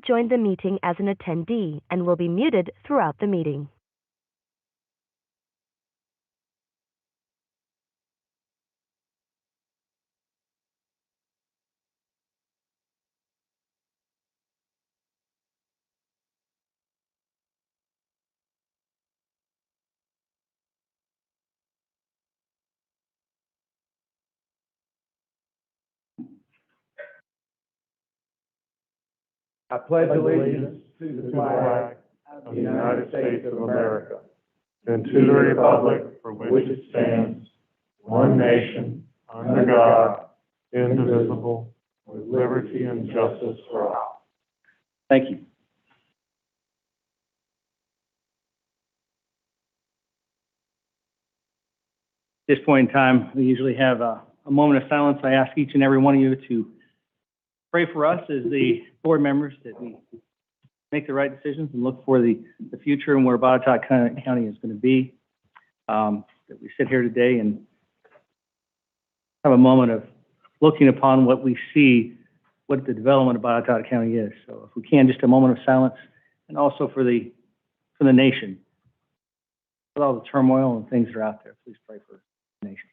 joined the meeting as an attendee and will be muted throughout the meeting. I pledge allegiance to the flag of the United States of America and to the republic for which it stands, one nation, under God, indivisible, with liberty and justice for all. Thank you. At this point in time, we usually have a moment of silence. I ask each and every one of you to pray for us as the board members, that we make the right decisions and look for the future and where Botetourt County is going to be. That we sit here today and have a moment of looking upon what we see, what the development of Botetourt County is. So if we can, just a moment of silence, and also for the nation. With all the turmoil and things that are out there, please pray for the nation.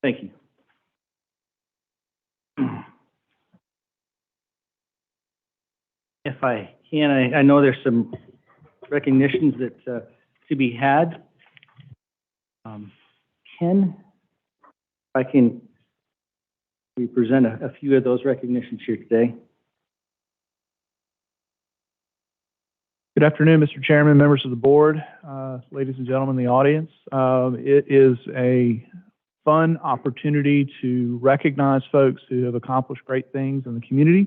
Thank you. If I can, I know there's some recognitions that to be had. Ken, if I can, we present a few of those recognitions here today. Good afternoon, Mr. Chairman, members of the board, ladies and gentlemen in the audience. It is a fun opportunity to recognize folks who have accomplished great things in the community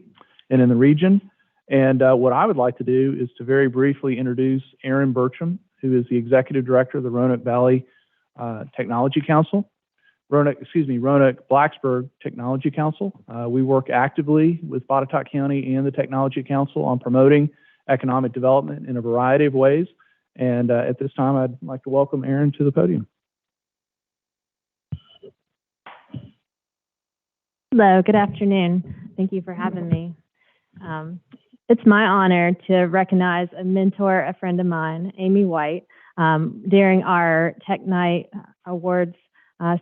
and in the region. And what I would like to do is to very briefly introduce Aaron Bertram, who is the Executive Director of the Roanoke Valley Technology Council, Roanoke Blacksburg Technology Council. We work actively with Botetourt County and the Technology Council on promoting economic development in a variety of ways. And at this time, I'd like to welcome Aaron to the podium. Hello, good afternoon. Thank you for having me. It's my honor to recognize a mentor, a friend of mine, Amy White, during our Tech Night Awards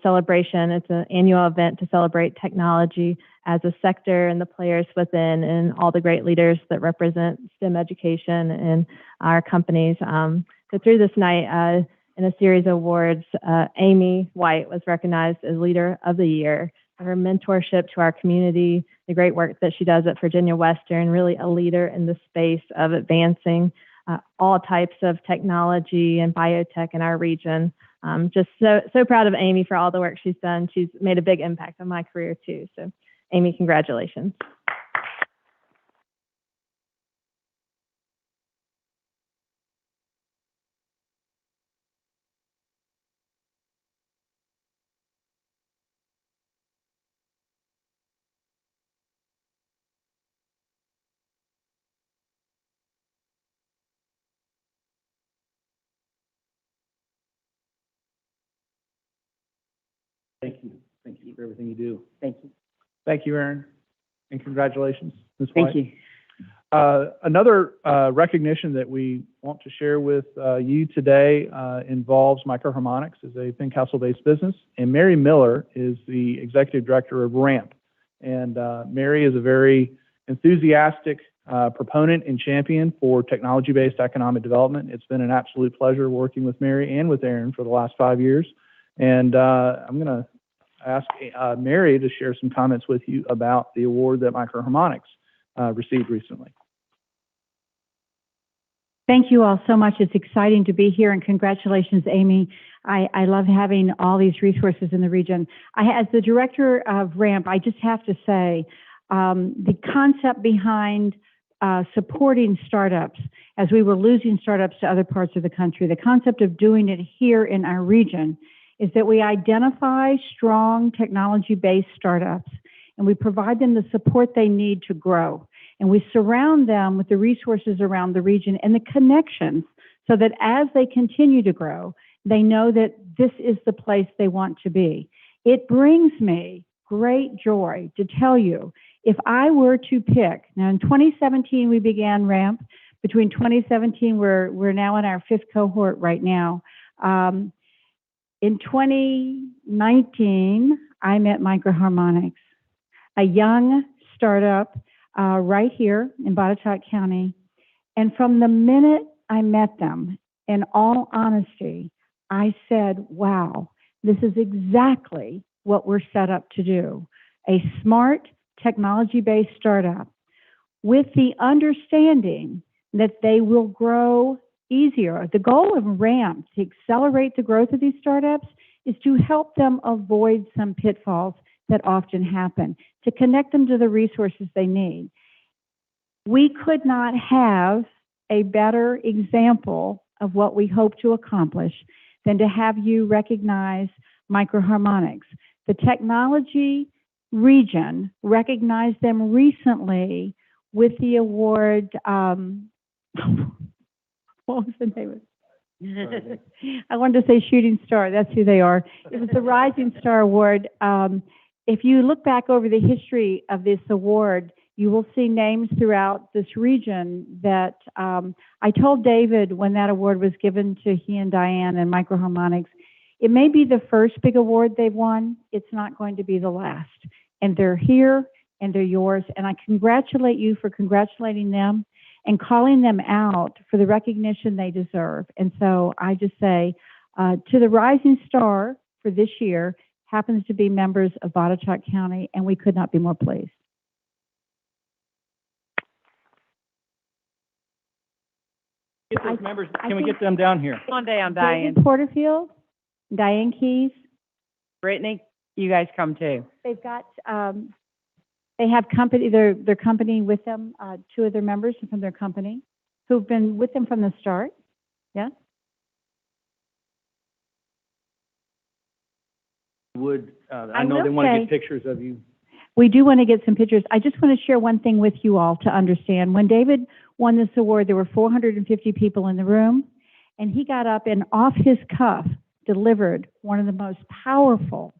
celebration. It's an annual event to celebrate technology as a sector and the players within and all the great leaders that represent STEM education in our companies. So through this night, in a series of awards, Amy White was recognized as Leader of the Year. Her mentorship to our community, the great work that she does at Virginia Western, really a leader in the space of advancing all types of technology and biotech in our region. Just so proud of Amy for all the work she's done. She's made a big impact on my career too. So Amy, congratulations. Thank you. Thank you for everything you do. Thank you. Thank you, Aaron, and congratulations, Ms. White. Thank you. Another recognition that we want to share with you today involves Microharmonics as a Fincastle-based business, and Mary Miller is the Executive Director of RAMP. And Mary is a very enthusiastic proponent and champion for technology-based economic development. It's been an absolute pleasure working with Mary and with Aaron for the last 5 years. And I'm going to ask Mary to share some comments with you about the award that Microharmonics received recently. Thank you all so much. It's exciting to be here, and congratulations, Amy. I love having all these resources in the region. As the director of RAMP, I just have to say, the concept behind supporting startups as we were losing startups to other parts of the country. The concept of doing it here in our region is that we identify strong technology-based startups and we provide them the support they need to grow. And we surround them with the resources around the region and the connections so that as they continue to grow, they know that this is the place they want to be. It brings me great joy to tell you, if I were to pick, now in 2017 we began RAMP. Between 2017, we're now in our 5th cohort right now. In 2019, I met Microharmonics, a young startup right here in Botetourt County. And from the minute I met them, in all honesty, I said, wow, this is exactly what we're set up to do. A smart, technology-based startup with the understanding that they will grow easier. The goal of RAMP, to accelerate the growth of these startups, is to help them avoid some pitfalls that often happen, to connect them to the resources they need. We could not have a better example of what we hope to accomplish than to have you recognize Microharmonics. The technology region recognized them recently with the award, what was the name of it? I wanted to say Shooting Star, that's who they are. It was the Rising Star Award. If you look back over the history of this award, you will see names throughout this region that I told David when that award was given to he and Diane and Microharmonics, it may be the first big award they've won. It's not going to be the last. And they're here and they're yours. And I congratulate you for congratulating them and calling them out for the recognition they deserve. And so I just say to the Rising Star for this year happens to be members of Botetourt County, and we could not be more pleased. Get those members, can we get them down here? Come on down, Diane. David Porterfield, Diane Keys. Brittany, you guys come too. They've got, they have company, their company with them, 2 of their members from their company who've been with them from the start. Yeah. I know they want to get pictures of you. We do want to get some pictures. I just want to share one thing with you all to understand. When David won this award, there were 450 people in the room, and he got up and off his cuff delivered one of the most powerful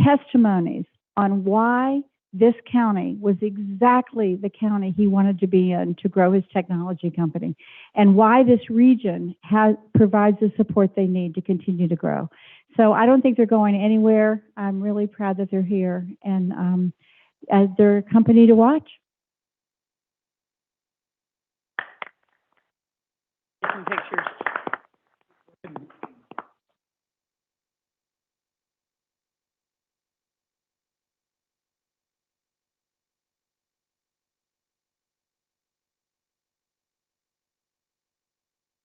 testimonies on why this county was exactly the county he wanted to be in to grow his technology company, and why this region provides the support they need to continue to grow. So I don't think they're going anywhere. I'm really proud that they're here, and as their company to watch. Get some pictures.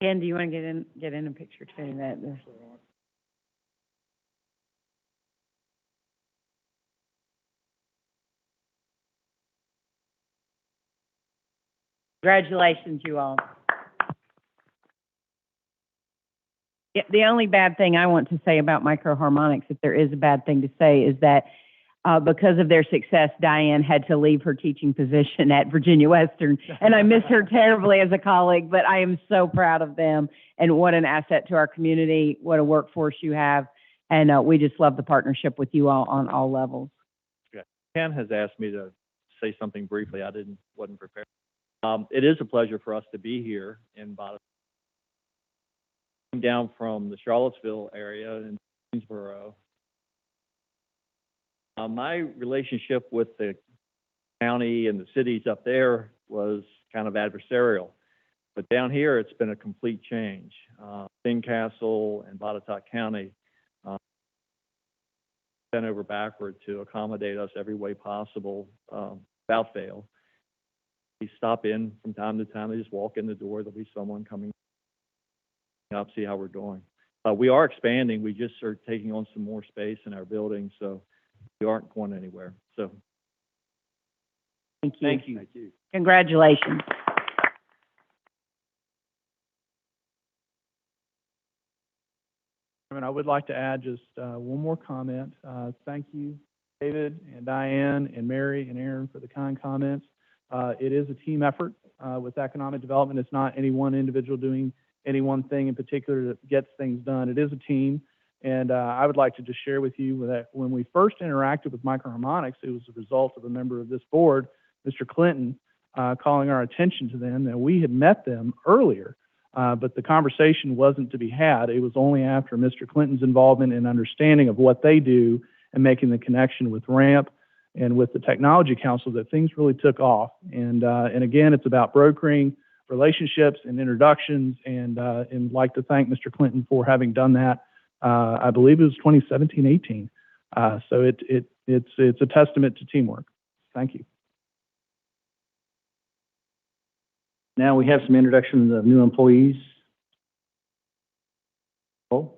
Ken, do you want to get in a picture too? Congratulations, you all. Yeah, the only bad thing I want to say about Microharmonics, if there is a bad thing to say, is that because of their success, Diane had to leave her teaching position at Virginia Western, and I miss her terribly as a colleague, but I am so proud of them, and what an asset to our community, what a workforce you have, and we just love the partnership with you all on all levels. Yeah. Ken has asked me to say something briefly. I wasn't prepared. It is a pleasure for us to be here in Botetourt. Down from the Charlottesville area in Greensboro. My relationship with the county and the cities up there was kind of adversarial, but down here it's been a complete change. Fincastle and Botetourt County bent over backward to accommodate us every way possible without fail. We stop in from time to time. They just walk in the door. There'll be someone coming up, see how we're doing. We are expanding. We just are taking on some more space in our building, so we aren't going anywhere. So Thank you. Thank you. Thank you. Congratulations. I would like to add just one more comment. Thank you, David and Diane and Mary and Aaron, for the kind comments. It is a team effort with economic development. It's not any one individual doing any one thing in particular that gets things done. It is a team. And I would like to just share with you that when we first interacted with Microharmonics, it was a result of a member of this board, Mr. Clinton, calling our attention to them. And we had met them earlier, but the conversation wasn't to be had. It was only after Mr. Clinton's involvement and understanding of what they do and making the connection with RAMP and with the Technology Council that things really took off. And again, it's about brokering relationships and introductions. And like to thank Mr. Clinton for having done that. I believe it was 2017-18. So it's a testament to teamwork. Thank you. Now we have some introductions of new employees. Oh.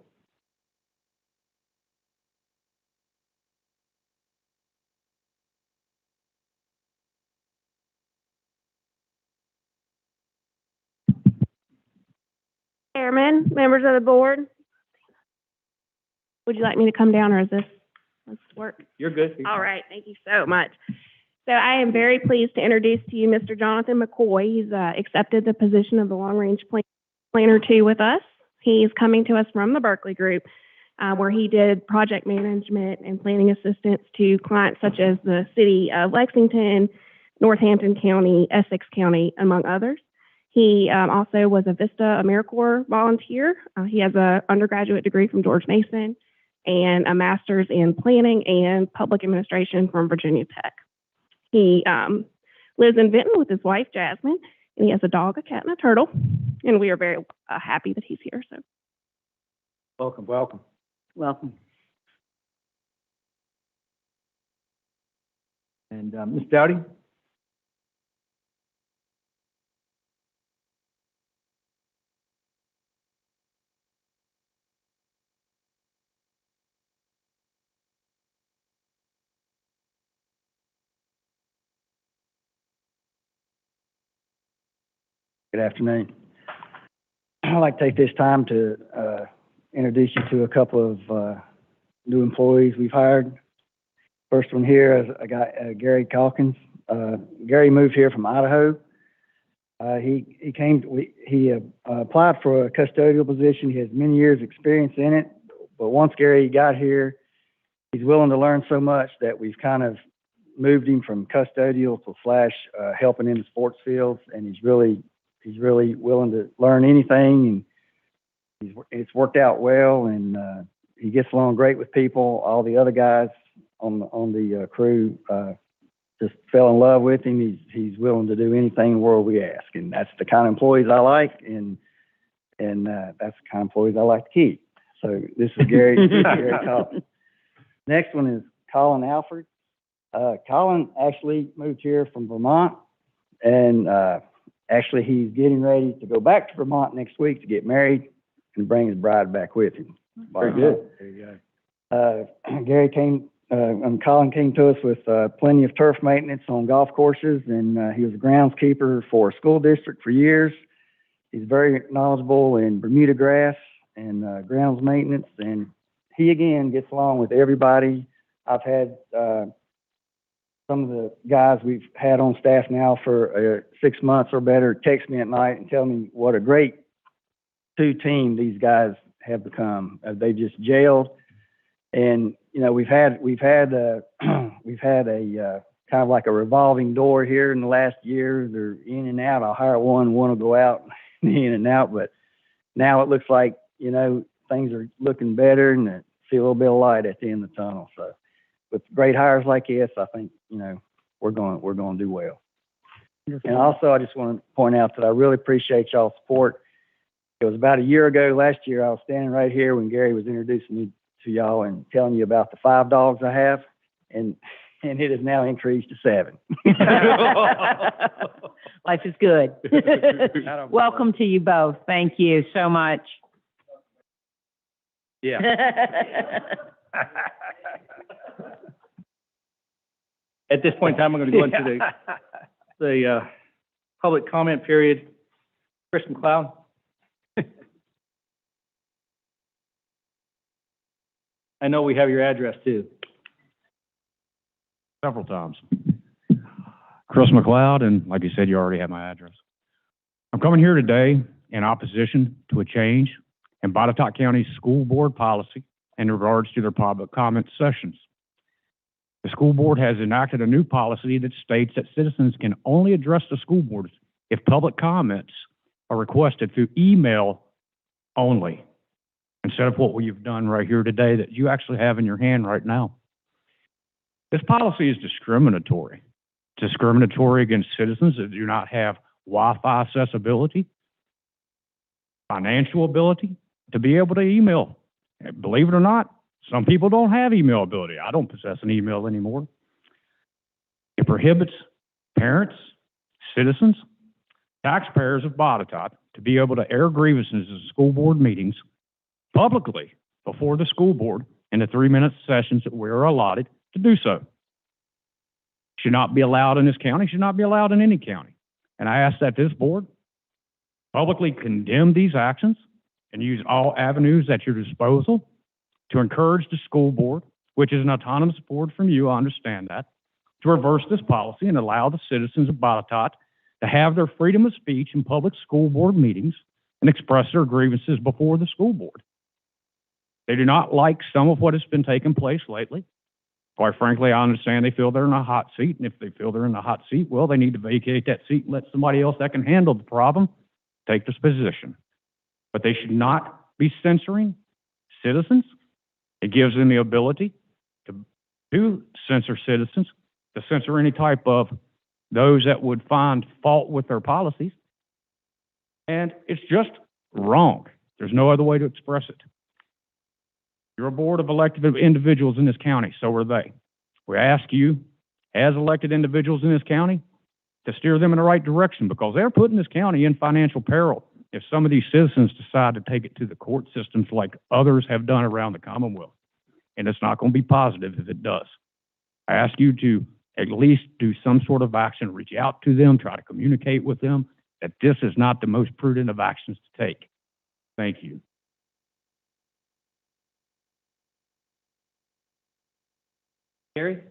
Chairman, members of the board, would you like me to come down, or is this work? You're good. All right, thank you so much. So I am very pleased to introduce to you Mr. Jonathan McCoy. He's accepted the position of the Long Range Planner 2 with us. He's coming to us from the Berkeley Group, where he did project management and planning assistance to clients such as the city of Lexington, Northampton County, Essex County, among others. He also was a Vista AmeriCorps volunteer. He has an undergraduate degree from George Mason and a master's in planning and public administration from Virginia Tech. He lives in Vinton with his wife, Jasmine, and he has a dog, a cat, and a turtle. And we are very happy that he's here. So, Welcome, welcome. Welcome. And Ms. Dowdy? Good afternoon. I'd like to take this time to introduce you to a couple of new employees we've hired. First one here is I got Gary Calkins. Gary moved here from Idaho. He applied for a custodial position. He has many years experience in it, but once Gary got here, he's willing to learn so much that we've kind of moved him from custodial to / helping in the sports fields, and he's really willing to learn anything, and it's worked out well, and he gets along great with people. All the other guys on the crew just fell in love with him. He's willing to do anything in the world we ask, and that's the kind of employees I like, and that's the kind of employees I like to keep. So this is Gary Collins. Next one is Colin Alford. Colin actually moved here from Vermont, and actually, he's getting ready to go back to Vermont next week to get married and bring his bride back with him. Very good. There you go. Colin came to us with plenty of turf maintenance on golf courses, and he was a groundskeeper for a school district for years. He's very knowledgeable in Bermuda grass and grounds maintenance, and he, again, gets along with everybody. I've had some of the guys we've had on staff now for 6 months or better text me at night and tell me what a great team these guys have become. They just gelled, and you know we've had a kind of like a revolving door here in the last year. They're in and out. I'll hire one will go out, in and out. But now it looks like things are looking better, and I see a little bit of light at the end of the tunnel. So with great hires like this, I think we're going to do well. And also, I just want to point out that I really appreciate y'all's support. It was about a year ago, last year, I was standing right here when Gary was introducing me to y'all and telling you about the 5 dogs I have, and it has now increased to 7. Life is good. Welcome to you both. Thank you so much. Yeah. At this point in time, I'm going to go into the public comment period. Chris McLeod. I know we have your address too. Several times. Chris McLeod, and like you said, you already have my address. I'm coming here today in opposition to a change in Botetourt County School Board policy in regards to their public comment sessions. The school board has enacted a new policy that states that citizens can only address the school board if public comments are requested through email only, instead of what we've done right here today that you actually have in your hand right now. This policy is discriminatory. It's discriminatory against citizens that do not have Wi-Fi accessibility, financial ability to be able to email. Believe it or not, some people don't have email ability. I don't possess an email anymore. It prohibits parents, citizens, taxpayers of Botetourt to be able to air grievances at school board meetings publicly before the school board in the 3-minute sessions that we are allotted to do so. Should not be allowed in this county, should not be allowed in any county. And I ask that this board publicly condemn these actions and use all avenues at your disposal to encourage the school board, which is an autonomous board from you, I understand that, to reverse this policy and allow the citizens of Botetourt to have their freedom of speech in public school board meetings and express their grievances before the school board. They do not like some of what has been taking place lately. Quite frankly, I understand they feel they're in a hot seat, and if they feel they're in a hot seat, well, they need to vacate that seat and let somebody else that can handle the problem take this position. But they should not be censoring citizens. It gives them the ability to censor citizens, to censor any type of those that would find fault with their policies. And it's just wrong. There's no other way to express it. You're a board of elected individuals in this county, so are they. We ask you, as elected individuals in this county, to steer them in the right direction, because they're putting this county in financial peril if some of these citizens decide to take it to the court systems like others have done around the Commonwealth. And it's not going to be positive if it does. I ask you to at least do some sort of action, reach out to them, try to communicate with them that this is not the most prudent of actions to take. Thank you. Gary?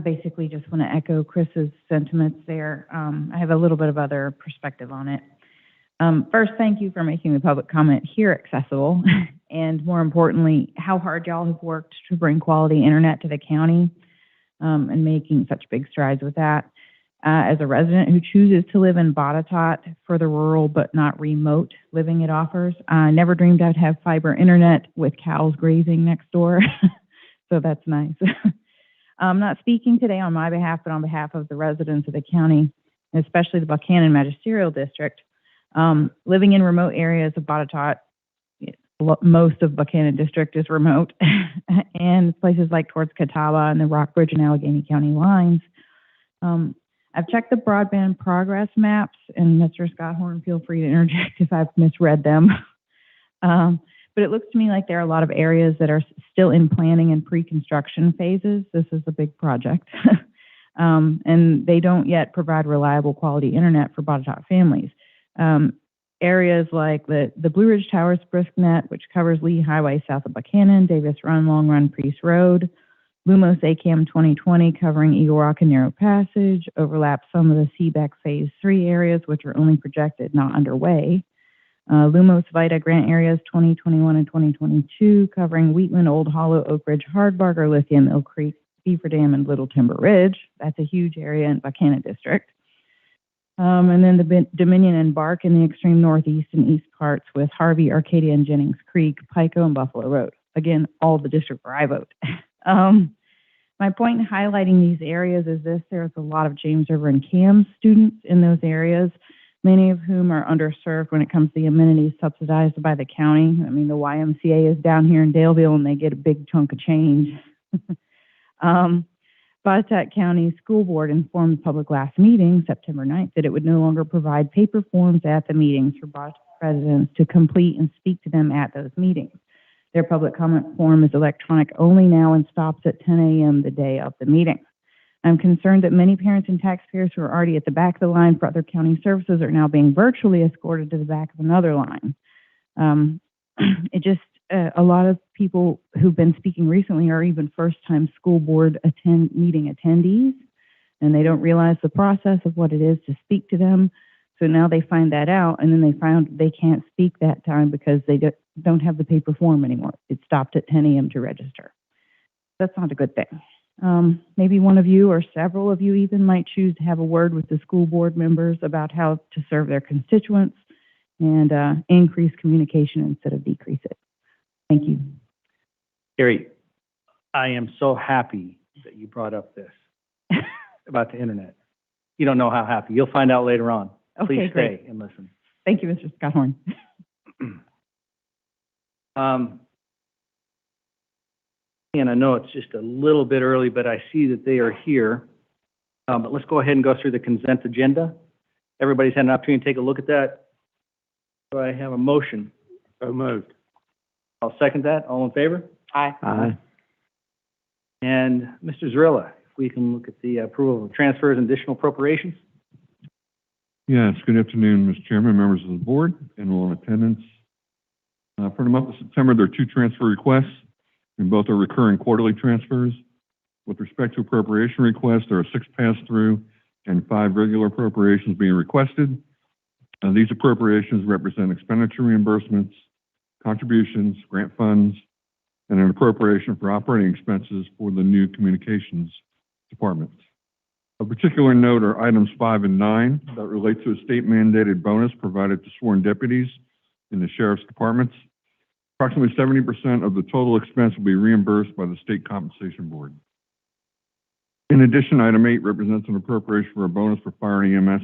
Basically just want to echo Chris's sentiments there. I have a little bit of other perspective on it. First, thank you for making the public comment here accessible, and more importantly, how hard y'all have worked to bring quality internet to the county, and making such big strides with that. As a resident who chooses to live in Botetourt for the rural but not remote living it offers, I never dreamed I'd have fiber internet with cows grazing next door, so that's nice. I'm not speaking today on my behalf, but on behalf of the residents of the county, especially the Buchanan Magisterial District. Living in remote areas of Botetourt, most of Buchanan District is remote, and places like towards Catawba and the Rockbridge and Allegheny County lines. I've checked the broadband progress maps, and Mr. Scott Horn, feel free to interject if I've misread them. But it looks to me like there are a lot of areas that are still in planning and pre-construction phases. This is a big project. And they don't yet provide reliable quality internet for Botetourt families. Areas like the Blue Ridge Towers BriskNet, which covers Lee Highway south of Buchanan, Davis Run, Long Run, Priest Road. Lumos ACAM 2020 covering Eagle Rock and Narrow Passage, overlaps some of the CBEC Phase 3 areas, which are only projected, not underway. Lumos Vita grant areas 2021 and 2022, covering Wheatland, Old Hollow, Oak Ridge, Hardbarger, Lithium, Mill Creek, Beaver Dam, and Little Timber Ridge. That's a huge area in Buchanan District. And then the Dominion and Bark in the extreme northeast and east parts with Harvey, Arcadia, and Jennings Creek, Pico, and Buffalo Road. Again, all the district where I vote. My point in highlighting these areas is this: there's a lot of James River and CAM students in those areas, many of whom are underserved when it comes to the amenities subsidized by the county. I mean, the YMCA is down here in Daleville, and they get a big chunk of change. Botetourt County School Board informed the public last meeting, September 9th, that it would no longer provide paper forms at the meetings for Botetourt residents to complete and speak to them at those meetings. Their public comment form is electronic only now and stops at 10 a.m. the day of the meeting. I'm concerned that many parents and taxpayers who are already at the back of the line for other county services are now being virtually escorted to the back of another line. A lot of people who've been speaking recently are even first-time school board meeting attendees, and they don't realize the process of what it is to speak to them. So now they find that out, and then they found they can't speak that time because they don't have the paper form anymore. It stopped at 10 a.m. to register. That's not a good thing. Maybe one of you or several of you even might choose to have a word with the school board members about how to serve their constituents and increase communication instead of decrease it. Thank you. Gary, I am so happy that you brought up this about the internet. You don't know how happy. You'll find out later on. Okay, Please great. stay and listen. Thank you, Mr. Scott-Horn. And I know it's just a little bit early, but I see that they are here. But let's go ahead and go through the consent agenda. Everybody's had an opportunity to take a look at that. Do I have a motion? So moved. I'll second that. All in favor? Aye. Aye. And Mr. Zarilla, if we can look at the approval of transfers and additional appropriations. Yes, good afternoon, Mr. Chairman, members of the board, and all in attendance. For the month of September, there are 2 transfer requests, and both are recurring quarterly transfers. With respect to appropriation requests, there are 6 pass-through and 5 regular appropriations being requested. These appropriations represent expenditure reimbursements, contributions, grant funds, and an appropriation for operating expenses for the new communications department. Of particular note are items 5 and 9 that relate to a state-mandated bonus provided to sworn deputies in the sheriff's departments. Approximately 70% of the total expense will be reimbursed by the State Compensation Board. In addition, item 8 represents an appropriation for a bonus for fire and EMS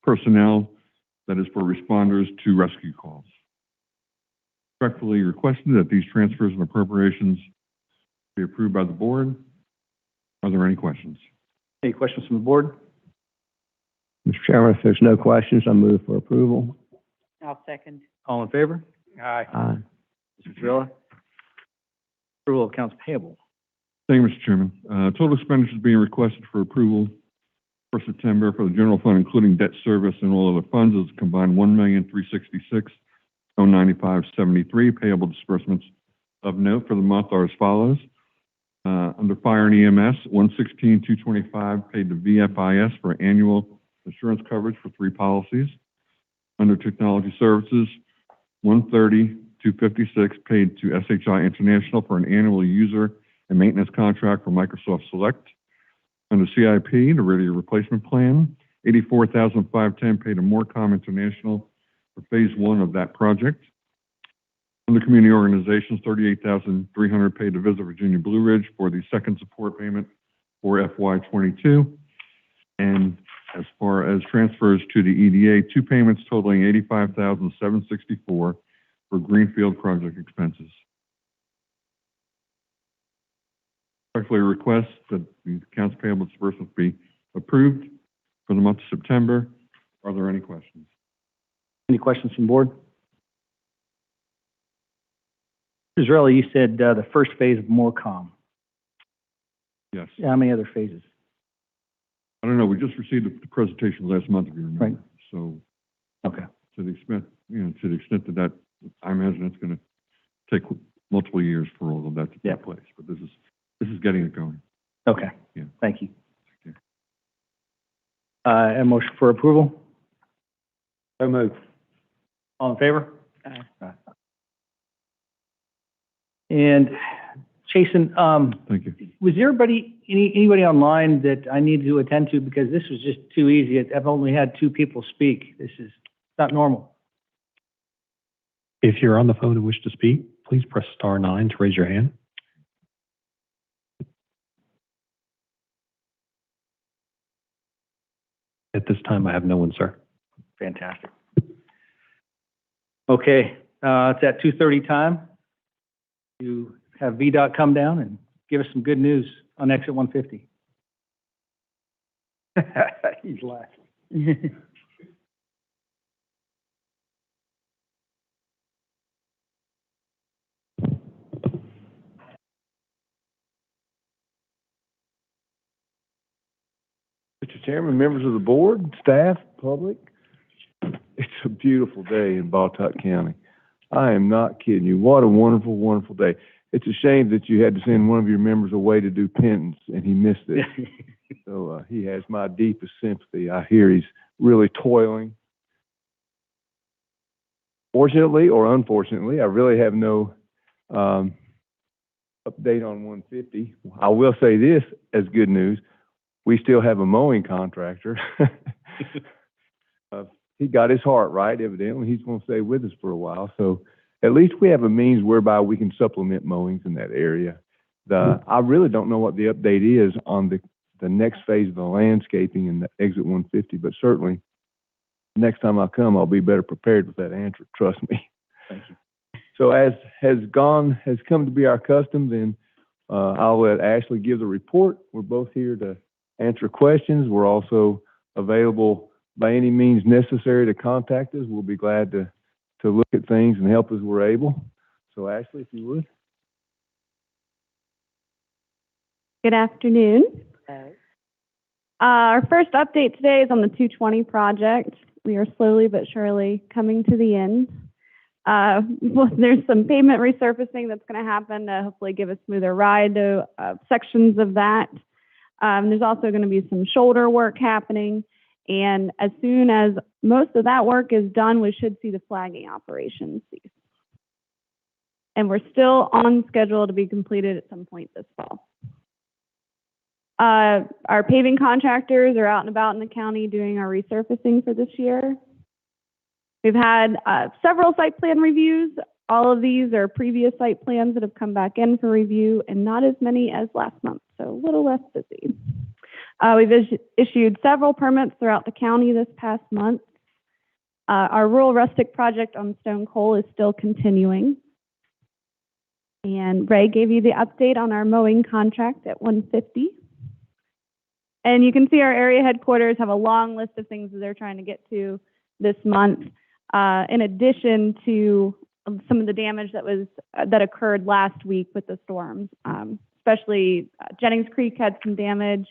personnel that is for responders to rescue calls. Respectfully requested that these transfers and appropriations be approved by the board. Are there any questions? Any questions from the board? Mr. Chairman, if there's no questions, I move for approval. I'll second. All in favor? Aye. Aye. Mr. Zarilla? Approval of accounts payable. Thank you, Mr. Chairman. Total expenditures being requested for approval for September for the general fund, including debt service and all other funds, is combined $1,366,095.73. Payable disbursements of note for the month are as follows. Under fire and EMS, $116,225 paid to VFIS for annual insurance coverage for 3 policies. Under technology services, $130,256 paid to SHI International for an annual user and maintenance contract for Microsoft Select. Under CIP, the radio replacement plan, $84,510 paid to Morecom International for phase 1 of that project. Under community organizations, $38,300 paid to Visit Virginia Blue Ridge for the second support payment for FY22. And as far as transfers to the EDA, 2 payments totaling $85,764 for Greenfield project expenses. Respectfully request that the accounts payable disbursements be approved for the month of September. Are there any questions? Any questions from the board? Israeli, you said the first phase of Morecom. Yes. How many other phases? I don't know. We just received the presentation last month, if you remember. Right. So Okay. to the extent that I imagine it's going to take multiple years for all of that to take place. But this is getting it going. Okay. Yeah. Thank you. Okay. A motion for approval? So moved. All in favor? Aye. And Jason, Thank you. was there anybody online that I needed to attend to, because this was just too easy? I've only had 2 people speak. This is not normal. If you're on the phone and wish to speak, please press star 9 to raise your hand. At this time, I have no one, sir. Fantastic. Okay, it's at 2:30 time. You have VDOT come down and give us some good news on exit 150. He's laughing. Mr. Chairman, members of the board, staff, public, it's a beautiful day in Botetourt County. I am not kidding you. What a wonderful, wonderful day. It's a shame that you had to send one of your members away to do penance and he missed it. So he has my deepest sympathy. I hear he's really toiling. Fortunately or unfortunately, I really have no update on 150. I will say this as good news. We still have a mowing contractor. He got his heart right, evidently. He's going to stay with us for a while. So at least we have a means whereby we can supplement mowings in that area. I really don't know what the update is on the next phase of the landscaping in the exit 150, but certainly next time I come, I'll be better prepared with that answer. Trust me. Thank you. So as has come to be our custom, then I'll let Ashley give the report. We're both here to answer questions. We're also available by any means necessary to contact us. We'll be glad to look at things and help as we're able. So Ashley, if you would. Good afternoon. Our first update today is on the 220 project. We are slowly but surely coming to the end. There's some pavement resurfacing that's going to happen to hopefully give a smoother ride to sections of that. There's also going to be some shoulder work happening. And as soon as most of that work is done, we should see the flagging operations cease. And we're still on schedule to be completed at some point this fall. Our paving contractors are out and about in the county doing our resurfacing for this year. We've had several site plan reviews. All of these are previous site plans that have come back in for review, and not as many as last month, so a little less busy. We've issued several permits throughout the county this past month. Our rural rustic project on Stone Coal is still continuing. And Ray gave you the update on our mowing contract at 150. And you can see our area headquarters have a long list of things that they're trying to get to this month, in addition to some of the damage that occurred last week with the storms. Especially Jennings Creek had some damage,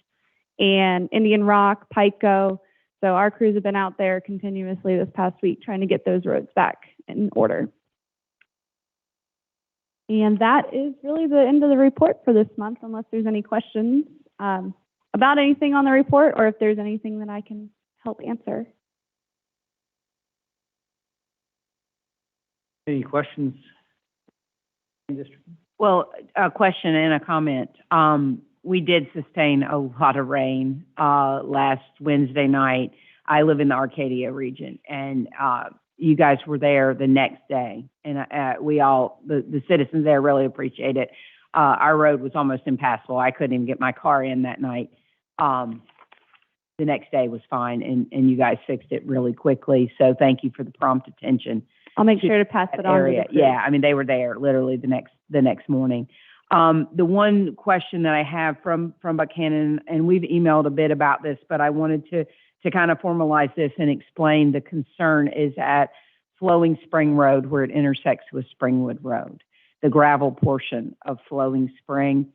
and Indian Rock, Pico. So our crews have been out there continuously this past week trying to get those roads back in order. And that is really the end of the report for this month, unless there's any questions about anything on the report, or if there's anything that I can help answer. Any questions? Well, a question and a comment. We did sustain a lot of rain last Wednesday night. I live in the Arcadia region, and you guys were there the next day, and we all, the citizens there really appreciate it. Our road was almost impassable. I couldn't even get my car in that night. The next day was fine, and you guys fixed it really quickly. So thank you for the prompt attention. I'll make sure to pass it on to the crew. Yeah, I mean, they were there literally the next morning. The one question that I have from Buchanan, and we've emailed a bit about this, but I wanted to kind of formalize this and explain the concern is at Flowing Spring Road, where it intersects with Springwood Road, the gravel portion of Flowing Spring.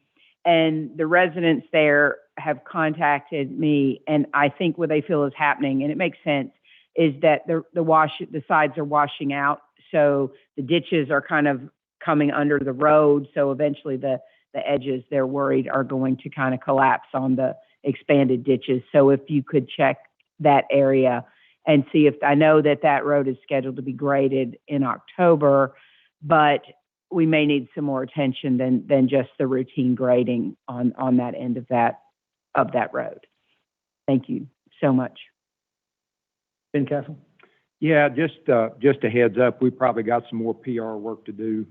And the residents there have contacted me, and I think what they feel is happening, and it makes sense, is that the sides are washing out, so the ditches are kind of coming under the road, so eventually the edges, they're worried, are going to kind of collapse on the expanded ditches. So if you could check that area and see if, I know that road is scheduled to be graded in October, but we may need some more attention than just the routine grading on that end of that road. Thank you so much. Fincastle? Yeah, just a heads up, we probably got some more PR work to do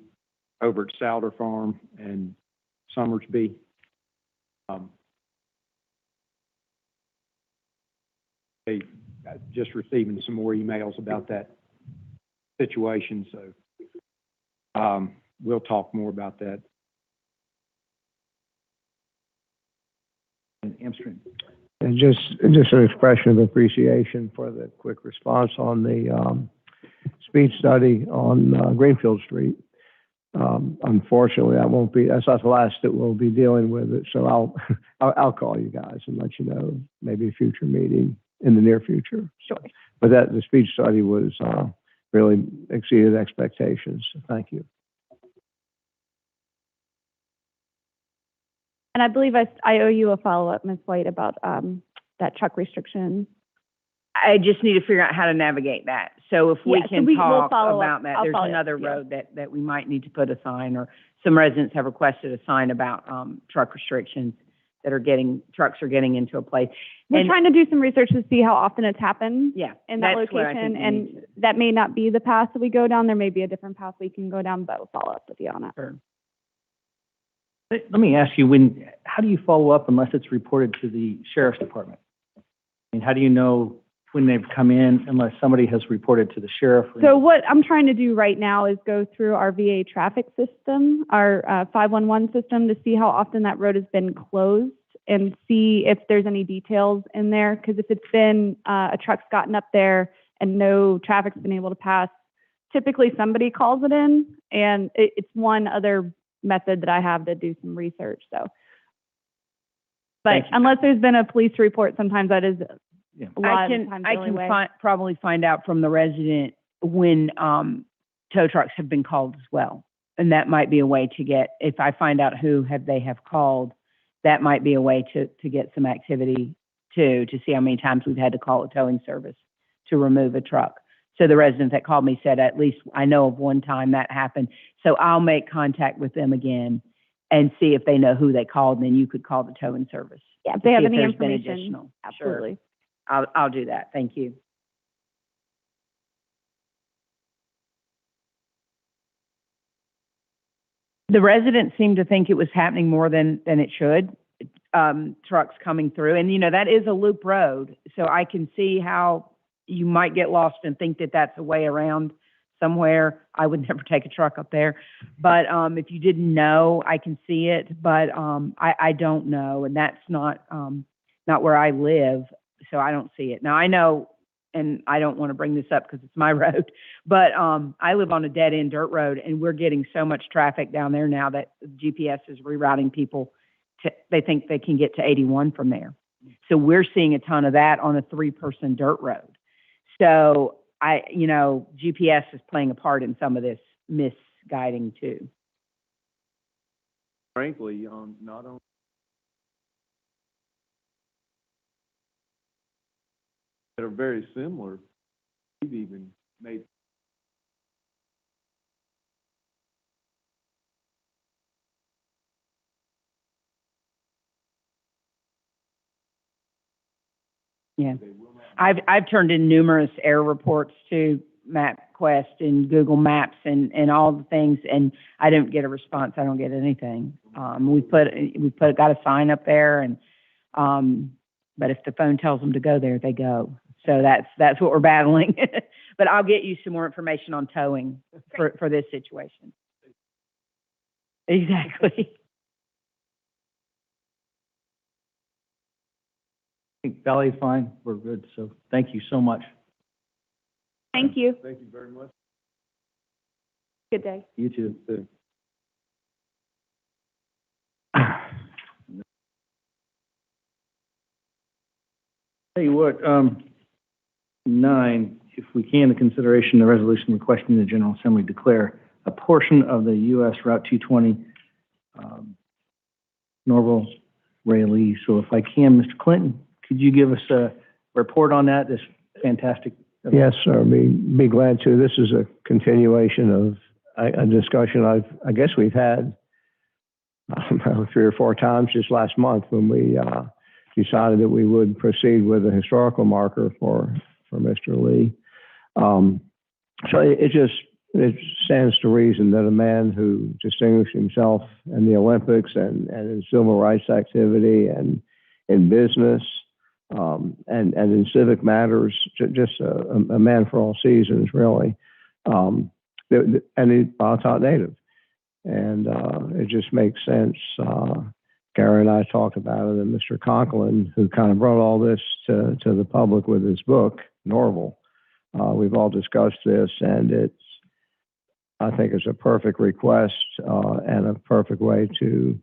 over at Souder Farm and Summersby. They just receiving some more emails about that situation, so we'll talk more about that. And Amsterdam. And just an expression of appreciation for the quick response on the speed study on Greenfield Street. Unfortunately, that's not the last that we'll be dealing with it. So I'll call you guys and let you know, maybe a future meeting in the near future. Sure. But the speech study was, really exceeded expectations. So thank you. And I believe I owe you a follow-up, Ms. White, about that truck restriction. I just need to figure out how to navigate that. So if we Yeah, so can we'll talk follow about up. that, I'll there's follow up, another yeah. road that we might need to put a sign, or some residents have requested a sign about truck restrictions that trucks are getting into a place. We're And- trying to do some research to see how often it's happened Yeah, in that that's where I location, think we need and that may not be the path that we go down. There may be a different path we can go down, but we'll follow up with you on it. Sure. Let me ask you, how do you follow up unless it's reported to the sheriff's department? I mean, how do you know when they've come in unless somebody has reported to the sheriff? So what I'm trying to do right now is go through our VA traffic system, our 511 system, to see how often that road has been closed and see if there's any details in there. Because if it's been a truck's gotten up there and no traffic's been able to pass, typically somebody calls it in, and it's one other method that I have to do some research. So, but unless there's been a police report, sometimes that is a lot of times the only way. Probably find out from the resident when tow trucks have been called as well. And that might be a way to get, if I find out who they have called, that might be a way to get some activity too, to see how many times we've had to call a towing service to remove a truck. So the resident that called me said, at least I know of one time that happened. So I'll make contact with them again and see if they know who they called, and then you could call the towing service. Yeah, if they have any there's been information, additional. absolutely. Sure. I'll do that. Thank you. The residents seem to think it was happening more than it should. Trucks coming through, and that is a loop road, so I can see how you might get lost and think that that's a way around somewhere. I would never take a truck up there, but if you didn't know, I can see it, but I don't know, and that's not where I live, so I don't see it. Now I know, and I don't want to bring this up because it's my road, but I live on a dead-end dirt road, and we're getting so much traffic down there now that GPS is rerouting people they think they can get to 81 from there. So we're seeing a ton of that on a 3-person dirt road. So GPS is playing a part in some of this misguiding too. Frankly, not only that are very similar, we've even made Yeah, I've turned in numerous error reports to MapQuest and Google Maps and all the things, and I don't get a response. I don't get anything. We got a sign up there, and but if the phone tells them to go there, they go. So that's what we're battling. But I'll get you some more information on towing for this situation. Exactly. I think Valley's fine. We're good. So thank you so much. Thank you. Thank you very much. Good day. You too. Tell you what, 9, if we can, the consideration of the resolution requesting the General Assembly declare a portion of the U.S. Route 220 Norval Rayleigh. So if I can, Mr. Clinton, could you give us a report on that? This fantastic event? Yes, sir. Be glad to. This is a continuation of a discussion I guess we've had 3 or 4 times just last month when we decided that we would proceed with a historical marker for Mr. Lee. So it stands to reason that a man who distinguished himself in the Olympics and in civil rights activity and in business and in civic matters, just a man for all seasons, really. And he's Botetourt native. And it just makes sense. Gary and I talked about it, and Mr. Conklin, who kind of brought all this to the public with his book, Norval. We've all discussed this, and I think is a perfect request and a perfect way to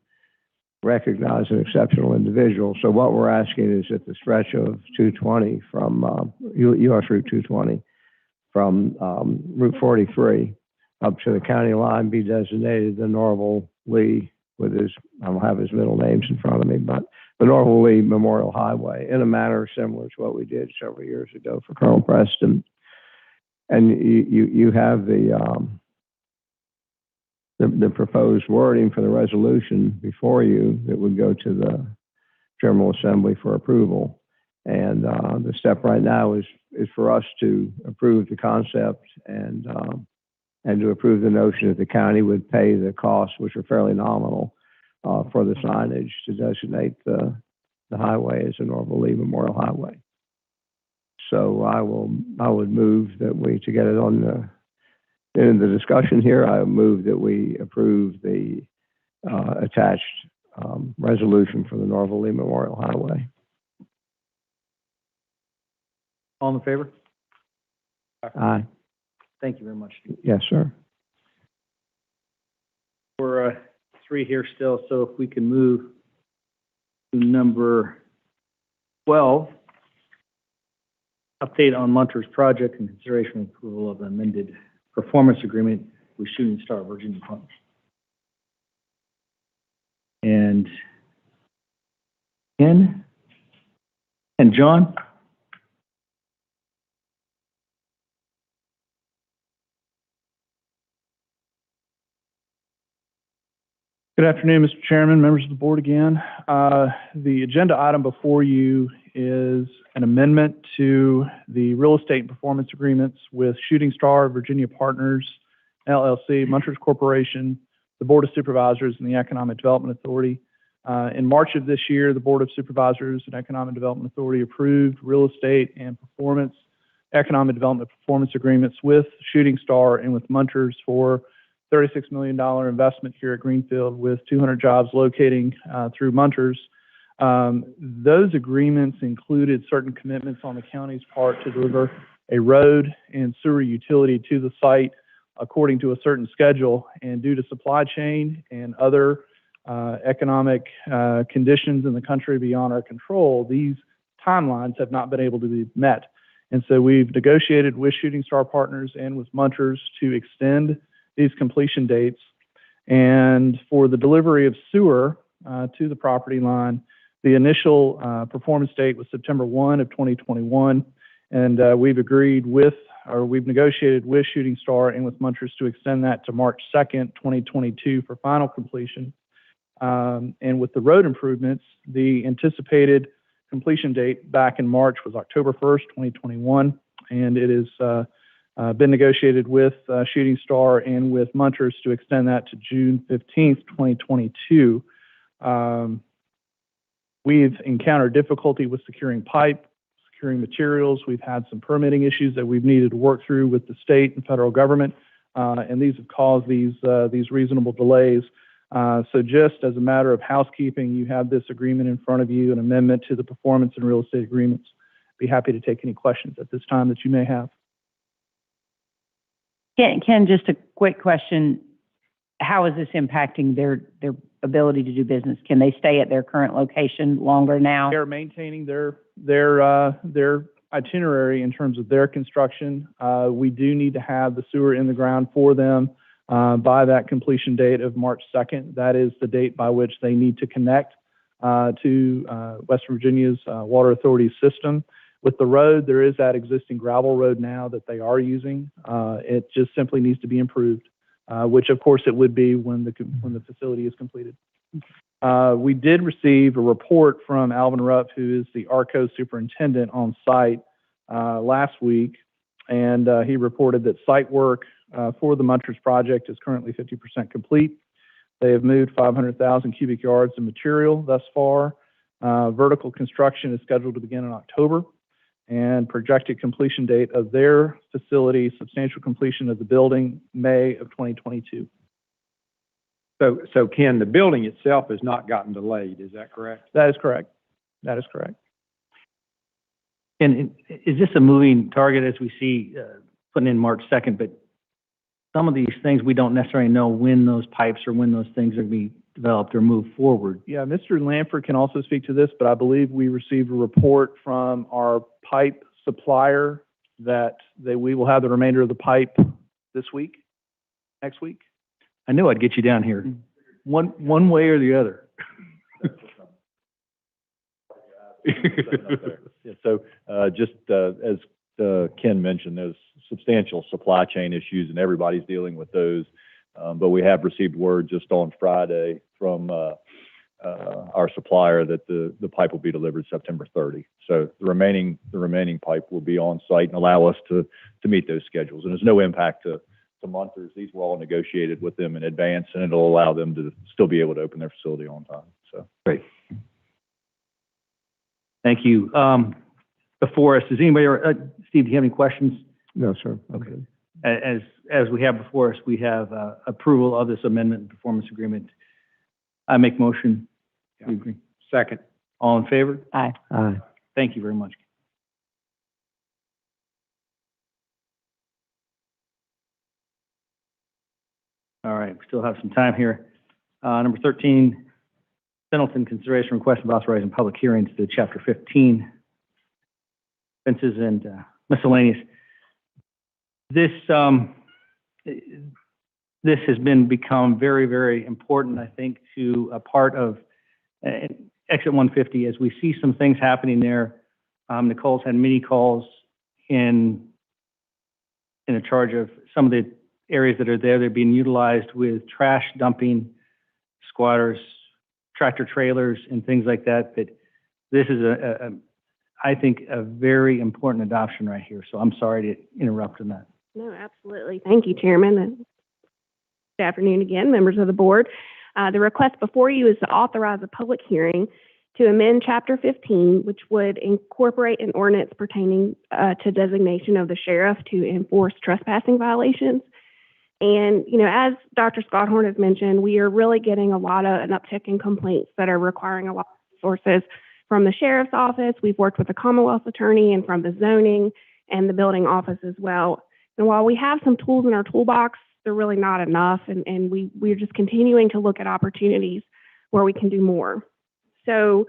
recognize an exceptional individual. So what we're asking is that the stretch of 220 from US Route 220 from Route 43 up to the county line be designated the Norval Lee with his, I don't have his middle names in front of me, but the Norval Lee Memorial Highway in a manner similar to what we did several years ago for Colonel Preston. And you have the proposed wording for the resolution before you that would go to the General Assembly for approval. And the step right now is for us to approve the concept and to approve the notion that the county would pay the would which are fairly nominal, for the signage to designate the highway as a Norval Lee Memorial Highway. So I would move that we, to get it on in the discussion here, I move that we approve the attached resolution for the Norval Lee Memorial Highway. All in favor? Aye. Thank you very much. Yes, sir. We're three here still, so if we can move to number 12, update on Munter's project and consideration of approval of amended performance agreement with Shooting Star Virginia Partners. And Ken and John. Good afternoon, Mr. Chairman, members of the board again. The agenda item before you is an amendment to the real estate performance agreements with Shooting Star Virginia Partners, LLC, Munter's Corporation, the Board of Supervisors, and the Economic Development Authority. In March of this year, the Board of Supervisors and Economic Development Authority approved real estate and economic development performance agreements with Shooting Star and with Munter's for $36 million investment here at Greenfield with 200 jobs locating through Munter's. Those agreements included certain commitments on the county's part to deliver a road and sewer utility to the site according to a certain schedule. And due to supply chain and other economic conditions in the country beyond our control, these timelines have not been able to be met. And so we've negotiated with Shooting Star Partners and with Munter's to extend these completion dates. And for the delivery of sewer to the property line, the initial performance date was September 1 of 2021. And we've negotiated with Shooting Star and with Munter's to extend that to March 2nd, 2022 for final completion. And with the road improvements, the anticipated completion date back in March was October 1st, 2021. And it is been negotiated with Shooting Star and with Munter's to extend that to June 15th, 2022. We've encountered difficulty with securing pipe, securing materials. We've had some permitting issues that we've needed to work through with the state and federal government, and these have caused these reasonable delays. So just as a matter of housekeeping, you have this agreement in front of you, an amendment to the performance and real estate agreements. Be happy to take any questions at this time that you may have. Ken, just a quick question. How is this impacting their ability to do business? Can they stay at their current location longer now? They're maintaining their itinerary in terms of their construction. We do need to have the sewer in the ground for them by that completion date of March 2nd. That is the date by which they need to connect to West Virginia's Water Authority system. With the road, there is that existing gravel road now that they are using. It just simply needs to be improved, which of course it would be when the facility is completed. We did receive a report from Alvin Rupp, who is the ARCO superintendent on site last week, and he reported that site work for the Munter's project is currently 50% complete. They have moved 500,000 cubic yards of material thus far. Vertical construction is scheduled to begin in October, and projected completion date of their facility, substantial completion of the building, May of 2022. So Ken, the building itself has not gotten delayed, is that correct? That is correct. That is correct. And is this a moving target as we see putting in March 2nd, but some of these things, we don't necessarily know when those pipes or when those things are going to be developed or moved forward. Yeah, Mr. Lanford can also speak to this, but I believe we received a report from our pipe supplier that we will have the remainder of the pipe this week, next week. I knew I'd get you down here, one way or the other. Yeah, so just as Ken mentioned, there's substantial supply chain issues and everybody's dealing with those. But we have received word just on Friday from our supplier that the pipe will be delivered September 30. So the remaining pipe will be on site and allow us to meet those schedules. And there's no impact to Munters. These were all negotiated with them in advance, and it'll allow them to still be able to open their facility on time. So great. Thank you. Before us, does anybody, Steve, do you have any questions? No, sir. Okay. As we have before us, we have approval of this amendment and performance agreement. I make motion. Yeah. You agree? Second. All in favor? Aye. Aye. Thank you very much. All right, we still have some time here. Number 13, Pendleton, consideration request of authorizing public hearings to Chapter 15, fences and miscellaneous. This has become very, very important, I think, to a part of Exit 150 as we see some things happening there. Nicole's had many calls in a charge of some of the areas that are there. They're being utilized with trash dumping, squatters, tractor trailers, and things like that. But this is I think, a very important adoption right here. So I'm sorry to interrupt on that. No, absolutely. Thank you, Chairman. And good afternoon again, members of the board. The request before you is to authorize a public hearing to amend Chapter 15, which would incorporate an ordinance pertaining to designation of the sheriff to enforce trespassing violations. And, you know, as Dr. Scotthorn has mentioned, we are really getting an uptick in complaints that are requiring a lot of resources from the sheriff's office. We've worked with the Commonwealth attorney and from the zoning and the building office as well. And while we have some tools in our toolbox, they're really not enough. And we're just continuing to look at opportunities where we can do more. So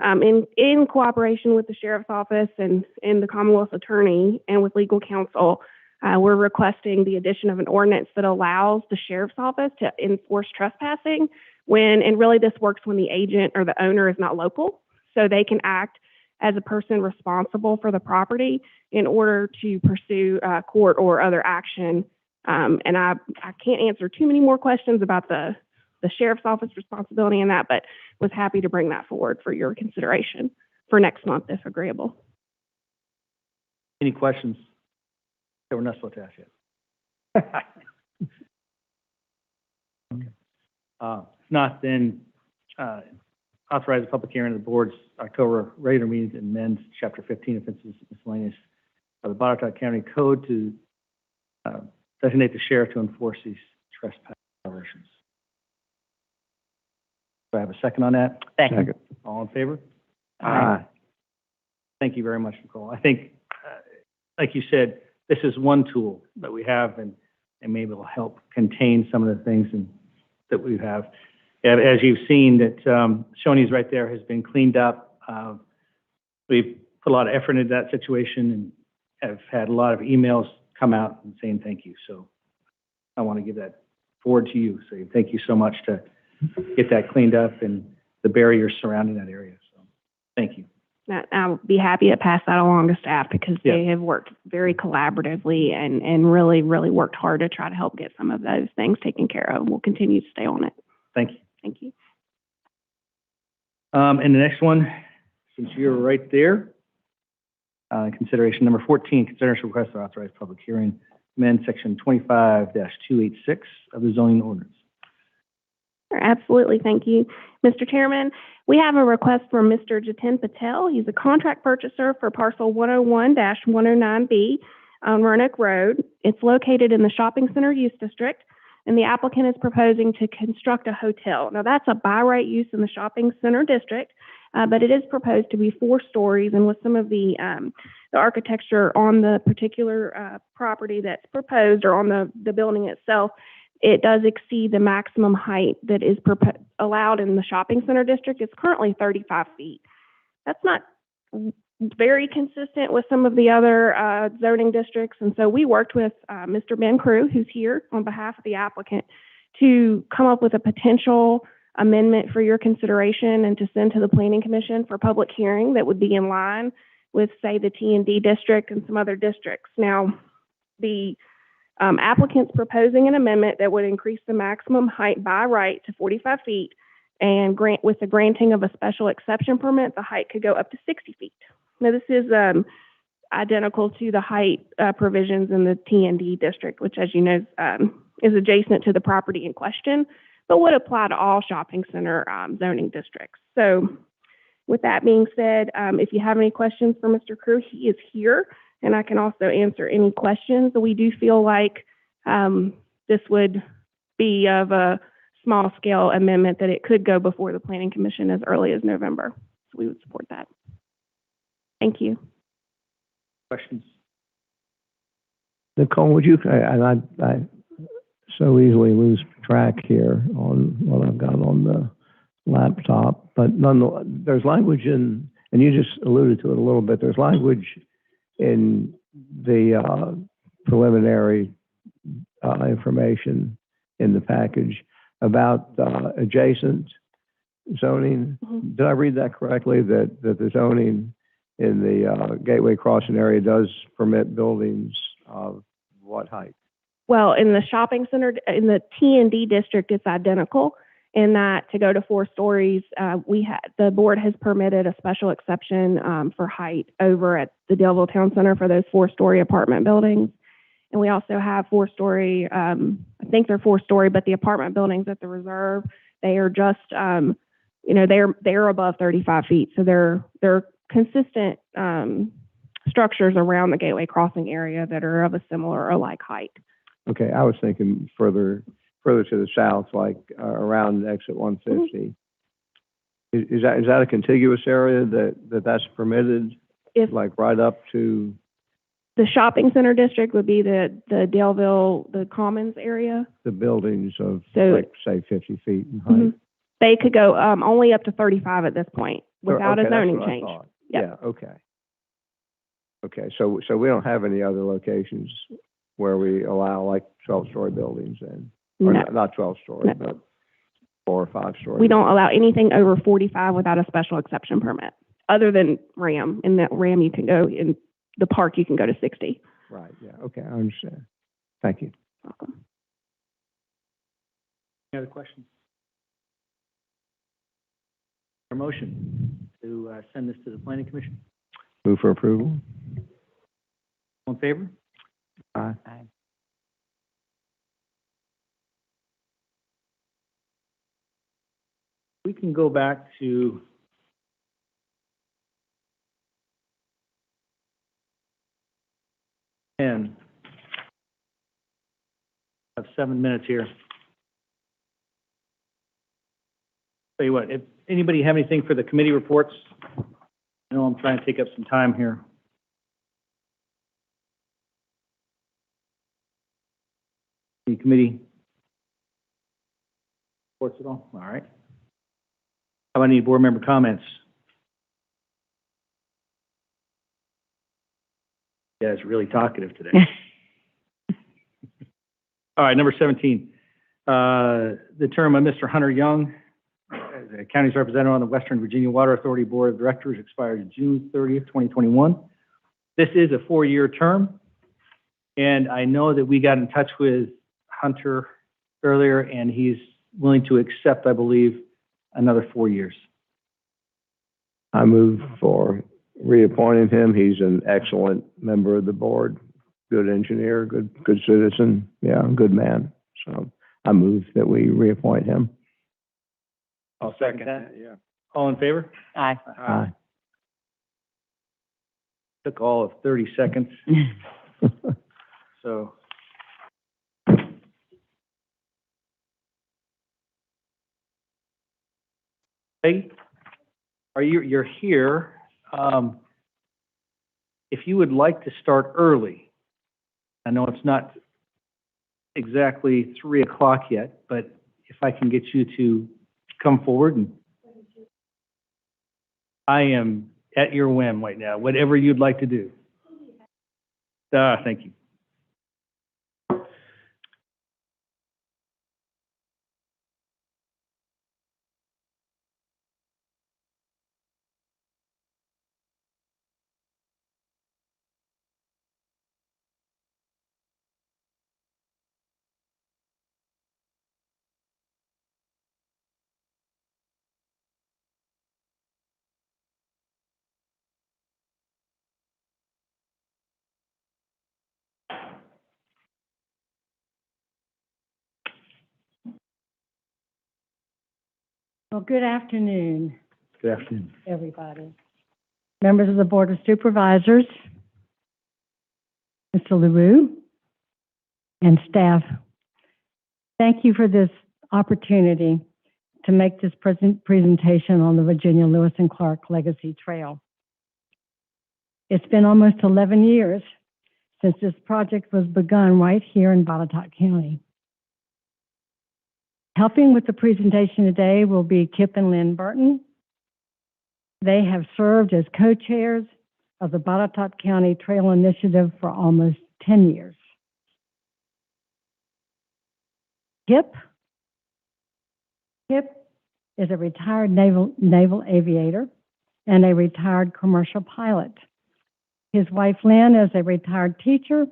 in cooperation with the sheriff's office and the Commonwealth attorney and with legal counsel, we're requesting the addition of an ordinance that allows the sheriff's office to enforce trespassing and really this works when the agent or the owner is not local. So they can act as a person responsible for the property in order to pursue court or other action. And I can't answer too many more questions about the sheriff's office responsibility in that, but was happy to bring that forward for your consideration for next month, if agreeable. Any questions that we're not supposed to ask yet? If not, then authorize the public hearing of the board's October regular meeting to amend Chapter 15 offenses miscellaneous of the Botetourt County Code to designate the sheriff to enforce these trespass violations. Do I have a second on that? Second. All in favor? Aye. Thank you very much, Nicole. I think, like you said, this is one tool that we have, and maybe it'll help contain some of the things that we have. As you've seen, that Shoney's right there has been cleaned up. We've put a lot of effort into that situation and have had a lot of emails come out and saying thank you. So I want to give that forward to you. So thank you so much to get that cleaned up and the barriers surrounding that area. So thank you. I'll be happy to pass that along to staff because they have worked very collaboratively and really, really worked hard to try to help get some of those things taken care of. We'll continue to stay on it. Thank you. Thank you. And the next one, since you're right there, consideration number 14, consideration request to authorize public hearing, amend section 25-286 of the zoning ordinance. Absolutely. Thank you. Mr. Chairman, we have a request from Mr. Jatin Patel. He's a contract purchaser for parcel 101-109B on Roanoke Road. It's located in the shopping center use district, and the applicant is proposing to construct a hotel. Now, that's a by right use in the shopping center district. but it is proposed to be 4 stories, and with some of the architecture on the particular property that's proposed, or on the building itself, it does exceed the maximum height that is allowed in the shopping center district. It's currently 35 feet. That's not very consistent with some of the other zoning districts, and so we worked with Mr. Ben Crew, who's here on behalf of the applicant, to come up with a potential amendment for your consideration and to send to the Planning Commission for public hearing that would be in line with, say, the T&D district and some other districts. Now, the applicant's proposing an amendment that would increase the maximum height by right to 45 feet, and with the granting of a special exception permit, the height could go up to 60 feet. Now, this is identical to the height provisions in the T&D district, which, as you know, is adjacent to the property in question, but would apply to all shopping center zoning districts. So with that being said, if you have any questions for Mr. Crew, he is here, and I can also answer any questions. We do feel like this would be of a small scale amendment that it could go before the Planning Commission as early as November. So we would support that. Thank you. Questions? Nicole, would you, and I so easily lose track here on what I've got on the laptop, but nonetheless, there's language in, and you just alluded to it a little bit, there's language in the preliminary information in the package about adjacent zoning. Mm-hmm. Did I read that correctly, that the zoning in the Gateway Crossing area does permit buildings of what height? Well, in the shopping center, in the T&D district, it's identical in that to go to 4 stories, the board has permitted a special exception for height over at the Daleville Town Center for those 4-story apartment buildings. And we also have 4-story, I think they're 4-story, but the apartment buildings at the reserve, they are just, they're above 35 feet. So they're consistent structures around the Gateway Crossing area that are of a similar or like height. Okay, I was thinking further to the south, like around exit 150. Mm-hmm. Is that a contiguous area that's permitted? Like right up to? The shopping center district would be the Daleville, the Commons area. The buildings of, say, 50 feet in height? Mm-hmm. They could go only up to 35 at this point without a zoning change. Yep. Yeah, okay. Okay, so we don't have any other locations where we allow like 12-story buildings then? Or No. not 12-story, but 4 or 5-story. We don't allow anything over 45 without a special exception permit, other than RAM. In that RAM, you can go, in the park, you can go to 60. Right, yeah, okay, I understand. Thank you. Welcome. Any other questions? A motion to send this to the Planning Commission? Move for approval? All in favor? Aye. We can go back to I have 7 minutes here. Tell you what, if anybody have anything for the committee reports, I know I'm trying to take up some time here. Any committee reports at all? All right. How about any board member comments? Yeah, it's really talkative today. All right, number 17. The term of Mr. Hunter Young as the county's representative on the Western Virginia Water Authority Board of Directors expires June 30th, 2021. This is a 4-year term, and I know that we got in touch with Hunter earlier, and he's willing to accept, I believe, another 4 years. I move for reappointing him. He's an excellent member of the board, good engineer, good citizen, yeah, good man. So I move that we reappoint him. I'll second that. Yeah. All in favor? Aye. Aye. Took all of 30 seconds. So. Peggy? you're here. If you would like to start early, I know it's not exactly 3 o'clock yet, but if I can get you to come forward, and I am at your whim right now, whatever you'd like to do. Thank you. Well, good afternoon, Good afternoon. everybody. Members of the Board of Supervisors, Mr. LaRue, and staff, thank you for this opportunity to make this presentation on the Virginia Lewis and Clark Legacy Trail. It's been almost 11 years since this project was begun right here in Botetourt County. Helping with the presentation today will be Kip and Lynn Burton. They have served as co-chairs of the Botetourt County Trail Initiative for almost 10 years. Kip is a retired naval aviator and a retired commercial pilot. His wife Lynn is a retired teacher.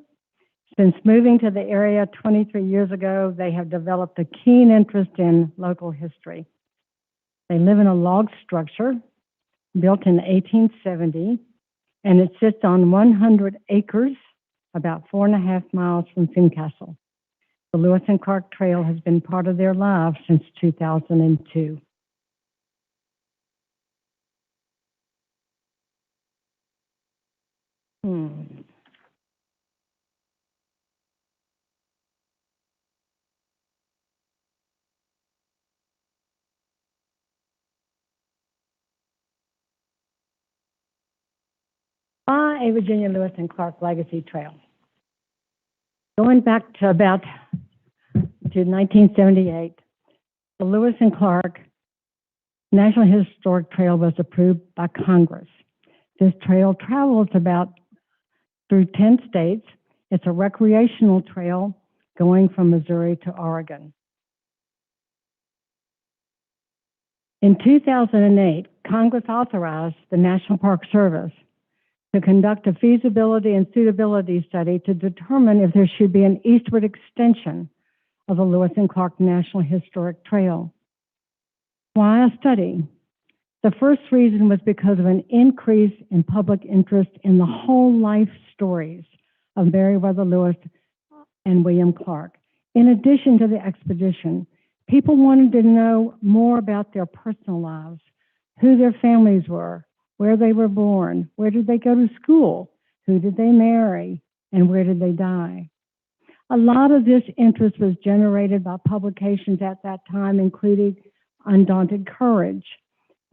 Since moving to the area 23 years ago, they have developed a keen interest in local history. They live in a log structure built in 1870, and it sits on 100 acres, about 4.5 miles from Fincastle. The Lewis and Clark Trail has been part of their lives since 2002. Why a Virginia Lewis and Clark Legacy Trail? Going back to 1978, the Lewis and Clark National Historic Trail was approved by Congress. This trail travels through 10 states. It's a recreational trail going from Missouri to Oregon. In 2008, Congress authorized the National Park Service to conduct a feasibility and suitability study to determine if there should be an eastward extension of the Lewis and Clark National Historic Trail. Why a study? The first reason was because of an increase in public interest in the whole life stories of Meriwether Lewis and William Clark. In addition to the expedition, people wanted to know more about their personal lives, who their families were, where they were born, where did they go to school, who did they marry, and where did they die. A lot of this interest was generated by publications at that time, including Undaunted Courage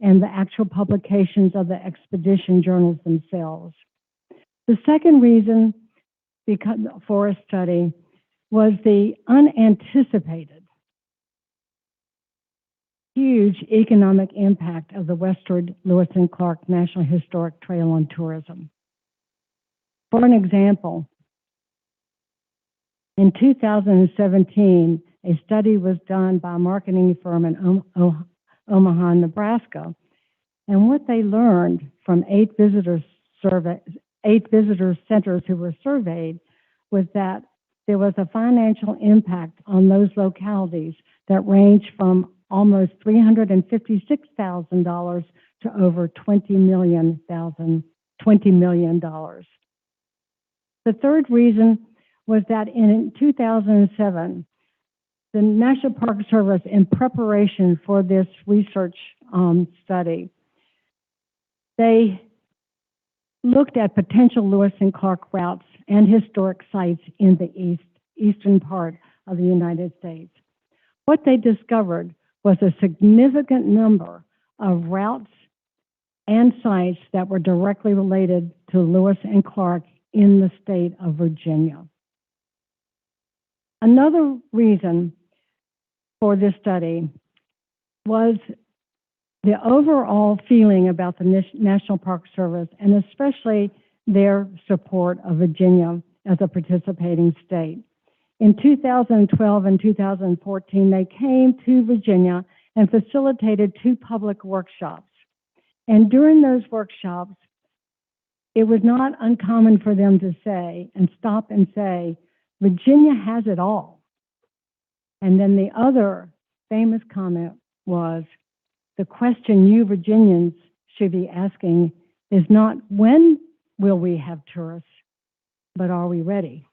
and the actual publications of the expedition journals themselves. The second reason for a study was the unanticipated huge economic impact of the westward Lewis and Clark National Historic Trail on tourism. For an example, in 2017, a study was done by a marketing firm in Omaha, Nebraska, and what they learned from 8 visitor centers who were surveyed was that there was a financial impact on those localities that ranged from almost $356,000 to over $20 million. The third reason was that in 2007, the National Park Service, in preparation for this research study, they looked at potential Lewis and Clark routes and historic sites in the eastern part of the United States. What they discovered was a significant number of routes and sites that were directly related to Lewis and Clark in the state of Virginia. Another reason for this study was the overall feeling about the National Park Service, and especially their support of Virginia as a participating state. In 2012 and 2014, they came to Virginia and facilitated 2 public workshops. And during those workshops, it was not uncommon for them to say and stop and say, Virginia has it all. And then the other famous comment was, the question you Virginians should be asking is not when will we have tourists, but are we ready?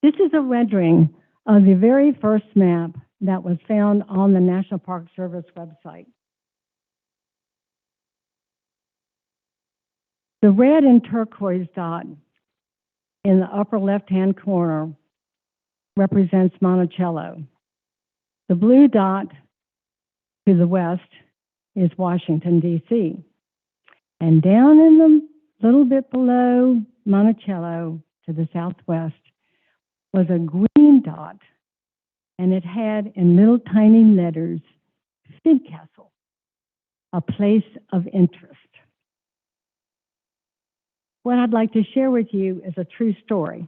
This is a rendering of the very first map that was found on the National Park Service website. The red and turquoise dot in the upper left-hand corner represents Monticello. The blue dot to the west is Washington, D.C. And down in the little bit below Monticello to the southwest was a green dot, and it had in little tiny letters, Fincastle, a place of interest. What I'd like to share with you is a true story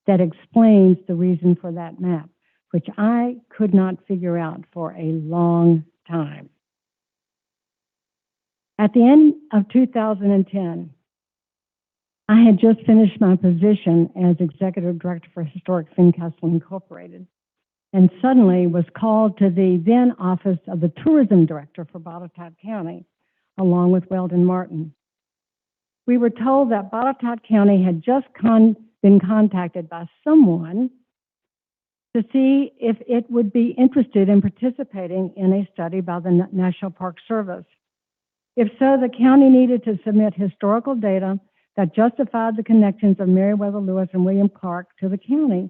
that explains the reason for that map, which I could not figure out for a long time. At the end of 2010, I had just finished my position as Executive Director for Historic Fincastle Incorporated, and suddenly was called to the then office of the Tourism Director for Botetourt County, along with Weldon Martin. We were told that Botetourt County had just been contacted by someone to see if it would be interested in participating in a study by the National Park Service. If so, the county needed to submit historical data that justified the connections of Meriwether Lewis and William Clark to the county.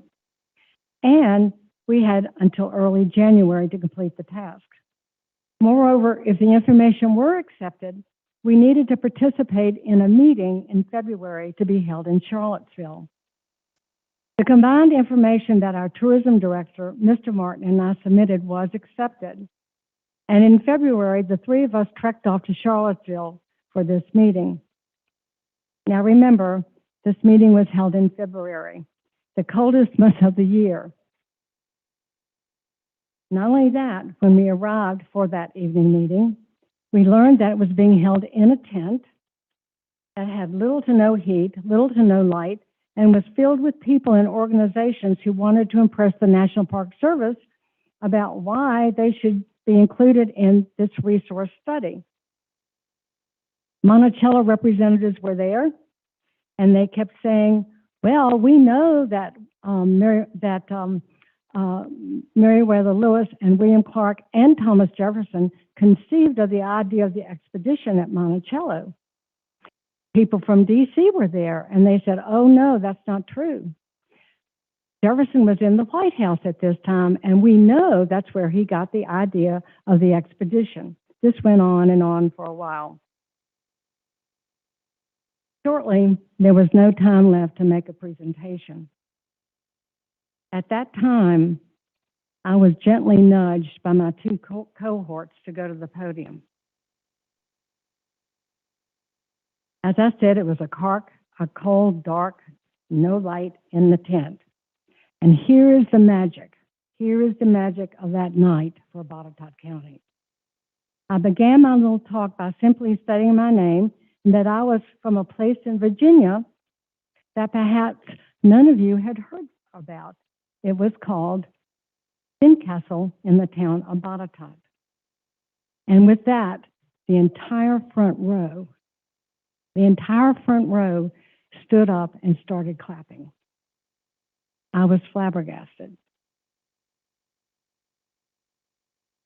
And we had until early January to complete the task. Moreover, if the information were accepted, we needed to participate in a meeting in February to be held in Charlottesville. The combined information that our tourism director, Mr. Martin, and I submitted was accepted. And in February, the 3 of us trekked off to Charlottesville for this meeting. Now remember, this meeting was held in February, the coldest month of the year. Not only that, when we arrived for that evening meeting, we learned that it was being held in a tent that had little to no heat, little to no light, and was filled with people and organizations who wanted to impress the National Park Service about why they should be included in this resource study. Monticello representatives were there, and they kept saying, well, we know that Meriwether Lewis and William Clark and Thomas Jefferson conceived of the idea of the expedition at Monticello. People from D.C. were there, and they said, oh, no, that's not true. Jefferson was in the White House at this time, and we know that's where he got the idea of the expedition. This went on and on for a while. Shortly, there was no time left to make a presentation. At that time, I was gently nudged by my 2 cohorts to go to the podium. As I said, it was a cold, dark, no light in the tent. And here is the magic. Here is the magic of that night for Botetourt County. I began my little talk by simply stating my name and that I was from a place in Virginia that perhaps none of you had heard about. It was called Fincastle in the town of Botetourt. And with that, the entire front row stood up and started clapping. I was flabbergasted.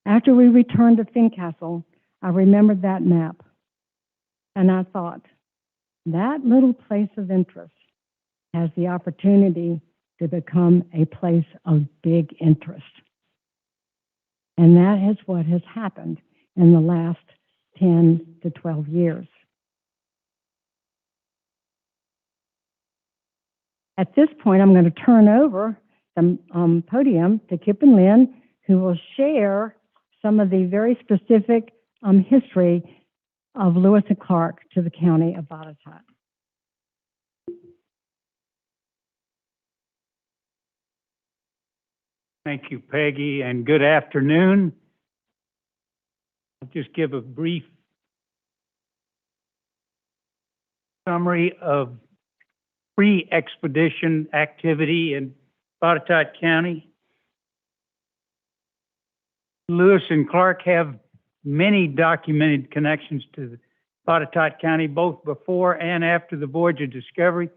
After we returned to Fincastle, I remembered that map, and I thought, that little place of interest has the opportunity to become a place of big interest. And that is what has happened in the last 10 to 12 years. At this point, I'm going to turn over the podium to Kip and Lynn, who will share some of the very specific history of Lewis and Clark to the county of Botetourt. Thank you, Peggy, and good afternoon. I'll just give a brief summary of pre-expedition activity in Botetourt County. Lewis and Clark have many documented connections to Botetourt County, both before and after the voyage of discovery.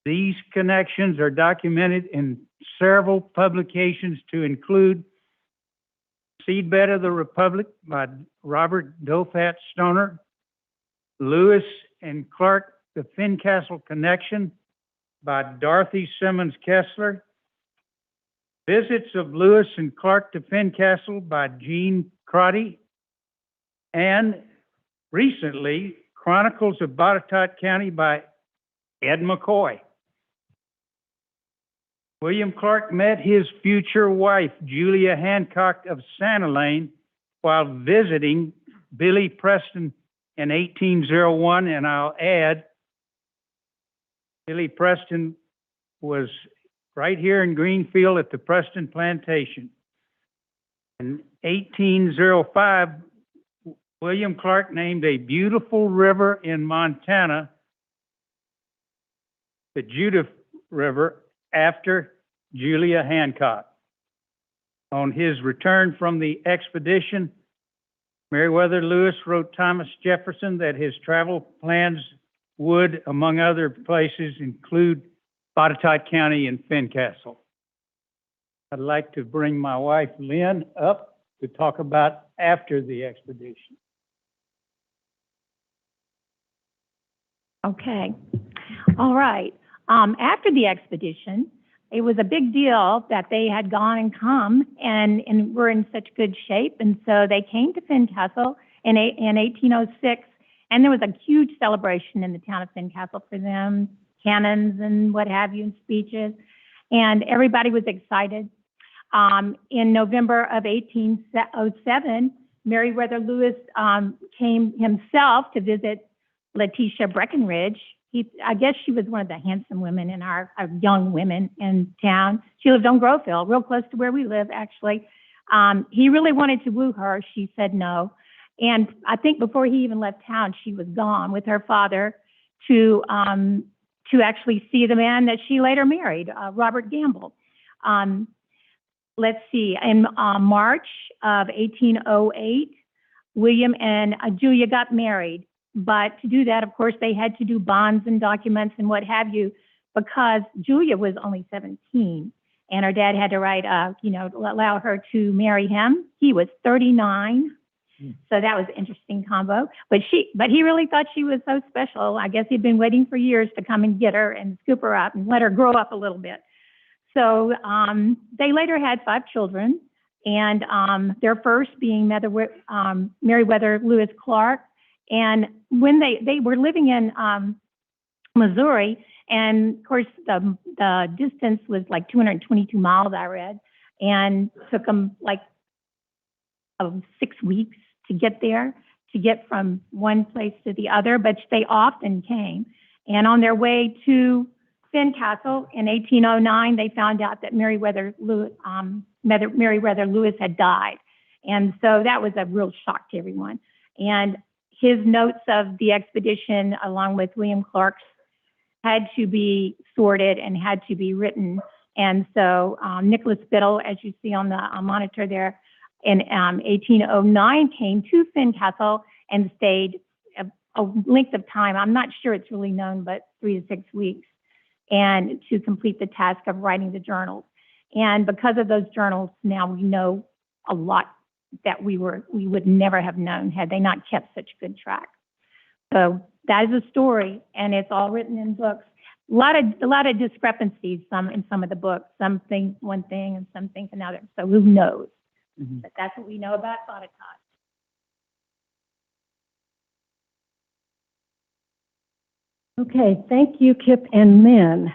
These connections are documented in several publications to include Seedbed of the Republic by Robert Dofat Stoner, Lewis and Clark, the Fincastle Connection by Dorothy Simmons Kessler, Visits of Lewis and Clark to Fincastle by Jean Crotty, and recently, Chronicles of Botetourt County by Ed McCoy. William Clark met his future wife, Julia Hancock of Santa Lane, while visiting Billy Preston in 1801, and I'll add, Billy Preston was right here in Greenfield at the Preston Plantation. In 1805, William Clark named a beautiful river in Montana the Judith River after Julia Hancock. On his return from the expedition, Meriwether Lewis wrote Thomas Jefferson that his travel plans would, among other places, include Botetourt County and Fincastle. I'd like to bring my wife, Lynn, up to talk about after the expedition. Okay. All right. After the expedition, it was a big deal that they had gone and come and were in such good shape. And so they came to Fincastle in 1806, and there was a huge celebration in the town of Fincastle for them, cannons and what have you, and speeches. And everybody was excited. In November of 1807, Meriwether Lewis came himself to visit Letitia Breckenridge. I guess she was one of the handsome women in our young women in town. She lived on Growville, real close to where we live, actually. He really wanted to woo her. She said no. And I think before he even left town, she was gone with her father to actually see the man that she later married, Robert Gamble. Let's see, in March of 1808, William and Julia got married. But to do that, of course, they had to do bonds and documents and what have you, because Julia was only 17, and her dad had to write, allow her to marry him. He was 39, so that was an interesting combo. But he really thought she was so special. I guess he'd been waiting for years to come and get her and scoop her up and let her grow up a little bit. So they later had 5 children, and their first being Meriwether Lewis Clark. And when they were living in Missouri, and of course the distance was like 222 miles, I read, and took them like 6 weeks to get there, to get from one place to the other, but they often came. And on their way to Fincastle in 1809, they found out that Meriwether Lewis had died. And so that was a real shock to everyone. And his notes of the expedition, along with William Clark's, had to be sorted and had to be written. And so Nicholas Biddle, as you see on the monitor there, in 1809 came to Fincastle and stayed a length of time. I'm not sure it's really known, but 3 to 6 weeks, and to complete the task of writing the journals. And because of those journals, now we know a lot that we would never have known had they not kept such good track. So that is a story, and it's all written in books. A lot of discrepancies in some of the books. Some think one thing and some think another. So who knows? Mm-hmm. But that's what we know about Botetourt. Okay, thank you, Kip and Min.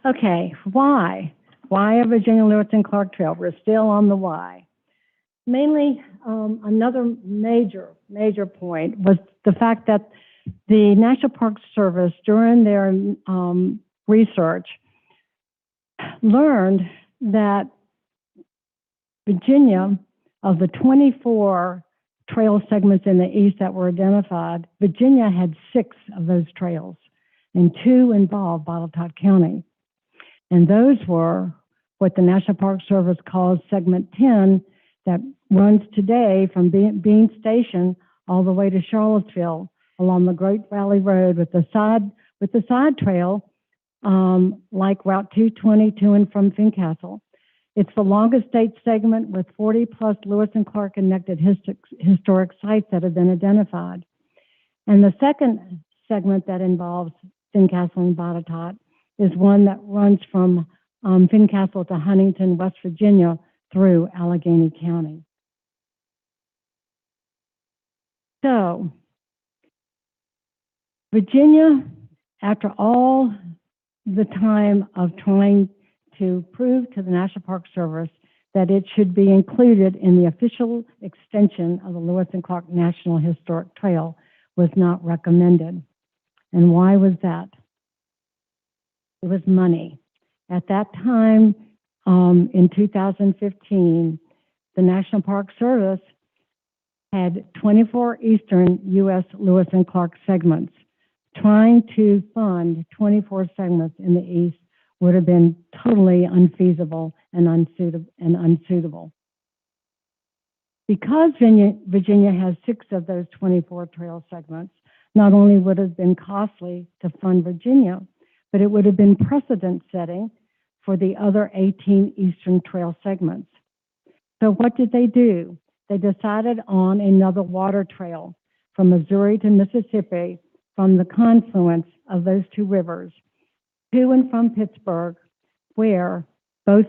Okay, why? Why a Virginia Lewis and Clark Trail? We're still on the why. Mainly, another major point was the fact that the National Park Service, during their research, learned that Virginia, of the 24 trail segments in the east that were identified, Virginia had 6 of those trails, and 2 involved Botetourt County. And those were what the National Park Service calls Segment 10, that runs today from Bean Station all the way to Charlottesville along the Great Valley Road with the side trail, like Route 220 to and from Fincastle. It's the longest state segment with 40 plus Lewis and Clark connected historic sites that have been identified. And the second segment that involves Fincastle and Botetourt is one that runs from Fincastle to Huntington, West Virginia through Allegheny County. So, Virginia, after all the time of trying to prove to the National Park Service that it should be included in the official extension of the Lewis and Clark National Historic Trail, was not recommended. And why was that? It was money. At that time, in 2015, the National Park Service had 24 eastern U.S. Lewis and Clark segments. Trying to fund 24 segments in the east would have been totally unfeasible and unsuitable. Because Virginia has 6 of those 24 trail segments, not only would it have been costly to fund Virginia, but it would have been precedent setting for the other 18 eastern trail segments. So what did they do? They decided on another water trail from Missouri to Mississippi, from the confluence of those 2 rivers, to and from Pittsburgh, where both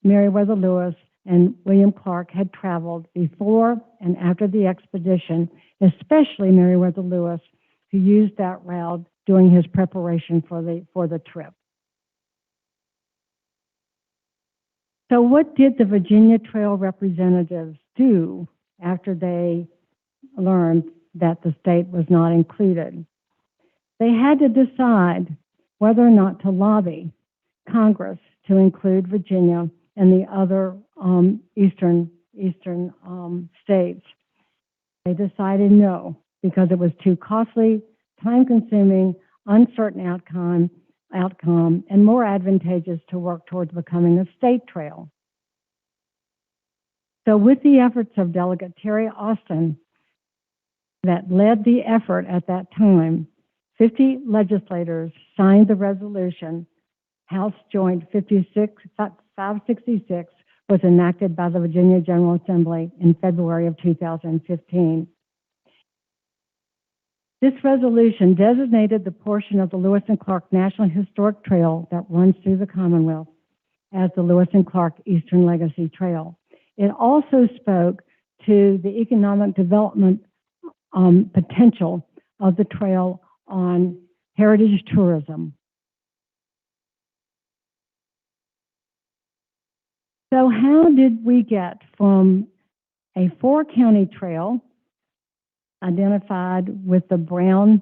Meriwether Lewis and William Clark had traveled before and after the expedition, especially Meriwether Lewis, who used that route during his preparation for the trip. So what did the Virginia Trail representatives do after they learned that the state was not included? They had to decide whether or not to lobby Congress to include Virginia and the other eastern states. They decided no, because it was too costly, time-consuming, uncertain outcome, and more advantageous to work towards becoming a state trail. So with the efforts of Delegate Terry Austin that led the effort at that time, 50 legislators signed the resolution. House Joint 566 was enacted by the Virginia General Assembly in February of 2015. This resolution designated the portion of the Lewis and Clark National Historic Trail that runs through the Commonwealth as the Lewis and Clark Eastern Legacy Trail. It also spoke to the economic development potential of the trail on heritage tourism. So how did we get from a 4-county trail identified with the brown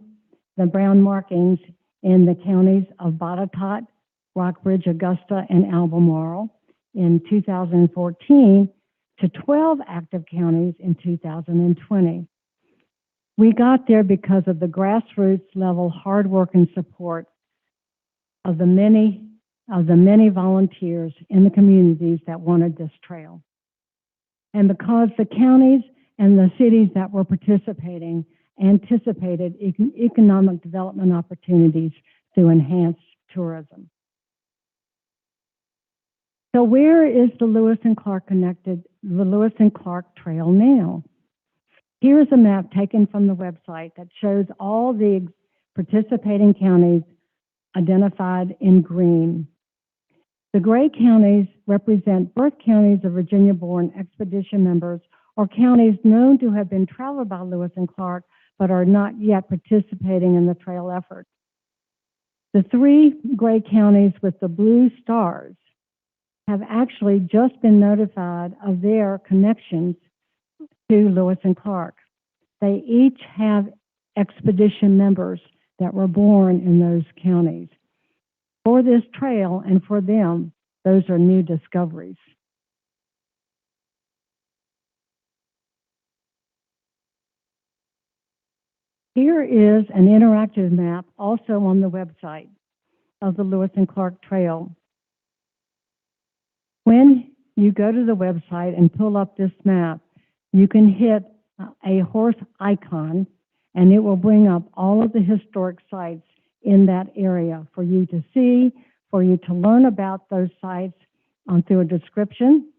markings in the counties of Botetourt, Rockbridge, Augusta, and Albemarle in 2014 to 12 active counties in 2020? We got there because of the grassroots level hard work and support of the many volunteers in the communities that wanted this trail. And because the counties and the cities that were participating anticipated economic development opportunities through enhanced tourism. So where is the Lewis and Clark Trail now? Here's a map taken from the website that shows all the participating counties identified in green. The gray counties represent birth counties of Virginia-born expedition members or counties known to have been traveled by Lewis and Clark but are not yet participating in the trail effort. The 3 gray counties with the blue stars have actually just been notified of their connections to Lewis and Clark. They each have expedition members that were born in those counties. For this trail and for them, those are new discoveries. Here is an interactive map also on the website of the Lewis and Clark Trail. When you go to the website and pull up this map, you can hit a horse icon and it will bring up all of the historic sites in that area for you to see, for you to learn about those sites through a description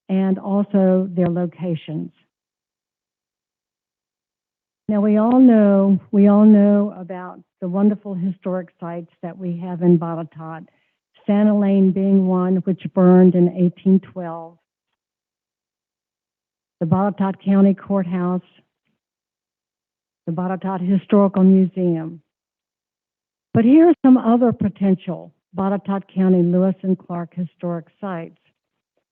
and also their locations. Now we all know about the wonderful historic sites that we have in Botetourt, Santa Lane being one which burned in 1812, the Botetourt County Courthouse, the Botetourt Historical Museum. But here are some other potential Botetourt County Lewis and Clark historic sites.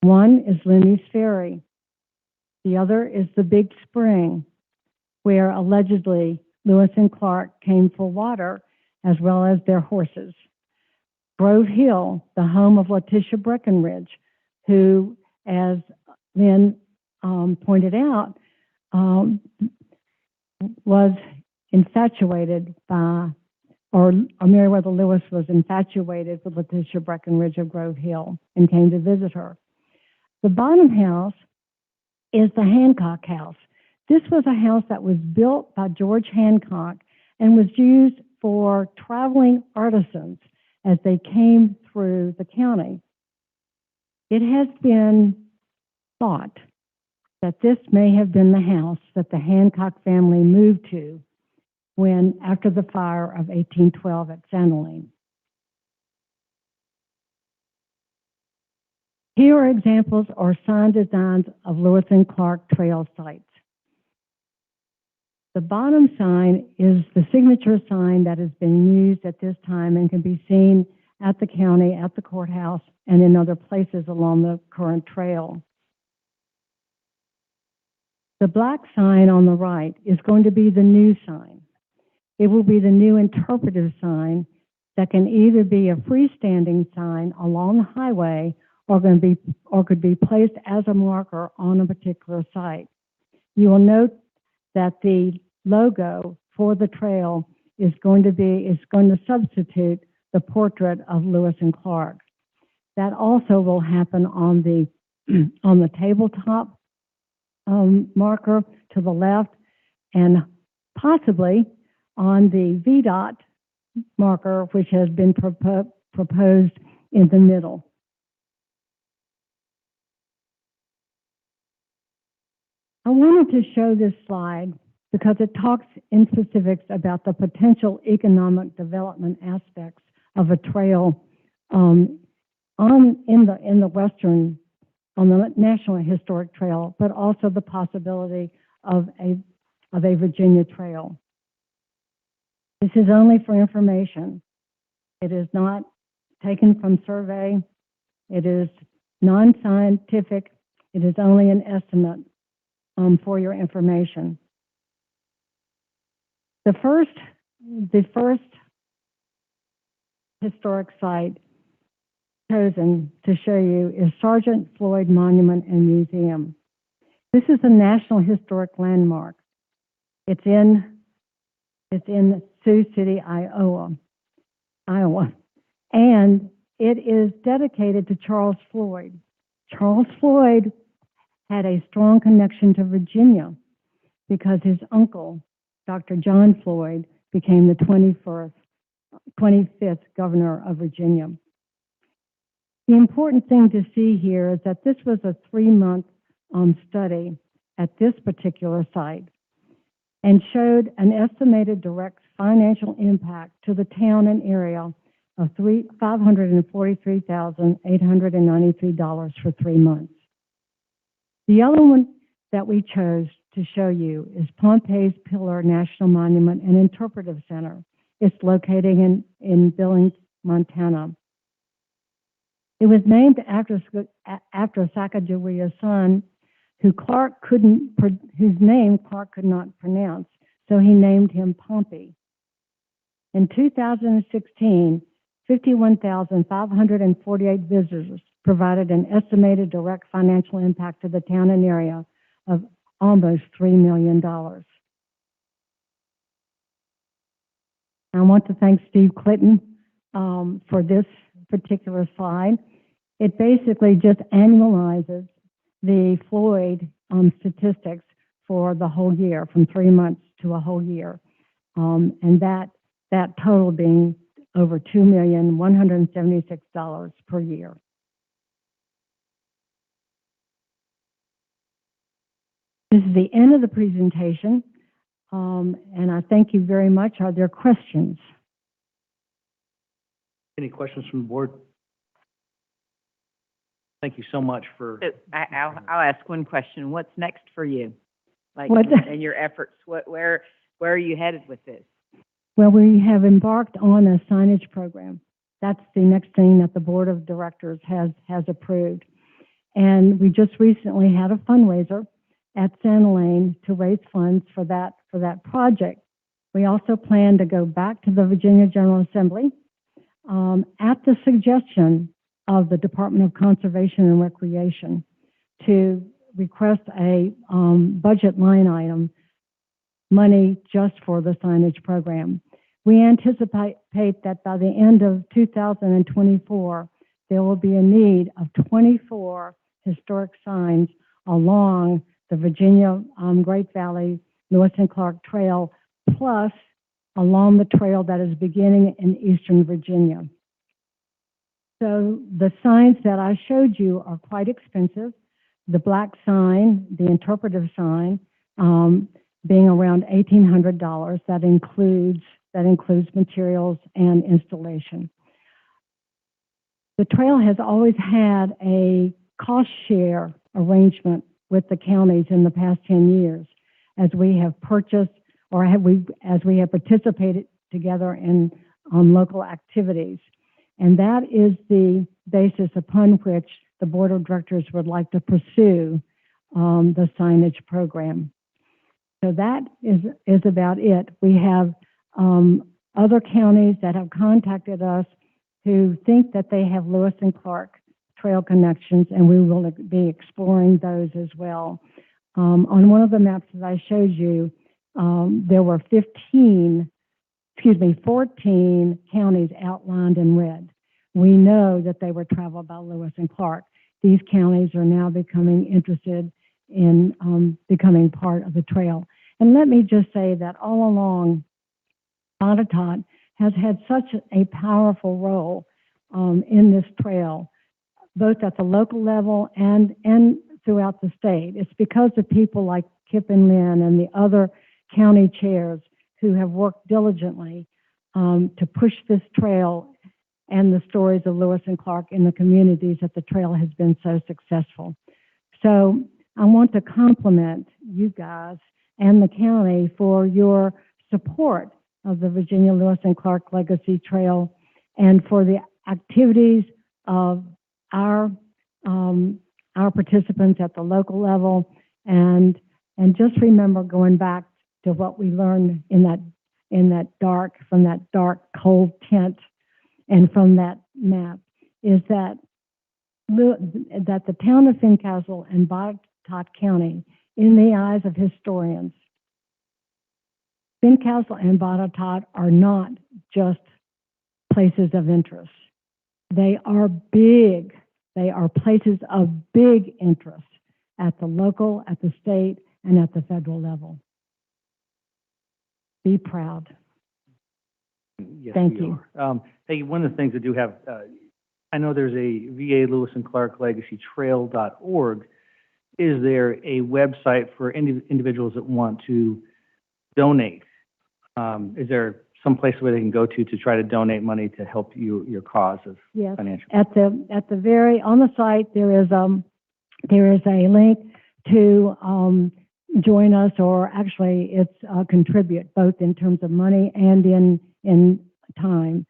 One is Looney's Ferry. The other is the Big Spring, where allegedly Lewis and Clark came for water as well as their horses. Grove Hill, the home of Letitia Breckenridge, who, as Lynn pointed out, was infatuated by, or Meriwether Lewis was infatuated with Letitia Breckenridge of Grove Hill and came to visit her. The bottom house is the Hancock House. This was a house that was built by George Hancock and was used for traveling artisans as they came through the county. It has been thought that this may have been the house that the Hancock family moved to after the fire of 1812 at Santa Lane. Here are examples or sign designs of Lewis and Clark trail sites. The bottom sign is the signature sign that has been used at this time and can be seen at the county, at the courthouse, and in other places along the current trail. The black sign on the right is going to be the new sign. It will be the new interpretive sign that can either be a freestanding sign along the highway or could be placed as a marker on a particular site. You will note that the logo for the trail is going to substitute the portrait of Lewis and Clark. That also will happen on the tabletop marker to the left, and possibly on the VDOT marker, which has been proposed in the middle. I wanted to show this slide because it talks in specifics about the potential economic development aspects of a trail in the western, on the National Historic Trail, but also the possibility of a Virginia trail. This is only for information. It is not taken from survey. It is non-scientific. It is only an estimate for your information. The first historic site chosen to show you is Sergeant Floyd Monument and Museum. This is a National Historic Landmark. It's in Sioux City, Iowa, and it is dedicated to Charles Floyd. Charles Floyd had a strong connection to Virginia because his uncle, Dr. John Floyd, became the 25th governor of Virginia. The important thing to see here is that this was a 3-month study at this particular site and showed an estimated direct financial impact to the town and area of $543,893 for 3 months. The that we chose to show you is Pompey's Pillar National Monument and Interpretive Center. It's located in Billings, Montana. It was named after Sacagawea's son, whose name Clark could not pronounce, so he named him Pompey. In 2016, 51,548 visitors provided an estimated direct financial impact to the town and area of almost $3 million. I want to thank Steve Clinton for this particular slide. It basically just annualizes the Floyd statistics for the whole year, from 3 months to a whole year, and that total being over $2,176,000 per year. This is the end of the presentation, and I thank you very much. Are there questions? Any questions from the board? Thank you so much for. I'll ask one question. What's next for you? Like, What? in your efforts, where are you headed with this? Well, we have embarked on a signage program. That's the next thing that the board of directors has approved. And we just recently had a fundraiser at Sand Lane to raise funds for that project. We also plan to go back to the Virginia General Assembly at the suggestion of the Department of Conservation and Recreation to request a budget line item money just for the signage program. We anticipate that by the end of 2024, there will be a need of 24 historic signs along the Virginia Great Valley Lewis and Clark Trail, plus along the trail that is beginning in eastern Virginia. So the signs that I showed you are quite expensive. The black sign, the interpretive sign, being around $1,800. That includes materials and installation. The trail has always had a cost share arrangement with the counties in the past 10 years, as we have purchased or as we have participated together in local activities. And that is the basis upon which the board of directors would like to pursue the signage program. So that is about it. We have other counties that have contacted us who think that they have Lewis and Clark trail connections, and we will be exploring those as well. On one of the maps that I showed you, there were 14 counties outlined in red. We know that they were traveled by Lewis and Clark. These counties are now becoming interested in becoming part of the trail. And let me just say that all along, Botetourt has had such a powerful role in this trail, both at the local level and throughout the state. It's because of people like Kip and Lynn and the other county chairs who have worked diligently to push this trail and the stories of Lewis and Clark in the communities that the trail has been so successful. So I want to compliment you guys and the county for your support of the Virginia Lewis and Clark Legacy Trail and for the activities of our participants at the local level. And just remember, going back to what we learned in that dark cold tent and from that map, is that the town of Fincastle and Botetourt County, in the eyes of historians, Fincastle and Botetourt are not just places of interest. They are big. They are places of big interest at the local, at the state, and at the federal level. Be proud. Yes, Thank we you. are. Hey, one of the things I do have, I know there's a VA Lewis and Clark Legacy Trail.org. Is there a website for individuals that want to donate? Is there some place where they can go to try to donate money to help your cause of Yes. financial? At the very on the site there is a link to join us, or actually it's contribute, both in terms of money and in time.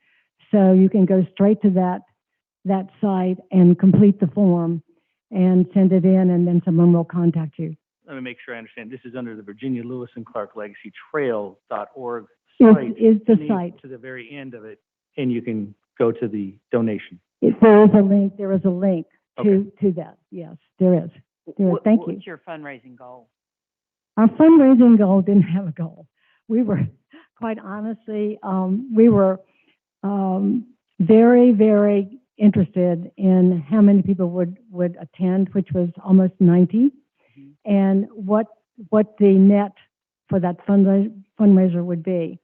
So you can go straight to that site and complete the form and send it in, and then someone will contact you. Let me make sure I understand. This is under the Virginia Lewis and Clark Legacy Trail.org site. Is the You site. need to the very end of it, and you can go to the donation. There is a link. There is a link Okay. to that. Yes, there is. Thank you. What's your fundraising goal? Our fundraising goal didn't have a goal. We were, quite honestly, we were very, very interested in how many people would attend, which was almost 90, and what the net for that fundraiser would be.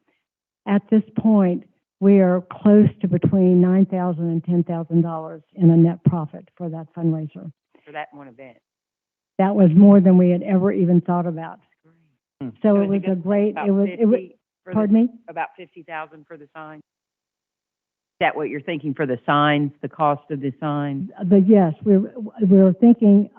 At this point, we are close to between $9,000 and $10,000 in a net profit for that fundraiser. For that one event? That was more than we had ever even thought about. So it is was gonna a be great, about it was, 50 for pardon me? About 50,000 for the sign? Is that what you're thinking for the signs, the cost of the signs? But yes, we were thinking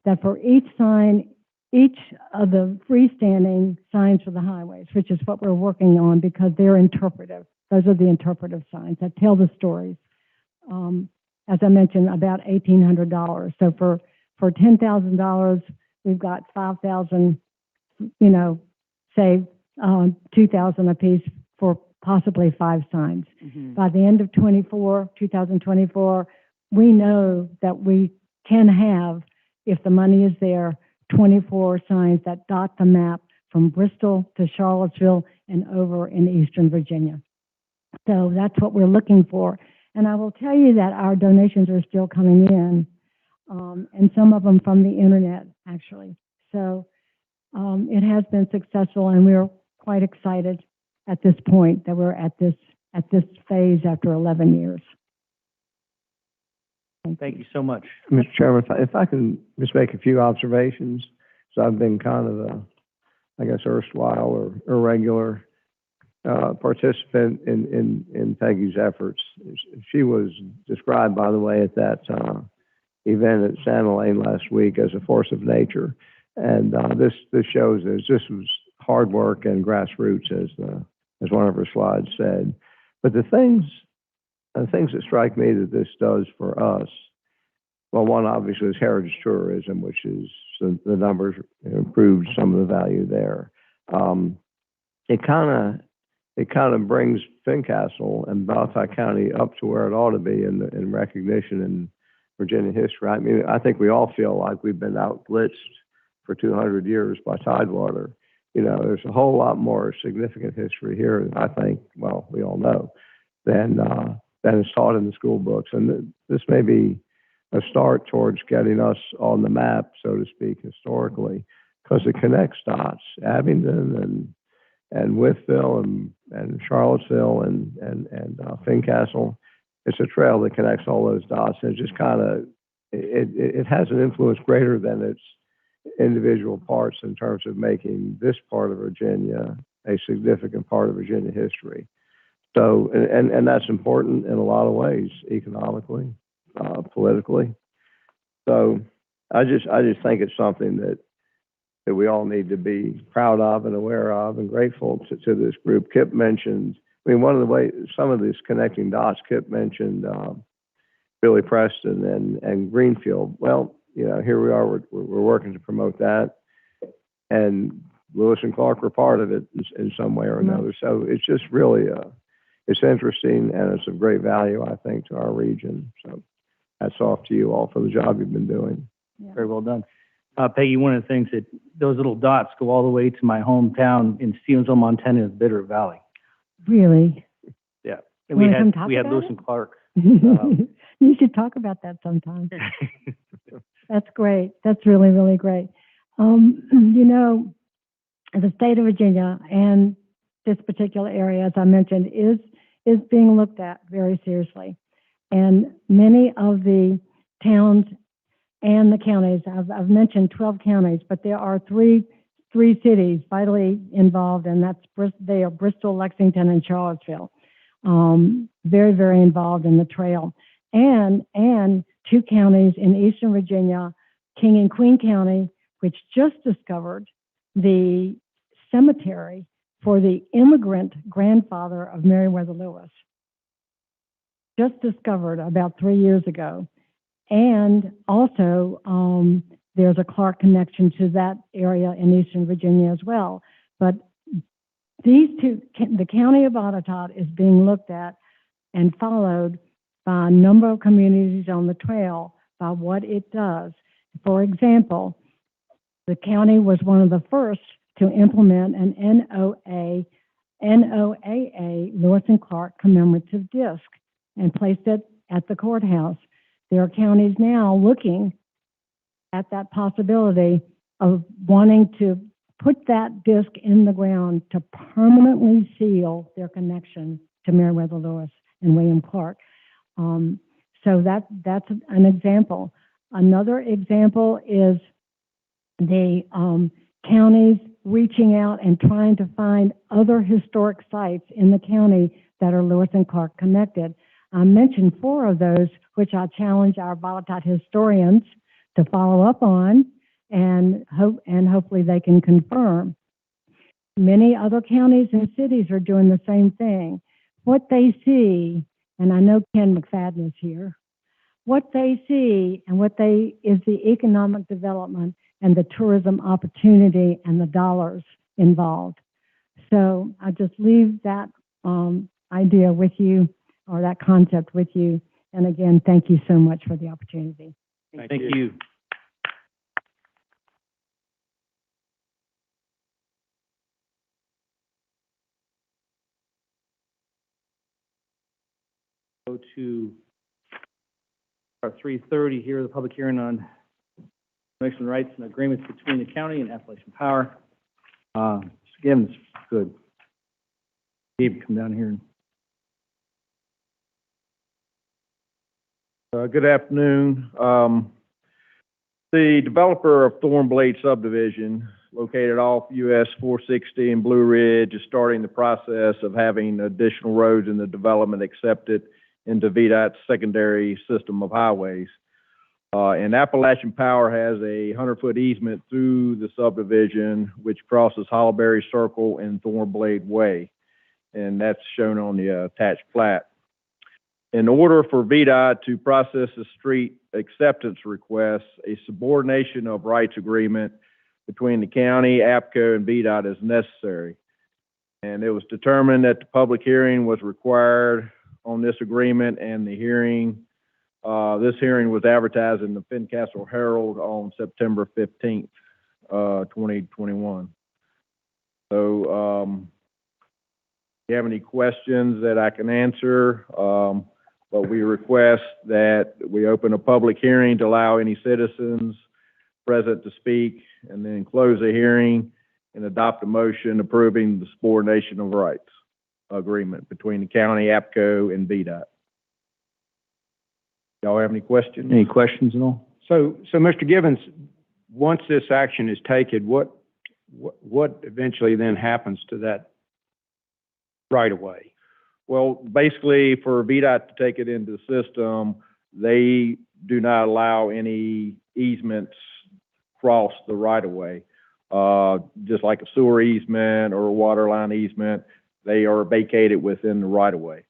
that for each sign, each of the freestanding signs for the highways, which is what we're working on because they're interpretive. Those are the interpretive signs that tell the stories. As I mentioned, about $1,800. So for $10,000, we've got 5,000, say 2,000 apiece for possibly 5 signs. By the end of 2024, we know that we can have, if the money is there, 24 signs that dot the map from Bristol to Charlottesville and over in Eastern Virginia. So that's what we're looking for. And I will tell you that our donations are still coming in, and some of them from the internet, actually. So it has been successful, and we're quite excited at this point that we're at this phase after 11 years. Thank you so much. Mr. Chairman, if I can just make a few observations. So I've been kind of a, I guess, erstwhile or irregular participant in Peggy's efforts. She was described, by the way, at that event at Santa Lane last week as a force of nature. And this shows that this was hard work and grassroots, as one of her slides said. But the things that strike me that this does for us, well, one obviously is heritage tourism, which is the numbers improved some of the value there. It kind of brings Fincastle and Botetourt County up to where it ought to be in recognition in Virginia history. I mean, I think we all feel like we've been outblitzed for 200 years by Tidewater. There's a whole lot more significant history here, I think, well, we all know, than is taught in the school books. And this may be a start towards getting us on the map, so to speak, historically, because it connects dots. Abingdon and Wytheville and Charlottesville and Fincastle. It's a trail that connects all those dots, and it just kind of it has an influence greater than its individual parts in terms of making this part of Virginia a significant part of Virginia history. So, and that's important in a lot of ways, economically, politically. So, I just think it's something that we all need to be proud of and aware of and grateful to this group. Kip mentioned, I mean, one of the ways, some of these connecting dots, Kip mentioned Billy Preston and Greenfield. Well, here we are, we're working to promote that. And Lewis and Clark were part of it in some way or another. So it's just really, it's interesting, and it's of great value, I think, to our region. So hats off to you all for the job you've been doing. Yeah. Very well done. Peggy, one of the things that those little dots go all the way to my hometown in Stevensville, Montana, is Bitter Valley. Really? Yeah. You We wanna come had talk Lewis about and Clark. You should talk about that sometime. That's great. That's really, really great. The state of Virginia and this particular area, as I mentioned, is being looked at very seriously. And many of the towns and the counties, I've mentioned 12 counties, but there are three cities vitally involved, and they are Bristol, Lexington, and Charlottesville. Very, very involved in the trail. And 2 counties in Eastern Virginia, King and Queen County, which just discovered the cemetery for the immigrant grandfather of Meriwether Lewis. Just discovered about 3 years ago. And also, there's a Clark connection to that area in Eastern Virginia as well. But these two, the county of Botetourt is being looked at and followed by a number of communities on the trail by what it does. For example, the county was one of the first to implement an NOAA Lewis and Clark commemorative disc and placed it at the courthouse. There are counties now looking at that possibility of wanting to put that disc in the ground to permanently seal their connection to Meriwether Lewis and William Clark. So that's an example. Another example is the counties reaching out and trying to find other historic sites in the county that are Lewis and Clark connected. I mentioned 4 of those, which I challenge our Botetourt historians to follow up on, and hopefully they can confirm. Many other counties and cities are doing the same thing. What they see, and I know Ken McFadden is here, what they see and is the economic development and the tourism opportunity and the dollars involved. So I just leave that idea with you, or that concept with you. And again, thank you so much for the opportunity. Thank you. Go to our 3:30 here, the public hearing on information rights and agreements between the county and Appalachian Power. Mr. Gibbons, good. Gabe, come down here. Good afternoon. The developer of Thornblade subdivision, located off US 460 in Blue Ridge, is starting the process of having additional roads in the development accepted into VDOT's secondary system of highways. And Appalachian Power has a 100-foot easement through the subdivision, which crosses Hollowberry Circle and Thornblade Way. And that's shown on the attached plat. In order for VDOT to process the street acceptance request, a subordination of rights agreement between the county, APCO, and VDOT is necessary. And it was determined that the public hearing was required on this agreement, and the hearing, this hearing was advertised in the Fincastle Herald on September 15th, 2021. So, if you have any questions that I can answer, but we request that we open a public hearing to allow any citizens present to speak, and then close the hearing and adopt a motion approving the subordination of rights agreement between the county, APCO, and VDOT. Y'all have any questions? Any questions at all? So Mr. Gibbons, once this action is taken, what eventually then happens to that right of way? Well, basically, for VDOT to take it into the system, they do not allow any easements across the right-of-way. Just like a sewer easement or a water line easement, they are vacated within the right-of-way.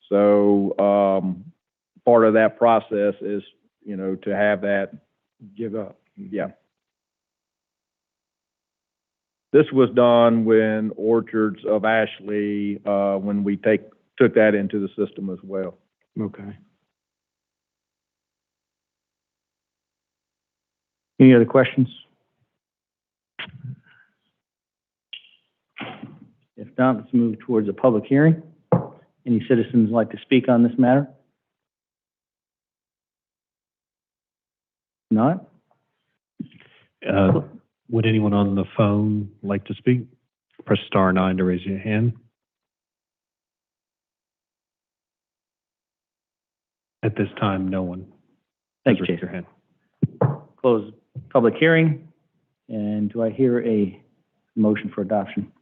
So part of that process is, you know, to have that give up. Yeah. This was done when Orchards of Ashley, when we took that into the system as well. Okay. Any other questions? If not, let's move towards a public hearing. Any citizens like to speak on this matter? Not? Would anyone on the phone like to speak? Press star 9 to raise your hand. At this time, no one. Thank you, raised Jason. their hand. Close public hearing. And do I hear a motion for adoption?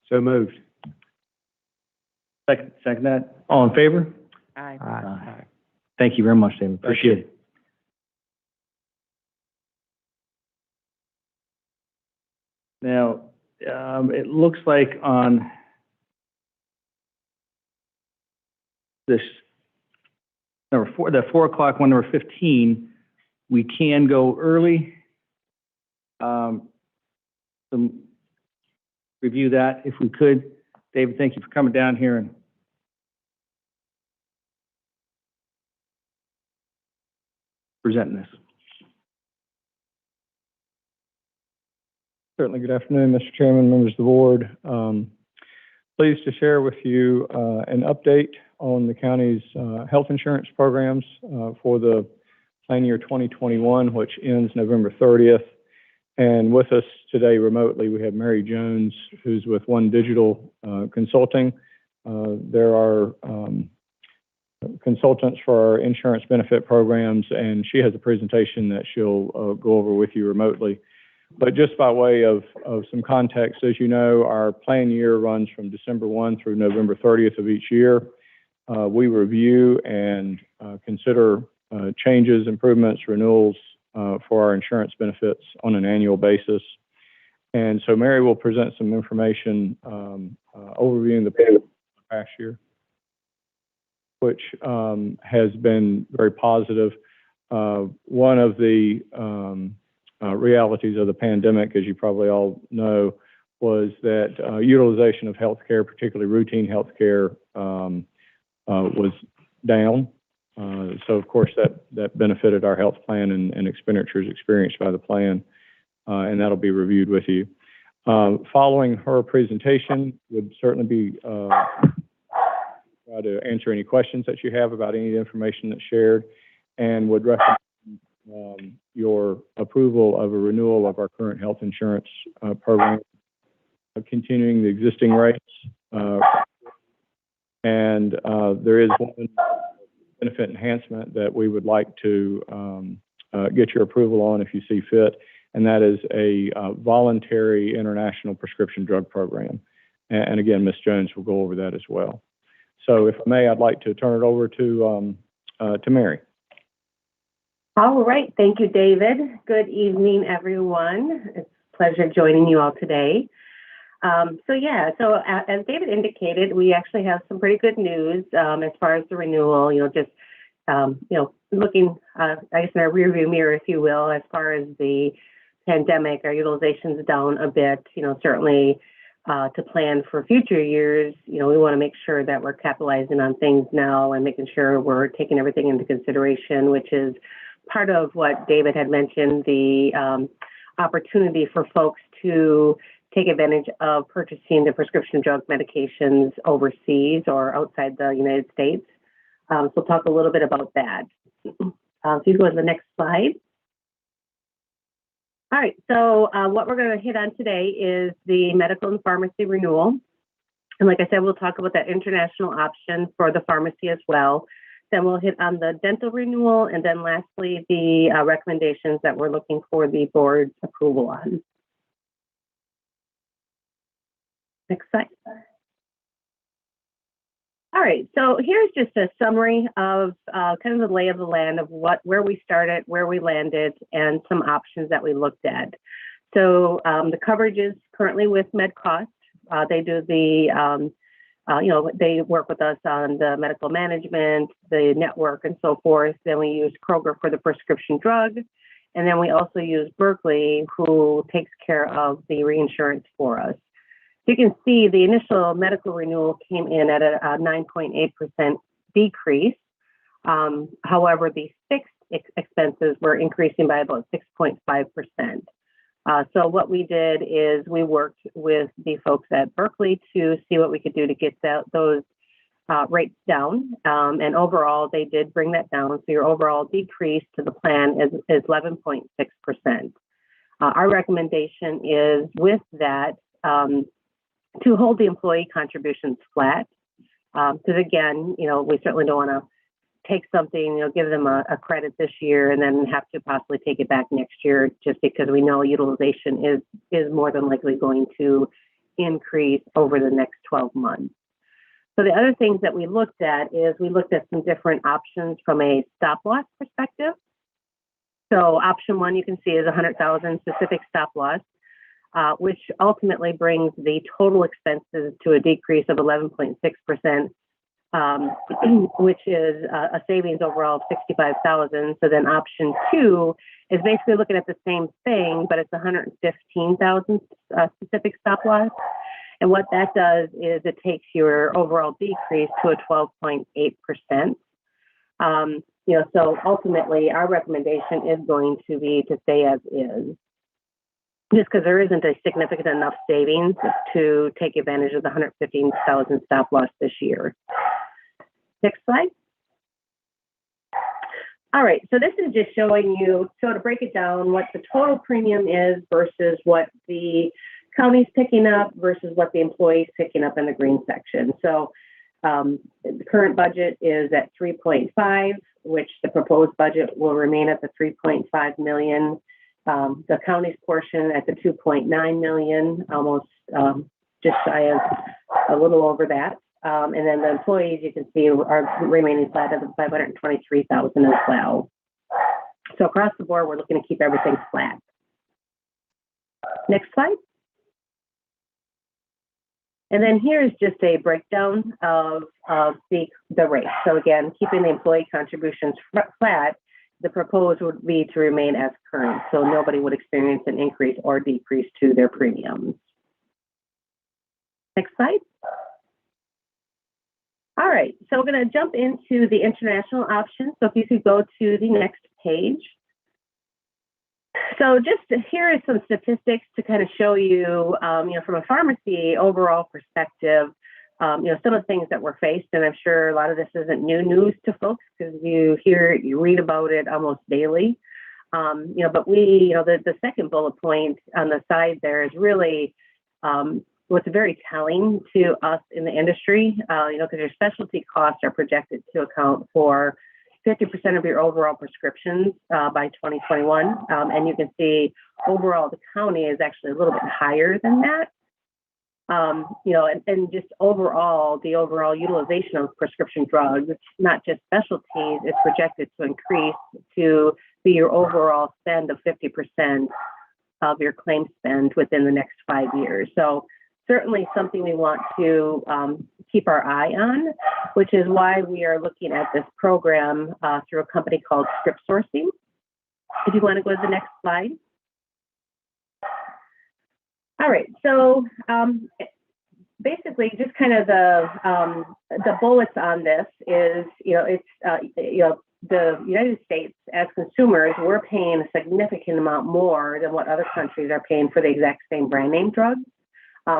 So moved. Second that. All in favor? Aye. Aye. Thank you very much, David. Appreciate it. Now, it looks like on this number 4, the 4 o'clock one, number 15, we can go early. Review that if we could. David, thank you for coming down here and presenting this. Certainly. Good afternoon, Mr. Chairman, members of the board. Pleased to share with you an update on the county's health insurance programs for the plan year 2021, which ends November 30th. And with us today remotely, we have Mary Jones, who's with One Digital Consulting. There are consultants for our insurance benefit programs, and she has a presentation that she'll go over with you remotely. But just by way of some context, as you know, our plan year runs from December 1 through November 30th of each year. We review and consider changes, improvements, renewals for our insurance benefits on an annual basis. And so Mary will present some information overviewing the past year, which has been very positive. One of the realities of the pandemic, as you probably all know, was that utilization of healthcare, particularly routine healthcare, was down. So of course that benefited our health plan and expenditures experienced by the plan, and that'll be reviewed with you. Following her presentation, would certainly be try to answer any questions that you have about any of the information that's shared, and would recommend your approval of a renewal of our current health insurance program, continuing the existing rates, and there is one benefit enhancement that we would like to get your approval on if you see fit, and that is a voluntary international prescription drug program. And again, Ms. Jones will go over that as well. So if I may, I'd like to turn it over to Mary. All right. Thank you, David. Good evening, everyone. It's a pleasure joining you all today. So as David indicated, we actually have some pretty good news as far as the renewal, looking, I guess, in our rearview mirror, if you will, as far as the pandemic, our utilization's down a bit, certainly to plan for future years, we want to make sure that we're capitalizing on things now and making sure we're taking everything into consideration, which is part of what David had mentioned, the opportunity for folks to take advantage of purchasing the prescription drug medications overseas or outside the United States. So we'll talk a little bit about that. So you go to the next slide. All right, so what we're going to hit on today is the medical and pharmacy renewal. And like I said, we'll talk about that international option for the pharmacy as well. Then we'll hit on the dental renewal, and then lastly, the recommendations that we're looking for the board's approval on. Next slide. All right, so here's just a summary of kind of the lay of the land of where we started, where we landed, and some options that we looked at. So the coverage is currently with MedCost. They do the they work with us on the medical management, the network, and so forth. Then we use Kroger for the prescription drug. And then we also use Berkeley, who takes care of the reinsurance for us. You can see the initial medical renewal came in at a 9.8% decrease. However, the fixed expenses were increasing by about 6.5%. So what we did is we worked with the folks at Berkeley to see what we could do to get those rates down. And overall, they did bring that down. So your overall decrease to the plan is 11.6%. Our recommendation is with that to hold the employee contributions flat. Because again, we certainly don't want to take something, give them a credit this year and then have to possibly take it back next year, just because we know utilization is more than likely going to increase over the next 12 months. So the other things that we looked at is we looked at some different options from a stop loss perspective. So option one, you can see, is 100,000 specific stop loss. which ultimately brings the total expenses to a decrease of 11.6%, which is a savings overall of $65,000. So then option 2 is basically looking at the same thing, but it's $115,000 specific stop loss. And what that does is it takes your overall decrease to a 12.8%. So ultimately, our recommendation is going to be to stay as is, just because there isn't a significant enough savings to take advantage of the $115,000 stop loss this year. Next slide. All right, so this is just showing you, so to break it down, what the total premium is versus what the county's picking up versus what the employee's picking up in the green section. So the current budget is at 3.5, which the proposed budget will remain at the 3.5 million. The county's portion at the 2.9 million, almost just shy of a little over that. And then the employees, you can see, are remaining flat at the 523,000 as well. So across the board, we're looking to keep everything flat. Next slide. And then here's just a breakdown of the rate. So again, keeping the employee contributions flat, the proposed would be to remain as current. So nobody would experience an increase or decrease to their premiums. Next slide. All right, so we're going to jump into the international option. So if you could go to the next page. So here are some statistics to kind of show you, from a pharmacy overall perspective, some of the things that we're faced, and I'm sure a lot of this isn't new news to folks because you read about it almost daily. But the second bullet point on the side there is really what's very telling to us in the industry, because your specialty costs are projected to account for 50% of your overall prescriptions by 2021. And you can see overall the county is actually a little bit higher than that. And just overall, the overall utilization of prescription drugs, not just specialties, is projected to increase to be your overall spend of 50% of your claim spend within the next 5 years. So certainly something we want to keep our eye on, which is why we are looking at this program through a company called Script Sourcing. If you want to go to the next slide. All right, so basically just kind of the bullets on this is, the United States as consumers, we're paying a significant amount more than what other countries are paying for the exact same brand name drugs.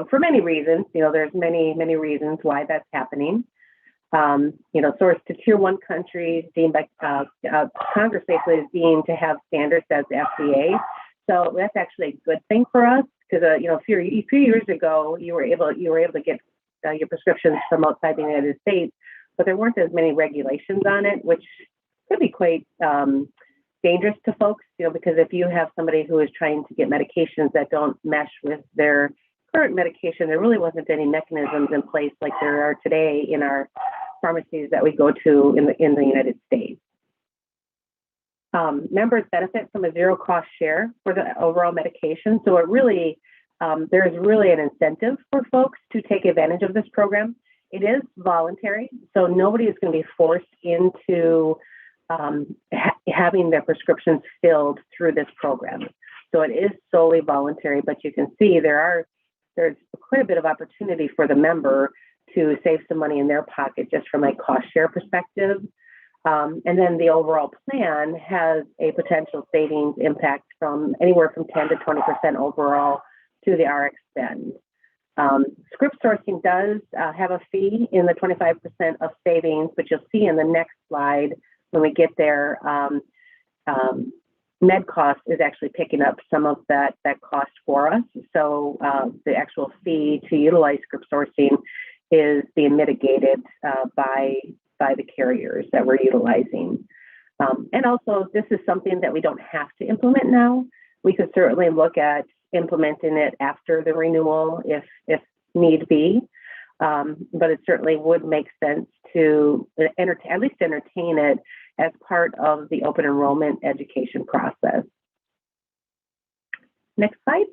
For many reasons, there's many reasons why that's happening. Sourced to tier 1 countries deemed by Congress basically is deemed to have standards as the FDA. So that's actually a good thing for us because a few years ago you were able to get your prescriptions from outside the United States, but there weren't as many regulations on it, which could be quite dangerous to folks. Because if you have somebody who is trying to get medications that don't mesh with their current medication, there really wasn't any mechanisms in place like there are today in our pharmacies that we go to in the United States. Members benefit from a zero cost share for the overall medication. So there's really an incentive for folks to take advantage of this program. It is voluntary, so nobody is going to be forced into having their prescriptions filled through this program. So it is solely voluntary, but you can see there's quite a bit of opportunity for the member to save some money in their pocket just from a cost share perspective. And then the overall plan has a potential savings impact from anywhere from 10 to 20% overall to the RX spend. Script sourcing does have a fee in the 25% of savings, but you'll see in the next slide when we get there, MedCost is actually picking up some of that cost for us. So the actual fee to utilize script sourcing is being mitigated by the carriers that we're utilizing. And also, this is something that we don't have to implement now. We could certainly look at implementing it after the renewal if need be. But it certainly would make sense to at least entertain it as part of the open enrollment education process. Next slide.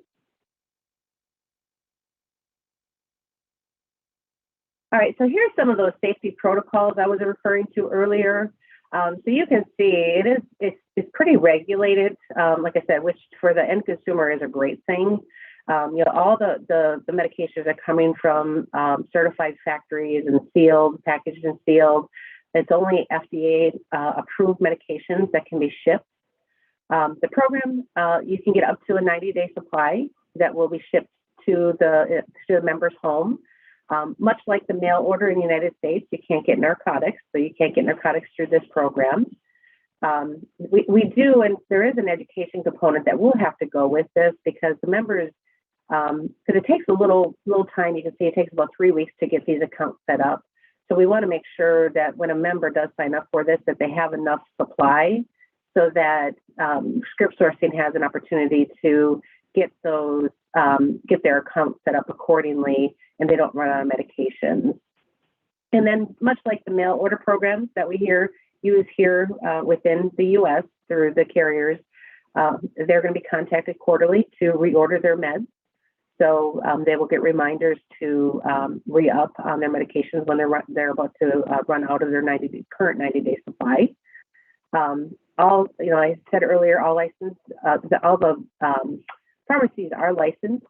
All right, so here's some of those safety protocols I was referring to earlier. So you can see it's pretty regulated, like I said, which for the end consumer is a great thing. All the medications are coming from certified factories and sealed, packaged and sealed. It's only FDA approved medications that can be shipped. The program, you can get up to a 90-day supply that will be shipped to the member's home. Much like the mail order in the United States, you can't get narcotics, so you can't get narcotics through this program. We do, and there is an education component that will have to go with this because the members, because it takes a little time. You can see it takes about 3 weeks to get these accounts set up. So we want to make sure that when a member does sign up for this, that they have enough supply so that script sourcing has an opportunity to get those, get their accounts set up accordingly, and they don't run out of medications. And then much like the mail order programs that we use here within the U.S. through the carriers, they're going to be contacted quarterly to reorder their meds. So they will get reminders to re-up on their medications when they're about to run out of their current 90-day supply. I said earlier, all the pharmacies are licensed,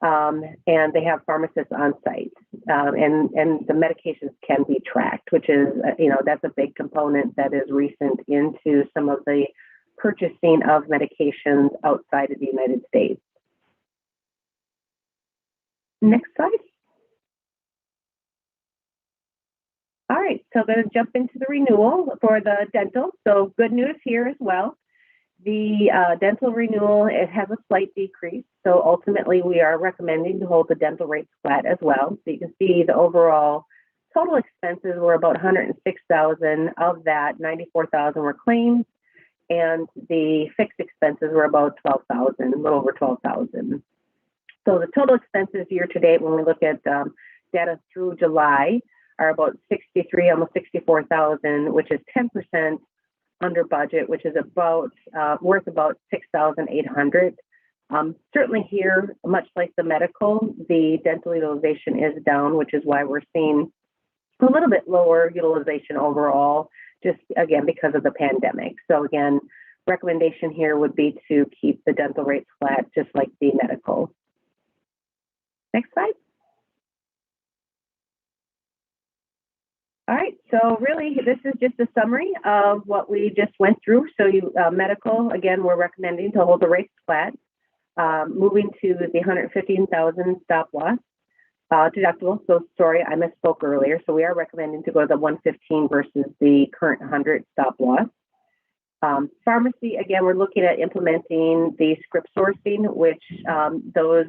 and they have pharmacists on site, and the medications can be tracked, which is, that's a big component that is recent into some of the purchasing of medications outside of the United States. Next slide. All right, so I'm going to jump into the renewal for the dental. So good news here as well. The dental renewal, it has a slight decrease. So ultimately, we are recommending to hold the dental rates flat as well. So you can see the overall total expenses were about $106,000. Of that, $94,000 were claims, and the fixed expenses were about $12,000, a little over $12,000. So the total expenses year to date, when we look at data through July, are about almost $64,000, which is 10% under budget, which is about worth about $6,800. Certainly here, much like the medical, the dental utilization is down, which is why we're seeing a little bit lower utilization overall, just again because of the pandemic. So again, recommendation here would be to keep the dental rates flat, just like the medical. Next slide. All right, so really this is just a summary of what we just went through. So medical, again, we're recommending to hold the rates flat. Moving to the $115,000 stop loss deductible. So sorry, I misspoke earlier. So we are recommending to go to the $115 versus the current $100 stop loss. Pharmacy, again, we're looking at implementing the script sourcing, which those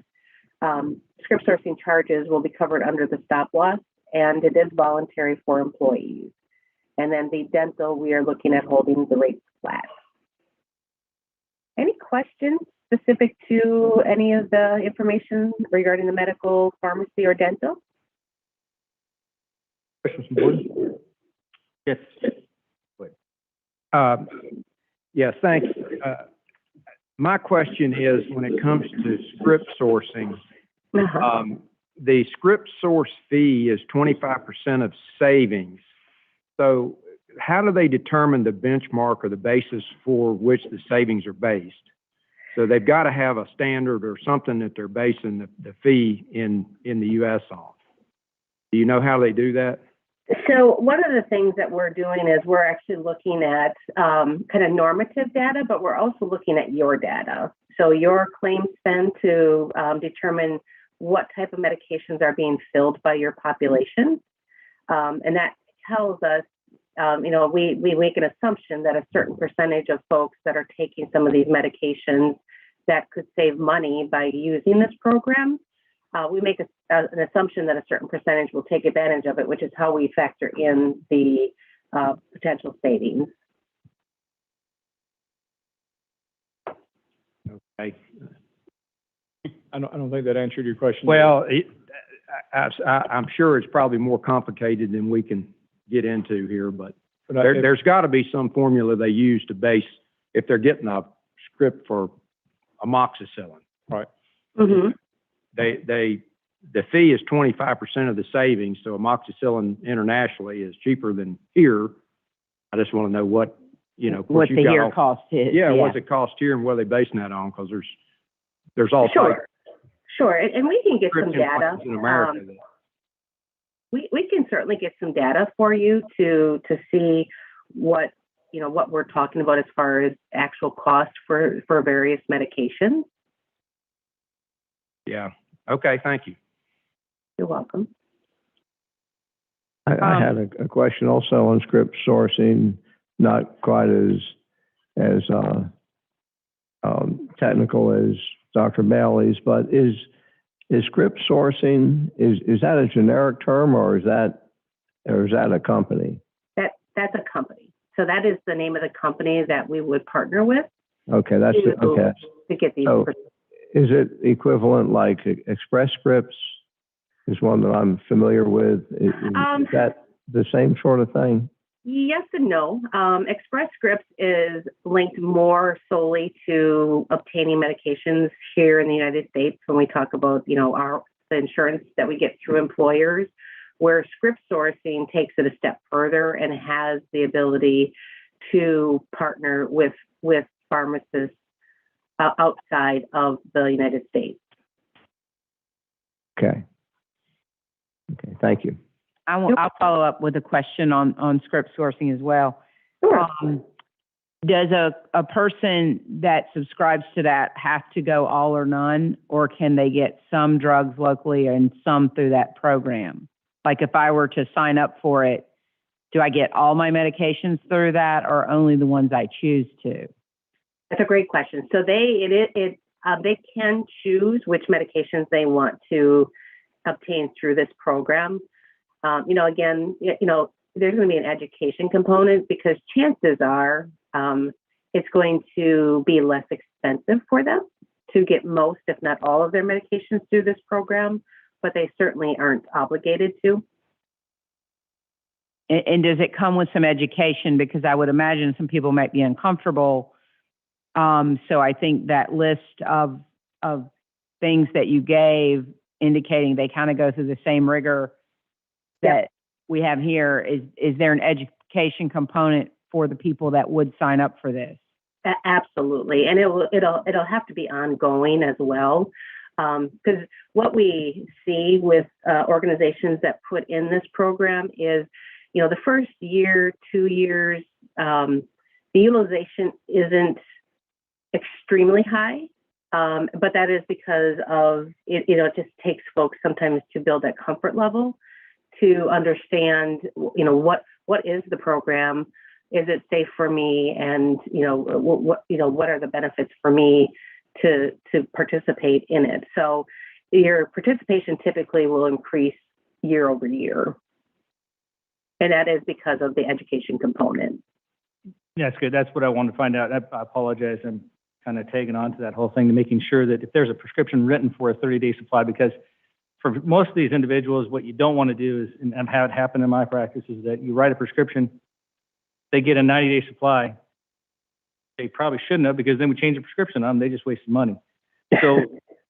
script sourcing charges will be covered under the stop loss, and it is voluntary for employees. And then the dental, we are looking at holding the rates flat. Any questions specific to any of the information regarding the medical, pharmacy, or dental? Questions from board? Yes. Yes, thanks. My question is, when it comes to script sourcing, the script source fee is 25% of savings. So how do they determine the benchmark or the basis for which the savings are based? So they've got to have a standard or something that they're basing the fee in the U.S. on. Do you know how they do that? So one of the things that we're doing is we're actually looking at kind of normative data, but we're also looking at your data. So your claim spend to determine what type of medications are being filled by your population. And that tells us, we make an assumption that a certain percentage of folks that are taking some of these medications that could save money by using this program. We make an assumption that a certain percentage will take advantage of it, which is how we factor in the potential savings. Okay. I don't think that answered your question. Well, I'm sure it's probably more complicated than we can get into here, but there's got to be some formula they use to base if they're getting a script for amoxicillin. Right. Mm-hmm. They the fee is 25% of the savings, so amoxicillin internationally is cheaper than here. I just want to know what, you know, of course What you've the got year all- cost is. Yeah, what's it cost here and what are they basing that on? Because there's all types Sure, and we can get some prescription data. plans in America. We can certainly get some data for you to see what, you know, what we're talking about as far as actual cost for various medications. Yeah. Okay, thank you. You're welcome. I had a question also on script sourcing, not quite as technical as Dr. Bailey's, but is script sourcing, is that a generic term or is that a company? That's a company. So that is the name of the company that we would partner with. Okay, that's okay. To get these. So is it equivalent like Express Scripts is one that I'm familiar with? Is that the same sort of thing? Yes and no. Express Scripts is linked more solely to obtaining medications here in the United States when we talk about, you know, the insurance that we get through employers, where script sourcing takes it a step further and has the ability to partner with pharmacists outside of the United States. Okay, thank you. I'll follow up with a question on script sourcing as well. Sure. Does a person that subscribes to that have to go all or none, or can they get some drugs locally and some through that program? Like if I were to sign up for it, do I get all my medications through that or only the ones I choose to? That's a great question. So they can choose which medications they want to obtain through this program. You know, again, you know, there's going to be an education component because chances are it's going to be less expensive for them to get most, if not all, of their medications through this program, but they certainly aren't obligated to. And does it come with some education? Because I would imagine some people might be uncomfortable. So I think that list of things that you gave indicating they kind of go through the same rigor that we have here. Is there an education component for the people that would sign up for this? Absolutely, and it'll have to be ongoing as well, because what we see with organizations that put in this program is, you know, the first year, 2 years, the utilization isn't extremely high, but that is because of it. You know, it just takes folks sometimes to build that comfort level, to understand, you know, what is the program, is it safe for me, and what are the benefits for me to participate in it. So your participation typically will increase year over year, and that is because of the education component. Yeah, that's good. That's what I wanted to find out. I apologize. I'm kind of tagging on to that whole thing to making sure that if there's a prescription written for a 30-day supply, because for most of these individuals, what you don't want to do is, and I've had it happen in my practice, is that you write a prescription, they get a 90-day supply. They probably shouldn't have, because then we change the prescription on them. They just wasted money. So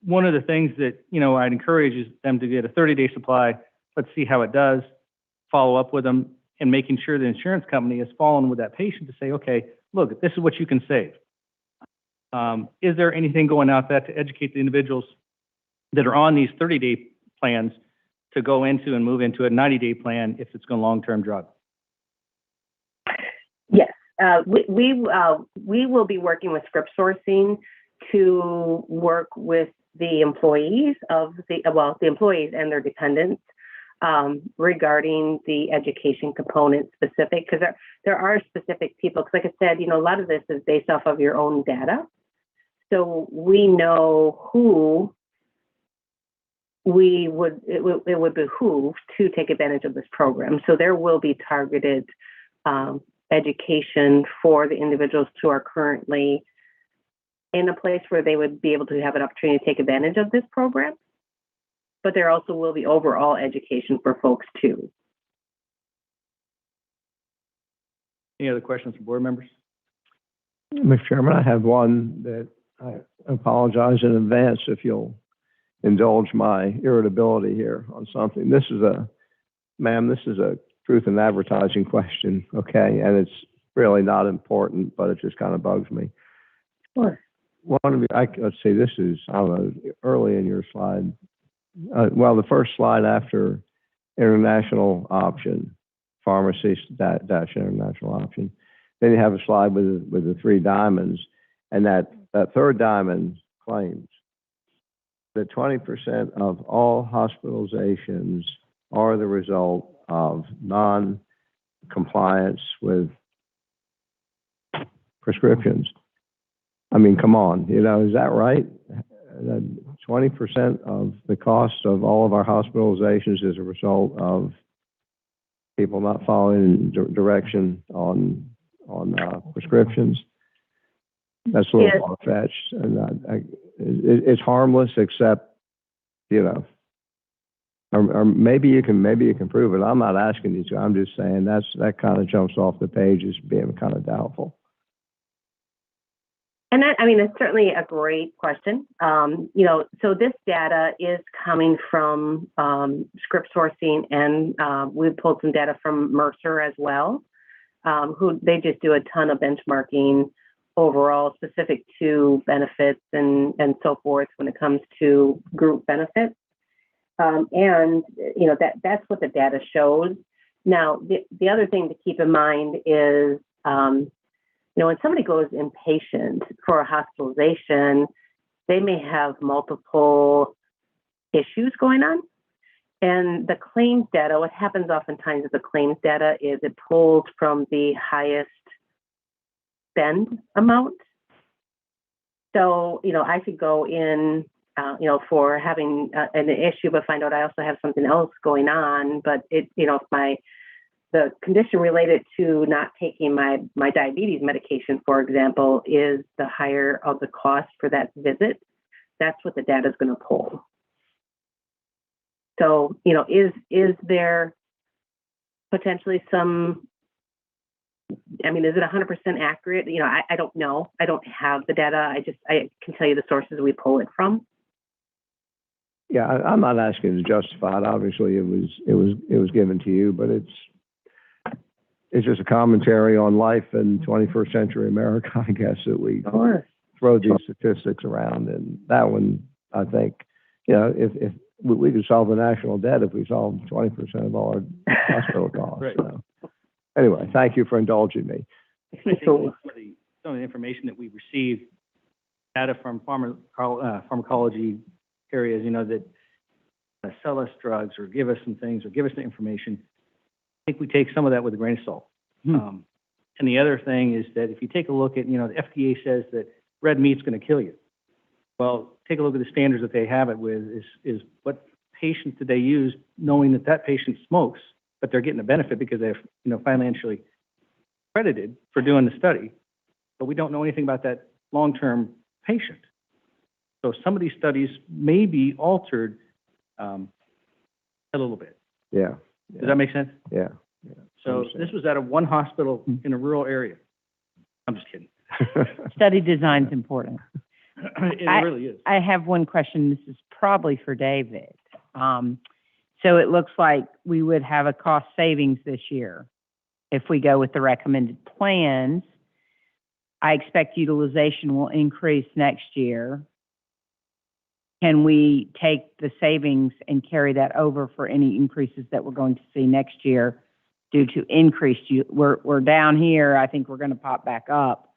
one of the things that, you know, I'd encourage is them to get a 30-day supply. Let's see how it does, follow up with them, and making sure the insurance company is following with that patient to say, okay, look, this is what you can save. Is there anything going out there to educate the individuals that are on these 30-day plans to go into and move into a 90-day plan if it's a long-term drug? Yes, we will be working with script sourcing to work with the employees the employees and their dependents regarding the education component specific, because there are specific people. Because like I said, you know, a lot of this is based off of your own data, so we know who it would behoove to take advantage of this program. So there will be targeted education for the individuals who are currently in a place where they would be able to have an opportunity to take advantage of this program. But there also will be overall education for folks too. Any other questions from board members? Mr. Chairman, I have one that I apologize in advance if you'll indulge my irritability here on something. This is a truth in advertising question, okay? And it's really not important, but it just kind of bugs me. Sure. Let's see, this is, I don't know, early in your slide. Well, the first slide after international option, pharmacy dash international option. Then you have a slide with the 3 diamonds, and that third diamond claims that 20% of all hospitalizations are the result of non-compliance with prescriptions. I mean, come on, is that right? 20% of the cost of all of our hospitalizations is a result of people not following direction on prescriptions. That's a little far-fetched, and it's harmless, except, or maybe you can prove it. I'm not asking you to. I'm just saying that kind of jumps off the page as being kind of doubtful. And it's certainly a great question. So this data is coming from script sourcing, and we've pulled some data from Mercer as well, who they just do a ton of benchmarking overall specific to benefits and so forth when it comes to group benefits. That's what the data shows. Now, the other thing to keep in mind is, when somebody goes inpatient for a hospitalization, they may have multiple issues going on. And the claims data, what happens oftentimes with the claims data is it pulls from the highest spend amount. So, I could go in, for having an issue, but find out I also have something else going on. But if the condition related to not taking my diabetes medication, for example, is the higher of the cost for that visit, that's what the data is going to pull. So, is there potentially some, is it 100% accurate? I don't know. I don't have the data. I can tell you the sources we pull it from. Yeah, I'm not asking to justify it. Obviously, it was given to you, but it's just a commentary on life in 21st century America, I guess, that we throw these statistics around. And that one, I think, if we could solve the national debt if we solved 20% of all our hospital costs. Right. So. Anyway, thank you for indulging me. I think some of the information that we received, data from pharmacology areas, that sell us drugs or give us some things or give us the information, I think we take some of that with a grain of salt. And the other thing is that if you take a look at, the FDA says that red meat's going to kill you. Well, take a look at the standards that they have it with is what patient did they use, knowing that patient smokes, but they're getting a benefit because they're, financially credited for doing the study. But we don't know anything about that long-term patient. So some of these studies may be altered a little bit. Yeah. Does that make sense? Yeah. So this was at one hospital in a rural area. I'm just kidding. Study design's important. It really is. I have one question. This is probably for David. So it looks like we would have a cost savings this year if we go with the recommended plans. I expect utilization will increase next year. Can we take the savings and carry that over for any increases that we're going to see next year due to increased we're down here. I think we're going to pop back up.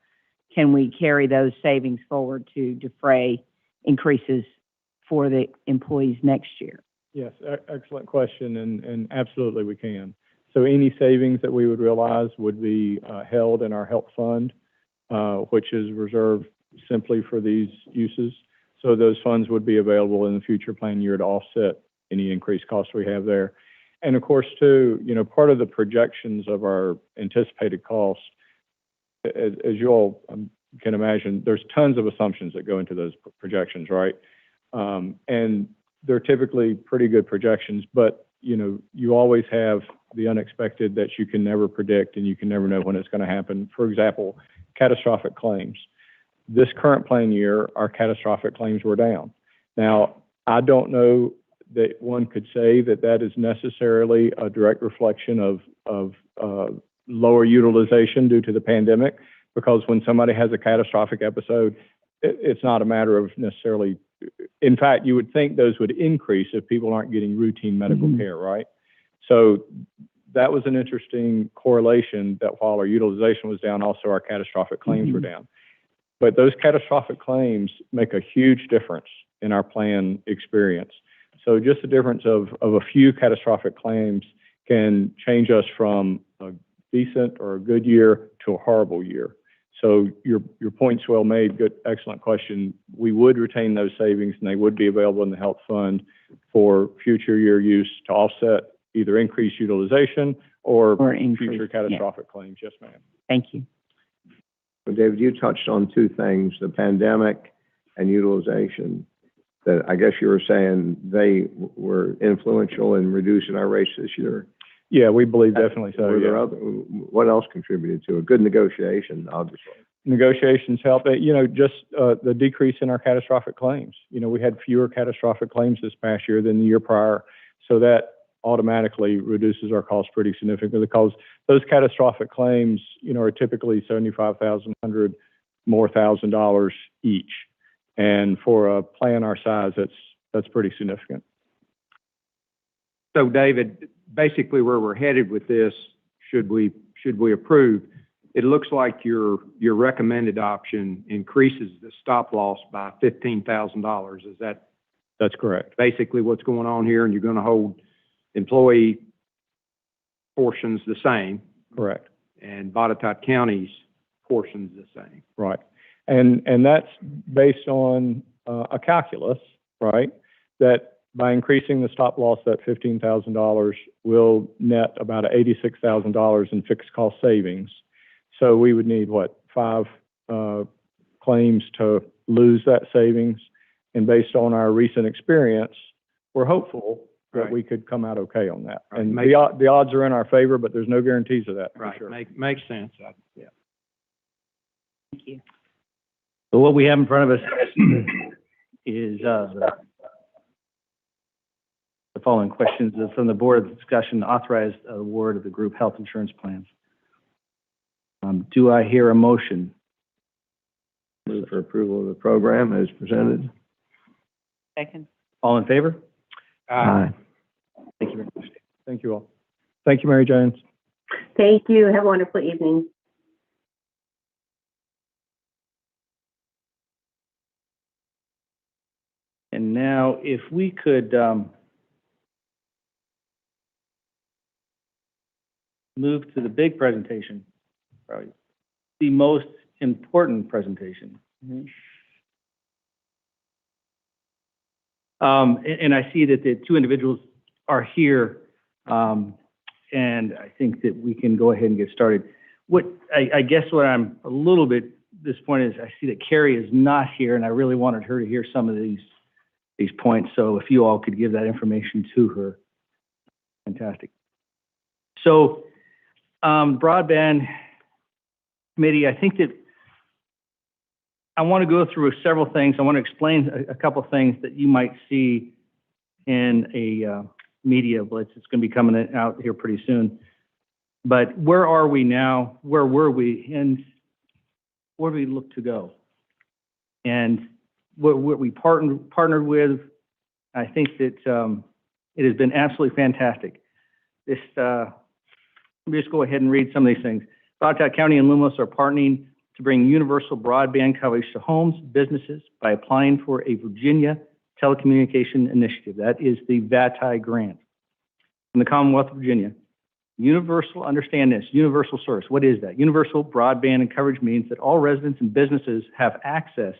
Can we carry those savings forward to defray increases for the employees next year? Yes, excellent question, and absolutely we can. So any savings that we would realize would be held in our health fund, which is reserved simply for these uses. So those funds would be available in the future plan year to offset any increased costs we have there. And of course, too, part of the projections of our anticipated costs, as you all can imagine, there's tons of assumptions that go into those projections, right? And they're typically pretty good projections, but you always have the unexpected that you can never predict and you can never know when it's going to happen. For example, catastrophic claims. This current plan year, our catastrophic claims were down. Now, I don't know that one could say that that is necessarily a direct reflection of lower utilization due to the pandemic, because when somebody has a catastrophic episode, it's not a matter of necessarily, in fact, you would think those would increase if people aren't getting routine medical care, right? So that was an interesting correlation, that while our utilization was down, also our catastrophic claims were down. But those catastrophic claims make a huge difference in our plan experience. So just the difference of a few catastrophic claims can change us from a decent or a good year to a horrible year. So your point's well made. Good, excellent question. We would retain those savings, and they would be available in the health fund for future year use to offset either increased utilization or future catastrophic claims. Yes, ma'am. Thank you. Well, David, you touched on two things, the pandemic and utilization, that I guess you were saying they were influential in reducing our rates this year. Yeah, we believe definitely so. Were there Yeah. other, what else contributed to a good negotiation, obviously? Negotiations help. Just the decrease in our catastrophic claims. We had fewer catastrophic claims this past year than the year prior. So that automatically reduces our costs pretty significantly, because those catastrophic claims, are typically $75,000 more $1,000 each. And for a plan our size, that's pretty significant. So David, basically where we're headed with this, should we approve, it looks like your recommended option increases the stop loss by $15,000. Is that? That's correct. Basically what's going on here, and you're going to hold employee portions the same. Correct. And Botetourt County's portions the same. Right. And that's based on a calculus, right? That by increasing the stop loss, that $15,000 will net about $86,000 in fixed cost savings. So we would need, 5 claims to lose that savings. And based on our recent experience, we're hopeful that we could come out okay on that. Right. And the odds are in our favor, but there's no guarantees of that. For Right. sure. Makes sense. Yeah. Thank you. So what we have in front of us is the following questions from the board of discussion to authorize award of the group health insurance plans. Do I hear a motion? Move for approval of the program as presented. Second. All in favor? Aye. Thank you very much. Thank you all. Thank you, Mary Jones. Thank you. Have a wonderful evening. And now, if we could move to the big presentation, probably the most important presentation. And I see that the two individuals are here, and I think that we can go ahead and get started. I guess what I'm a little bit disappointed is I see that Carrie is not here, and I really wanted her to hear some of these points. So if you all could give that information to her, fantastic. So broadband committee, I think that I want to go through several things. I want to explain a couple of things that you might see in a media blitz. It's going to be coming out here pretty soon. But where are we now? Where were we? And where do we look to go? And what we partnered with, I think that it has been absolutely fantastic. Let me just go ahead and read some of these things. Botetourt County and Lumos are partnering to bring universal broadband coverage to homes, businesses by applying for a Virginia Telecommunication Initiative. That is the VATI grant from the Commonwealth of Virginia. Universal, understand this, universal service. What is that? Universal broadband and coverage means that all residents and businesses have access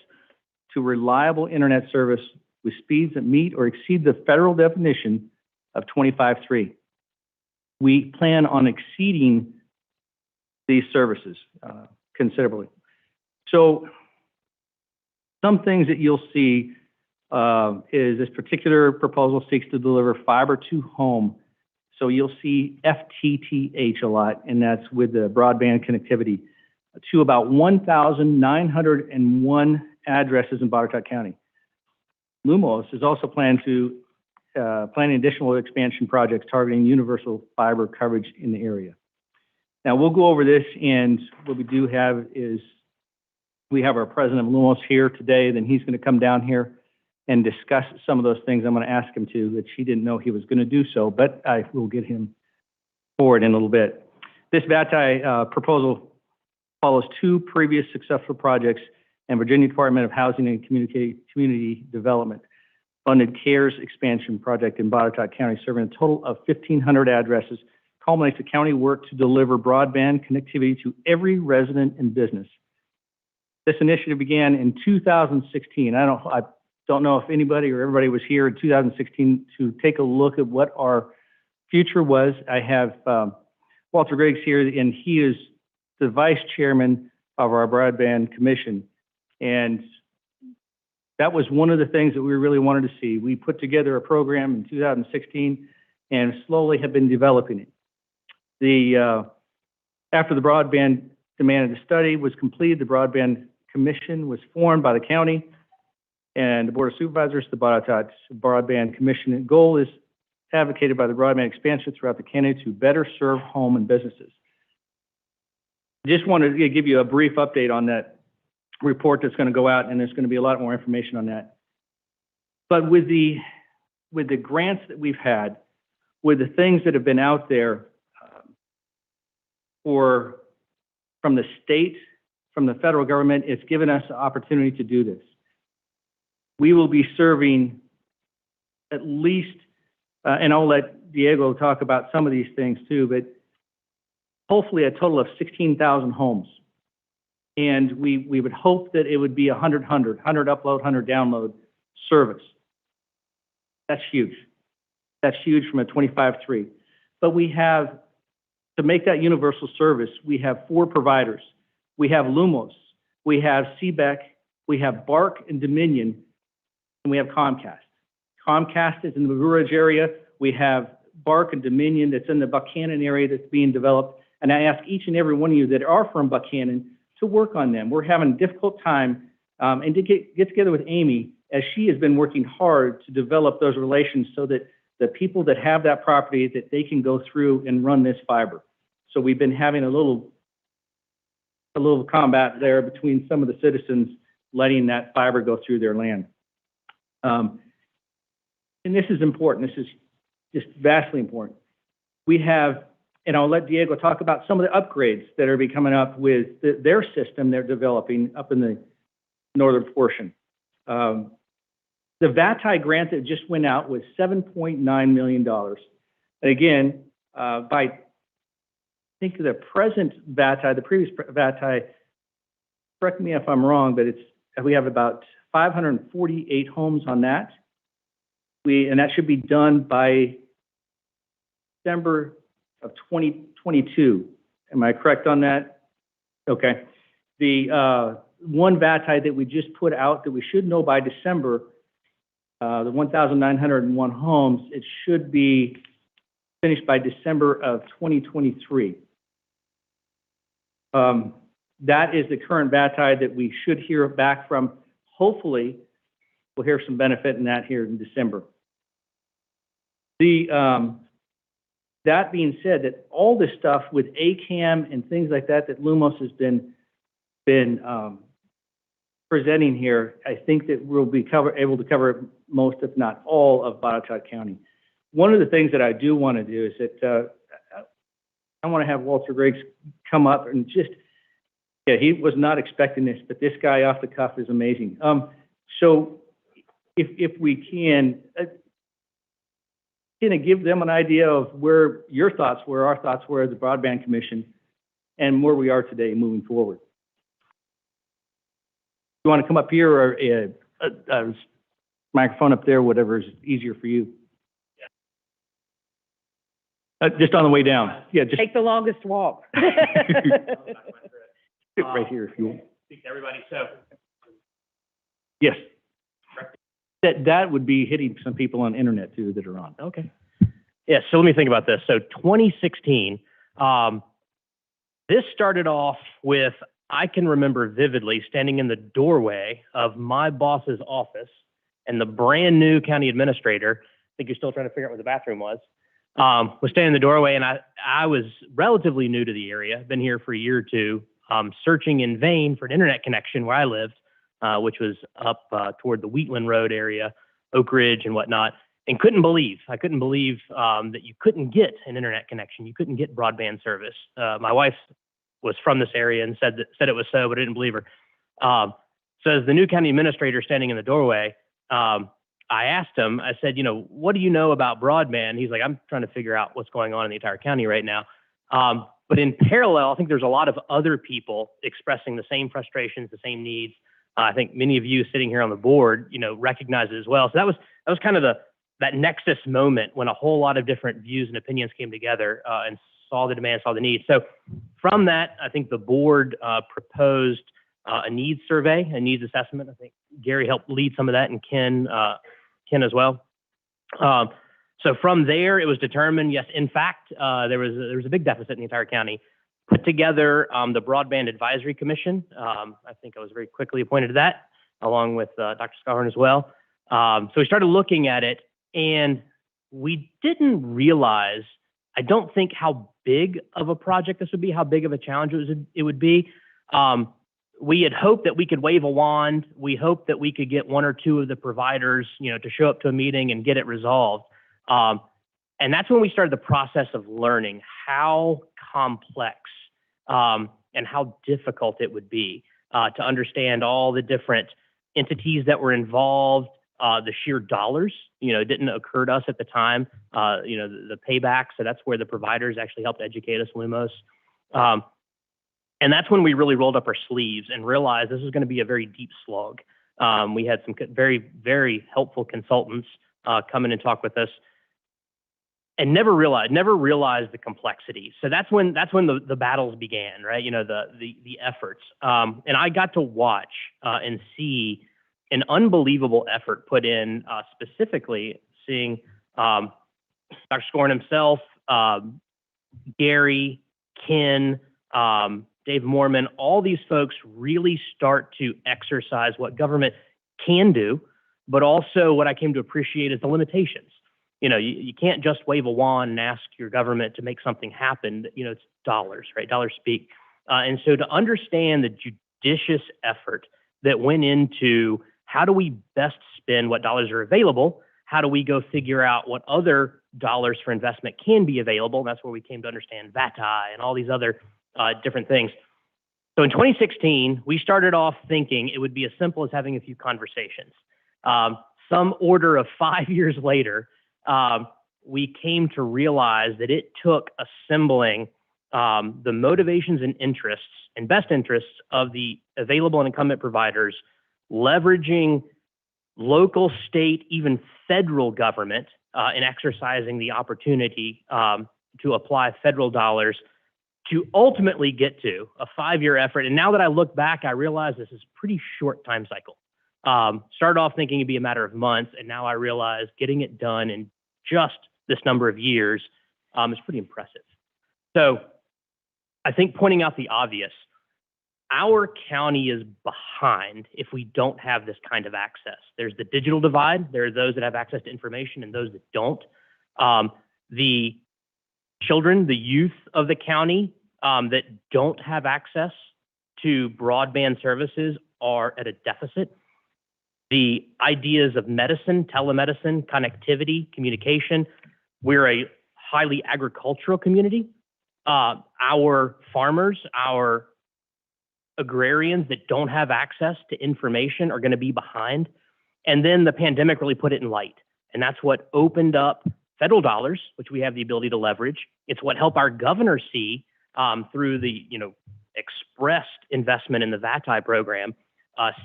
to reliable internet service with speeds that meet or exceed the federal definition of 25.3. We plan on exceeding these services considerably. So some things that you'll see is this particular proposal seeks to deliver fiber to home. So you'll see FTTH a lot, and that's with the broadband connectivity to about 1,901 addresses in Botetourt County. Lumos is also planning additional expansion projects targeting universal fiber coverage in the area. Now, we'll go over this, and what we do have is we have our president of Lumos here today, then he's going to come down here and discuss some of those things I'm going to ask him to, which he didn't know he was going to do so, but I will get him forward in a little bit. This VATI proposal follows two previous successful projects and Virginia Department of Housing and Community Development funded CARES expansion project in Botetourt County, serving a total of 1,500 addresses, culminates the county work to deliver broadband connectivity to every resident and business. This initiative began in 2016. I don't know if anybody or everybody was here in 2016 to take a look at what our future was. I have Walter Griggs here, and he is the vice chairman of our broadband commission. And that was one of the things that we really wanted to see. We put together a program in 2016 and slowly have been developing it. After the broadband demanded study was completed, the broadband commission was formed by the county and the Board of Supervisors, the Botetourt Broadband Commission. The goal is advocated by the broadband expansion throughout the county to better serve home and businesses. Just wanted to give you a brief update on that report that's going to go out, and there's going to be a lot more information on that. But with the grants that we've had, with the things that have been out there from the state, from the federal government, it's given us the opportunity to do this. We will be serving at least, and I'll let Diego talk about some of these things too, but hopefully a total of 16,000 homes. And we would hope that it would be 100 upload, 100 download service. That's huge. That's huge from a 25.3. But we have, to make that universal service, we have 4 providers. We have Lumos, we have CBEC, we have BARC and Dominion, and we have Comcast. Comcast is in the Blue Ridge area. We have BARC and Dominion that's in the Buchanan area that's being developed. And I ask each and every one of you that are from Buchanan to work on them. We're having a difficult time and to get together with Amy, as she has been working hard to develop those relations so that the people that have that property, that they can go through and run this fiber. So we've been having a little combat there between some of the citizens letting that fiber go through their land. And this is important. This is just vastly important. We have, and I'll let Diego talk about some of the upgrades that are coming up with their system they're developing up in the northern portion. The VATI grant that just went out was $7.9 million. And again, I think the present VATI, the previous VATI, correct me if I'm wrong, but we have about 548 homes on that. And that should be done by December of 2022. Am I correct on that? Okay. The one VATI that we just put out that we should know by December, the 1,901 homes, it should be finished by December of 2023. That is the current VATI that we should hear back from. Hopefully, we'll hear some benefit in that here in December. That being said, that all this stuff with ACAM and things like that Lumos has been presenting here, I think that we'll be able to cover most, if not all, of Botetourt County. One of the things that I do want to do is that I want to have Walter Griggs come up and just, he was not expecting this, but this guy off the cuff is amazing. So if we can, kind of give them an idea of where your thoughts were, our thoughts were as a broadband commission, and where we are today moving forward. You want to come up here, or a microphone up there, whatever is easier for you. Just on the way down. Yeah, just Take the longest walk. sit right here if you want. Speak to everybody. So, Yes. That would be hitting some people on internet too that are on. okay. Yeah, so let me think about this. So 2016, this started off with, I can remember vividly standing in the doorway of my boss's office and the brand new county administrator, I think you're still trying to figure out where the bathroom was standing in the doorway, and I was relatively new to the area, been here for a year or two, searching in vain for an internet connection where I lived, which was up toward the Wheatland Road area, Oak Ridge and whatnot, and I couldn't believe that you couldn't get an internet connection. You couldn't get broadband service. My wife was from this area and said it was so, but I didn't believe her. So as the new county administrator standing in the doorway, I asked him, I said, what do you know about broadband? He's like, I'm trying to figure out what's going on in the entire county right now. But in parallel, I think there's a lot of other people expressing the same frustrations, the same needs. I think many of you sitting here on the board, recognize it as well. So that was kind of that nexus moment when a whole lot of different views and opinions came together and saw the demand, saw the need. So from that, I think the board proposed a needs survey, a needs assessment. I think Gary helped lead some of that, and Ken as well. So from there, it was determined, yes, in fact, there was a big deficit in the entire county. Put together the Broadband Advisory Commission. I think I was very quickly appointed to that, along with Dr. Scarhorn as well. So we started looking at it, and we didn't realize, I don't think, how big of a project this would be, how big of a challenge it would be. We had hoped that we could wave a wand. We hoped that we could get one or two of the providers, to show up to a meeting and get it resolved. And that's when we started the process of learning how complex and how difficult it would be to understand all the different entities that were involved, the sheer dollars, didn't occur to us at the time, the payback. So that's where the providers actually helped educate us, Lumos. And that's when we really rolled up our sleeves and realized this was going to be a very deep slog. We had some very, very helpful consultants come in and talk with us, and never realized the complexity. So that's when the battles began, right? The efforts. And I got to watch and see an unbelievable effort put in, specifically seeing Dr. Scorn himself, Gary, Ken, Dave Moorman, all these folks really start to exercise what government can do, but also what I came to appreciate is the limitations. You can't just wave a wand and ask your government to make something happen. It's dollars, right? Dollars speak. And so to understand the judicious effort that went into how do we best spend what dollars are available, how do we go figure out what other dollars for investment can be available, and that's where we came to understand VATI and all these other different things. So in 2016, we started off thinking it would be as simple as having a few conversations. Some order of 5 years later, we came to realize that it took assembling the motivations and interests and best interests of the available and incumbent providers, leveraging local, state, even federal government in exercising the opportunity to apply federal dollars to ultimately get to a 5-year effort. And now that I look back, I realize this is a pretty short time cycle. Started off thinking it'd be a matter of months, and now I realize getting it done in just this number of years is pretty impressive. So I think pointing out the obvious, our county is behind if we don't have this kind of access. There's the digital divide. There are those that have access to information and those that don't. The children, the youth of the county that don't have access to broadband services are at a deficit. The ideas of medicine, telemedicine, connectivity, communication, we're a highly agricultural community. Our farmers, our agrarians that don't have access to information are going to be behind. And then the pandemic really put it in light. And that's what opened up federal dollars, which we have the ability to leverage. It's what helped our governor see through the expressed investment in the VATI program,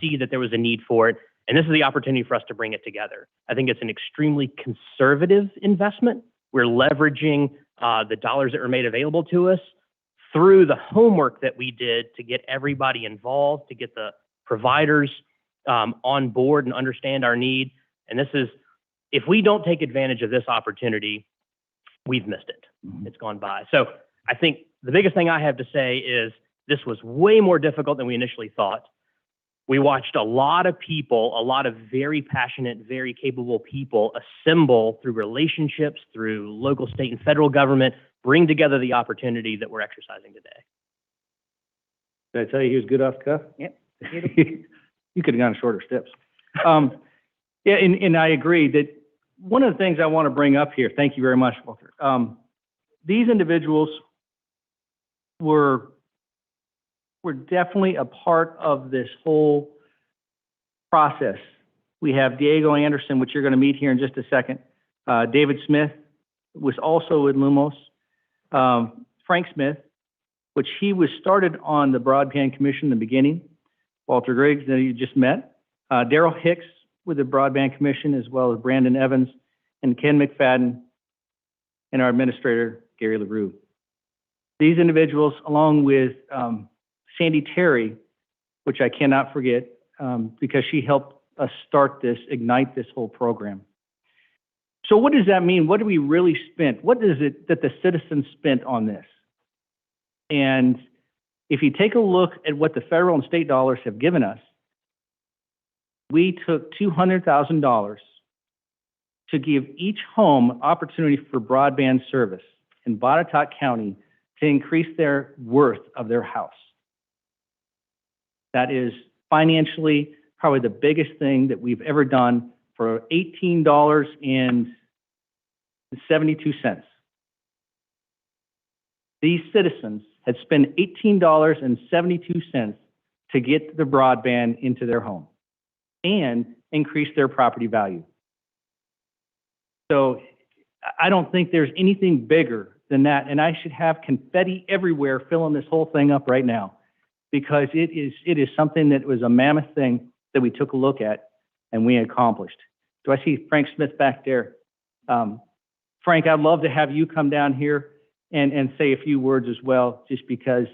see that there was a need for it. And this is the opportunity for us to bring it together. I think it's an extremely conservative investment. We're leveraging the dollars that were made available to us through the homework that we did to get everybody involved, to get the providers on board and understand our need. And this is, if we don't take advantage of this opportunity, we've missed it. It's gone by. So I think the biggest thing I have to say is this was way more difficult than we initially thought. We watched a lot of people, a lot of very passionate, very capable people assemble through relationships, through local, state, and federal government, bring together the opportunity that we're exercising today. Did I tell you he was good off the cuff? Yep. You could have gone shorter steps. Yeah, and I agree that one of the things I want to bring up here, thank you very much, Walter. These individuals were definitely a part of this whole process. We have Diego Anderson, which you're going to meet here in just a second. David Smith was also with Lumos. Frank Smith, which he was started on the Broadband Commission in the beginning. Walter Griggs, that you just met. Daryl Hicks with the Broadband Commission, as well as Brandon Evans and Ken McFadden, and our administrator, Gary LaRue. These individuals, along with Sandy Terry, which I cannot forget, because she helped us start this, ignite this whole program. So what does that mean? What do we really spend? What is it that the citizens spent on this? And if you take a look at what the federal and state dollars have given us, we took $200,000 to give each home opportunity for broadband service in Botetourt County to increase their worth of their house. That is financially probably the biggest thing that we've ever done for $18.72. These citizens had spent $18.72 to get the broadband into their home and increase their property value. So I don't think there's anything bigger than that, and I should have confetti everywhere filling this whole thing up right now, because it is something that was a mammoth thing that we took a look at and we accomplished. Do I see Frank Smith back there? Frank, I'd love to have you come down here and say a few words as well, just because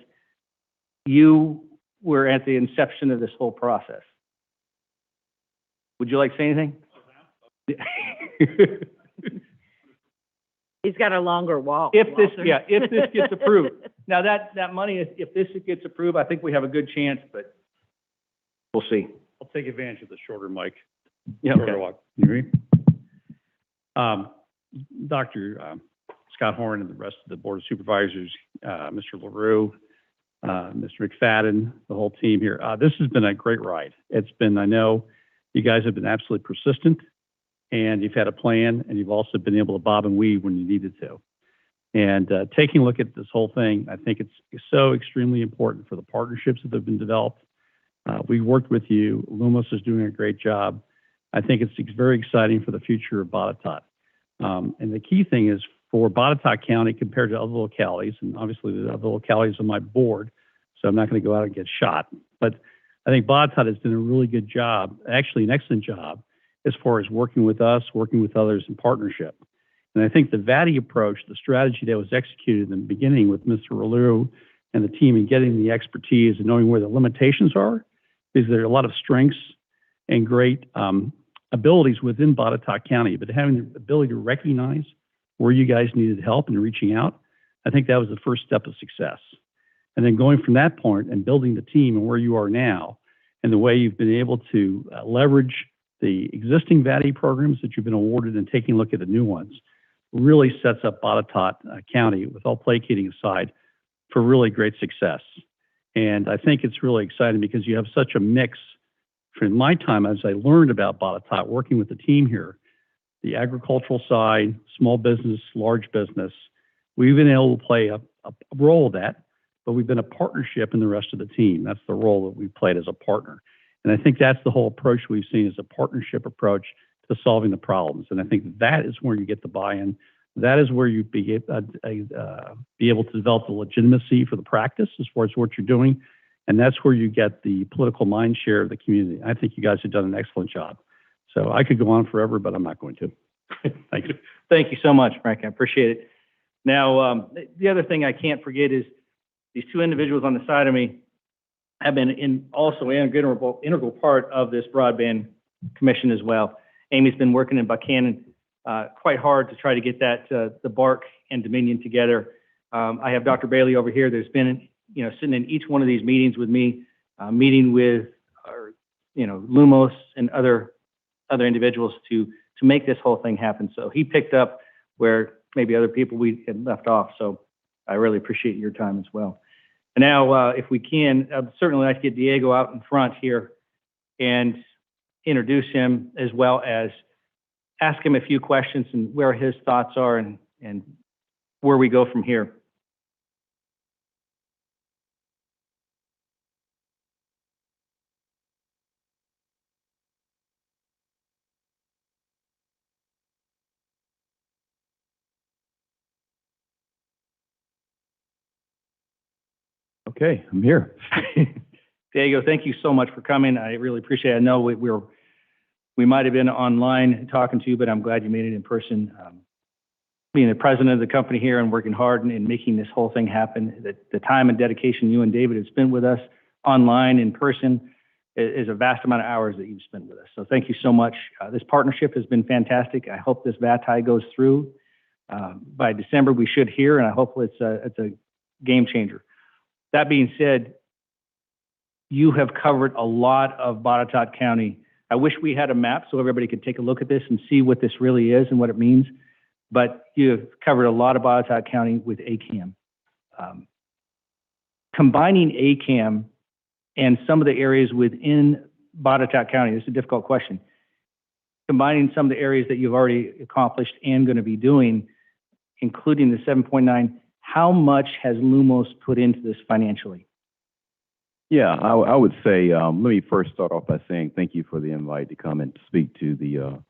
you were at the inception of this whole process. Would you like to say anything? He's got a longer walk. If this gets approved. Now that money, if this gets approved, I think we have a good chance, but we'll see. I'll take advantage of the shorter mic. Yeah, Shorter okay. walk. You agree? Dr. Scott Horn and the rest of the Board of Supervisors, Mr. LaRue, Mr. McFadden, the whole team here. This has been a great ride. It's been, I know you guys have been absolutely persistent, and you've had a plan, and you've also been able to bob and weave when you needed to. And taking a look at this whole thing, I think it's so extremely important for the partnerships that have been developed. We worked with you. Lumos is doing a great job. I think it's very exciting for the future of Botetourt. And the key thing is for Botetourt County compared to other localities, and obviously the other localities on my board, so I'm not going to go out and get shot. But I think Botetourt has done a really good job, actually an excellent job, as far as working with us, working with others in partnership. And I think the VATI approach, the strategy that was executed in the beginning with Mr. Relu and the team in getting the expertise and knowing where the limitations are, is there are a lot of strengths and great abilities within Botetourt County, but having the ability to recognize where you guys needed help and reaching out, I think that was the first step of success. And then going from that point and building the team and where you are now, and the way you've been able to leverage the existing VATI programs that you've been awarded and taking a look at the new ones, really sets up Botetourt County, with all placating aside, for really great success. And I think it's really exciting because you have such a mix. From my time, as I learned about Botetourt, working with the team here, the agricultural side, small business, large business, we've been able to play a role of that, but we've been a partnership in the rest of the team. That's the role that we played as a partner. And I think that's the whole approach we've seen, is a partnership approach to solving the problems. And I think that is where you get the buy-in. That is where you be able to develop the legitimacy for the practice as far as what you're doing. And that's where you get the political mind share of the community. I think you guys have done an excellent job. So I could go on forever, but I'm not going to. Thank you. Thank you so much, Frank. I appreciate it. Now, the other thing I can't forget is these two individuals on the side of me have been also an integral part of this broadband commission as well. Amy's been working in Buchanan quite hard to try to get that the BARC and Dominion together. I have Dr. Bailey over here that's been sitting in each one of these meetings with me, meeting with our Lumos and other individuals to make this whole thing happen. So he picked up where maybe other people we had left off. So I really appreciate your time as well. And now, if we can, I'd certainly like to get Diego out in front here and introduce him, as well as ask him a few questions and where his thoughts are and where we go from here. Okay, I'm here. Diego, thank you so much for coming. I really appreciate it. I know we might have been online talking to you, but I'm glad you made it in person. Being the president of the company here and working hard and making this whole thing happen, the time and dedication you and David have spent with us online, in person, is a vast amount of hours that you've spent with us. So thank you so much. This partnership has been fantastic. I hope this VATI goes through. By December, we should hear, and I hope it's a game changer. That being said, you have covered a lot of Botetourt County. I wish we had a map so everybody could take a look at this and see what this really is and what it means. But you have covered a lot of Botetourt County with ACAM. Combining ACAM and some of the areas within Botetourt County, this is a difficult question. Combining some of the areas that you've already accomplished and going to be doing, including the 7.9, how much has Lumos put into this financially? Yeah, I would say, let me first start off by saying thank you for the invite to come and speak to the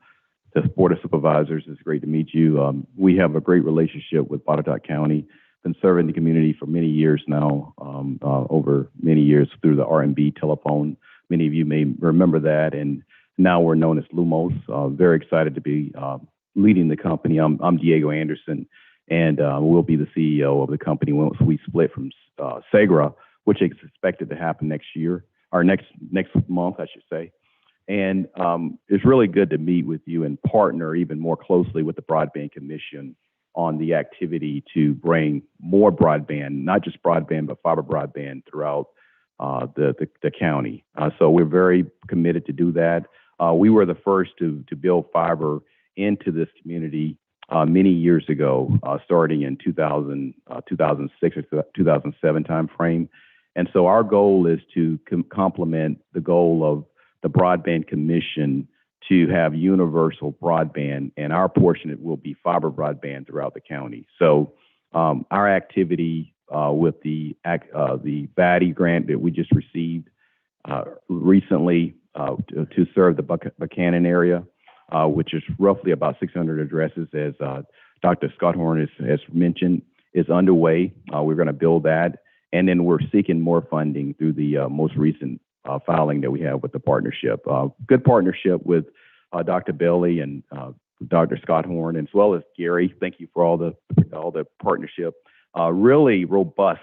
Board of Supervisors. It's great to meet you. We have a great relationship with Botetourt County. Been serving the community for many years now, over many years through the R&B telephone. Many of you may remember that, and now we're known as Lumos. Very excited to be leading the company. I'm Diego Anderson, and we'll be the CEO of the company once we split from Segra, which is expected to happen next year, or next month, I should say. And it's really good to meet with you and partner even more closely with the Broadband Commission on the activity to bring more broadband, not just broadband, but fiber broadband throughout the county. So we're very committed to do that. We were the first to build fiber into this community many years ago, starting in 2006 or 2007 timeframe. And so our goal is to complement the goal of the Broadband Commission to have universal broadband, and our portion it will be fiber broadband throughout the county. So our activity with the VATI grant that we just received recently to serve the Buchanan area, which is roughly about 600 addresses, as Dr. Scott Horn has mentioned, is underway. We're going to build that. And then we're seeking more funding through the most recent filing that we have with the partnership. Good partnership with Dr. Bailey and Dr. Scott Horn, as well as Gary. Thank you for all the partnership. Really robust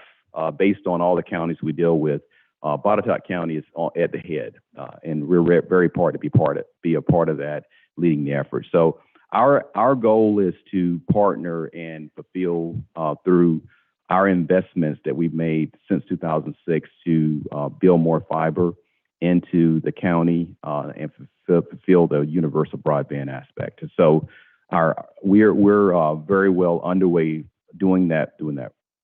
based on all the counties we deal with. Botetourt County is at the head, and we're very proud to be a part of that, leading the effort. So our goal is to partner and fulfill through our investments that we've made since 2006 to build more fiber into the county and fulfill the universal broadband aspect. So we're very well underway doing that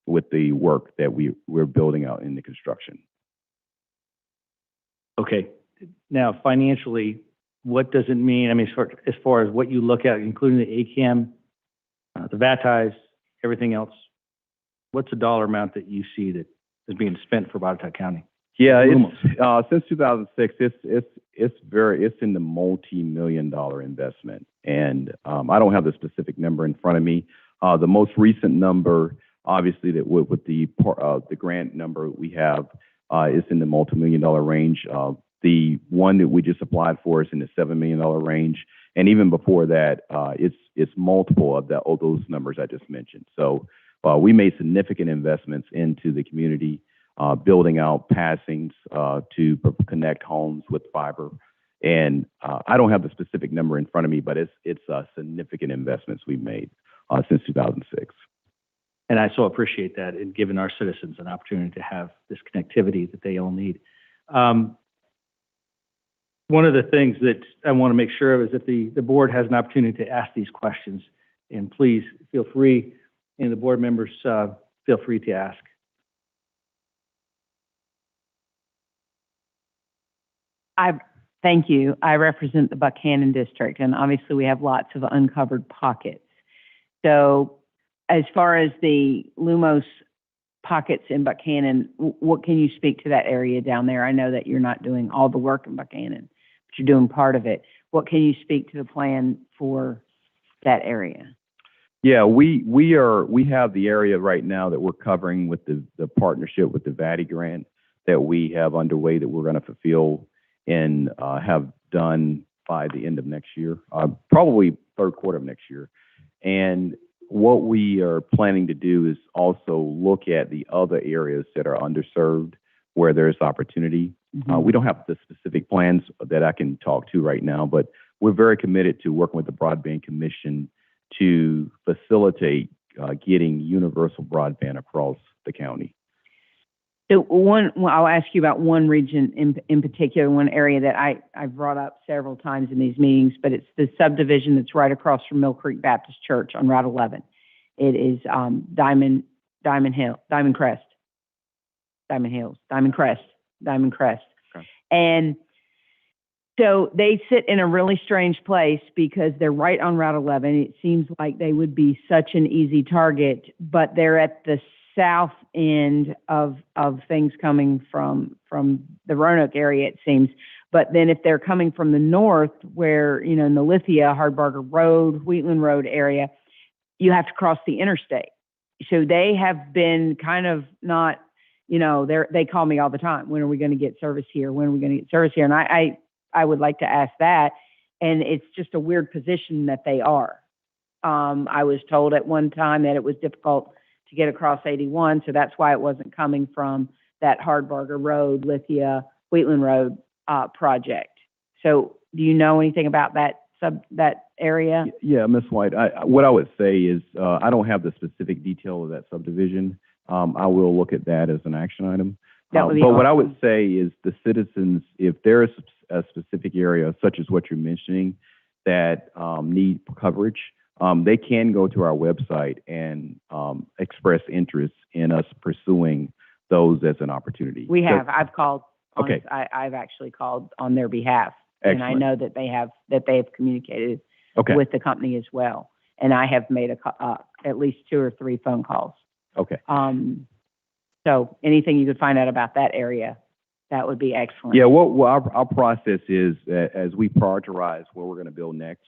with the work that we're building out in the construction. Okay. Now, financially, what does it mean? I mean, as far as what you look at, including the ACAM, the VATIs, everything else, what's the dollar amount that you see that is being spent for Botetourt County? Yeah, since 2006, it's in the multi-million-dollar investment, and I don't have the specific number in front of me. The most recent number, obviously, that with the grant number we have is in the multi-million-dollar range. The one that we just applied for is in the $7 million range, and even before that, it's multiple of those numbers I just mentioned. So we made significant investments into the community, building out passings to connect homes with fiber. And I don't have the specific number in front of me, but it's significant investments we've made since 2006. And I so appreciate that in giving our citizens an opportunity to have this connectivity that they all need. one of the things that I want to make sure of is that the board has an opportunity to ask these questions. And please feel free, and the board members feel free to ask. Thank you. I represent the Buchanan district, and obviously we have lots of uncovered pockets. So as far as the Lumos pockets in Buchanan, what can you speak to that area down there? I know that you're not doing all the work in Buchanan, but you're doing part of it. What can you speak to the plan for that area? Yeah, we have the area right now that we're covering with the partnership with the VATI grant that we have underway that we're going to fulfill and have done by the end of next year, probably third quarter of next year. And what we are planning to do is also look at the other areas that are underserved where there's opportunity. We don't have the specific plans that I can talk to right now, but we're very committed to working with the Broadband Commission to facilitate getting universal broadband across the county. So I'll ask you about one region in particular, one area that I've brought up several times in these meetings, but it's the subdivision that's right across from Mill Creek Baptist Church on Route 11. It is Diamond Crest. Okay. And so they sit in a really strange place because they're right on Route 11. It seems like they would be such an easy target, but they're at the south end of things coming from the Roanoke area, it seems. But then if they're coming from the north, where, in the Lithia, Hardbarger Road, Wheatland Road area, you have to cross the interstate. So they have been kind of not, they call me all the time. When are we going to get service here? When are we going to get service here? And I would like to ask that. And it's just a weird position that they are. I was told at one time that it was difficult to get across 81, so that's why it wasn't coming from that Hardbarger Road, Lithia, Wheatland Road project. So do you know anything about that area? Yeah, Ms. White, what I would say is I don't have the specific detail of that subdivision. I will look at that as an action item. But what I would say is the citizens, if there is a specific area such as what you're mentioning that need coverage, they can go to our website and express interest in us pursuing those as an opportunity. We have. I've called. Okay. I've actually called on their behalf. Excellent. And I know that they have communicated Okay. with the company as well. And I have made at least 2 or 3 phone calls. Okay. So anything you could find out about that area, that would be excellent. Yeah, well our process is as we prioritize where we're going to build next,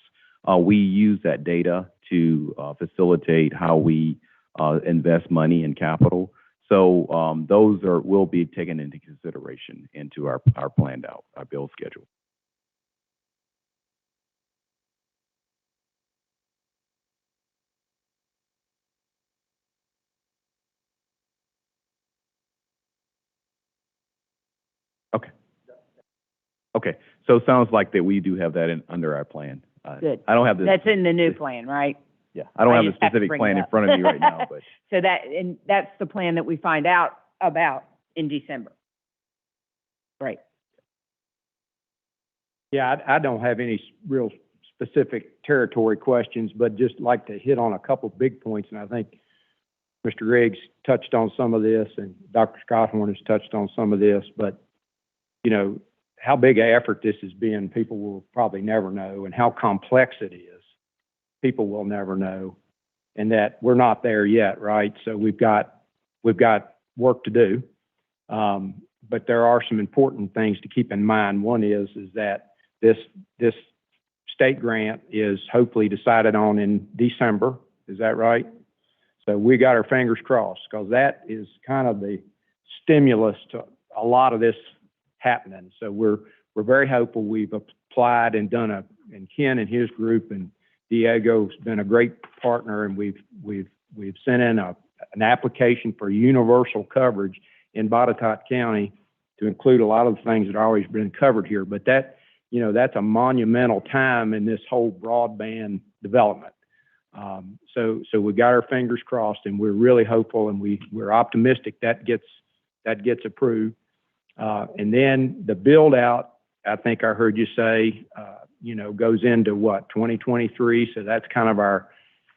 we use that data to facilitate how we invest money in capital. So those will be taken into consideration into our planned out, our build schedule. Okay, so it sounds like that we do have that under our plan. Good. I don't have the. That's in the new plan, right? Yeah, I don't have the just have to specific bring plan it in up. front of me right now, but. So that's the plan that we find out about in December. Right. Yeah, I don't have any real specific territory questions, but just like to hit on a couple of big points. And I think Mr. Riggs touched on some of this, and Dr. Scotthorn has touched on some of this. But, how big an effort this has been, people will probably never know, and how complex it is, people will never know, and that we're not there yet, right? So we've got work to do. But there are some important things to keep in mind. One is that this state grant is hopefully decided on in December. Is that right? So we got our fingers crossed, because that is kind of the stimulus to a lot of this happening. So we're very hopeful. We've applied and and Ken and his group and Diego's been a great partner, and we've sent in an application for universal coverage in Botetourt County to include a lot of the things that have always been covered here. But that's a monumental time in this whole broadband development. So we got our fingers crossed, and we're really hopeful, and we're optimistic that gets approved. And then the build out I think I heard you say, goes into what, 2023? So that's kind of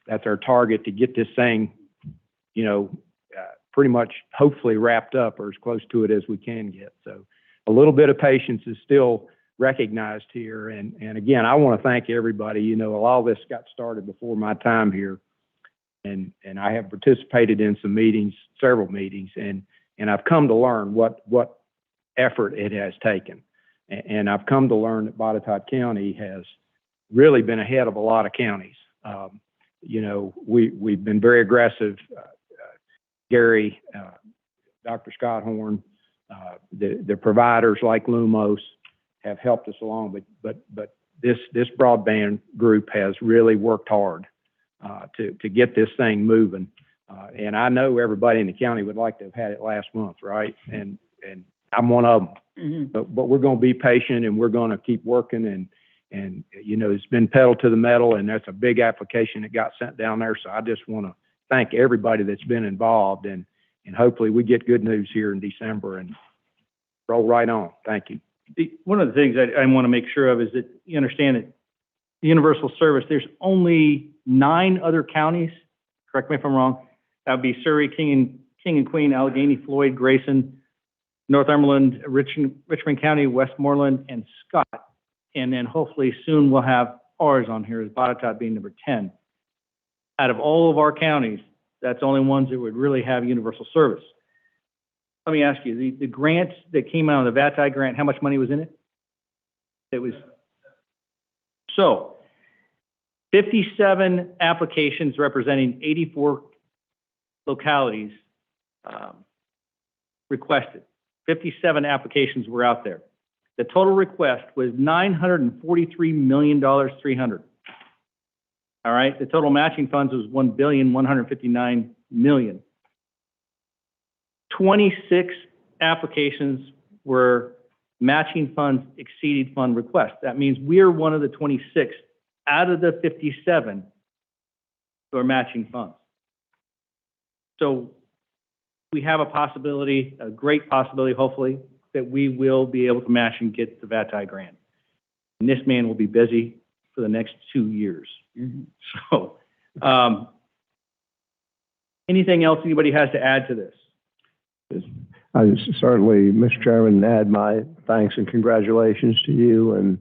that's our target to get this thing, pretty much hopefully wrapped up or as close to it as we can get. So a little bit of patience is still recognized here. And again, I want to thank everybody. A lot of this got started before my time here. And I have participated in some meetings, several meetings, and I've come to learn what effort it has taken. And I've come to learn that Botetourt County has really been ahead of a lot of counties. We've been very aggressive. Gary, Dr. Scott Horn, the providers like Lumos have helped us along, but this broadband group has really worked hard to get this thing moving. And I know everybody in the county would like to have had it last month, right? And I'm one of them. Mm-hmm. But we're going to be patient, and we're going to keep working. And it's been pedal to the metal, and that's a big application that got sent down there. So I just want to thank everybody that's been involved, and hopefully we get good news here in December and roll right on. Thank you. One of the things I want to make sure of is that you understand that the universal service, there's only 9 other counties, correct me if I'm wrong, that would be Surrey, King and Queen, Allegheny, Floyd, Grayson, Northumberland, Richmond County, Westmoreland, and Scott. And then hopefully soon we'll have ours on here as Botetourt being number 10. Out of all of our counties, that's the only ones that would really have universal service. Let me ask you, the grants that came out of the VATI grant, how much money was in it? It was, so 57 applications representing 84 localities requested. 57 applications were out there. The total request was $943 million, 300. All right, the total matching funds was $1,159 million. 26 applications were matching funds exceeded fund requests. That means we're one of the 26 out of the 57 who are matching funds. So we have a possibility, a great possibility, hopefully, that we will be able to match and get the VATI grant. And this man will be busy for the next 2 years. Mm-hmm. So, anything else anybody has to add to this? I certainly, Mr. Chairman, add my thanks and congratulations to you and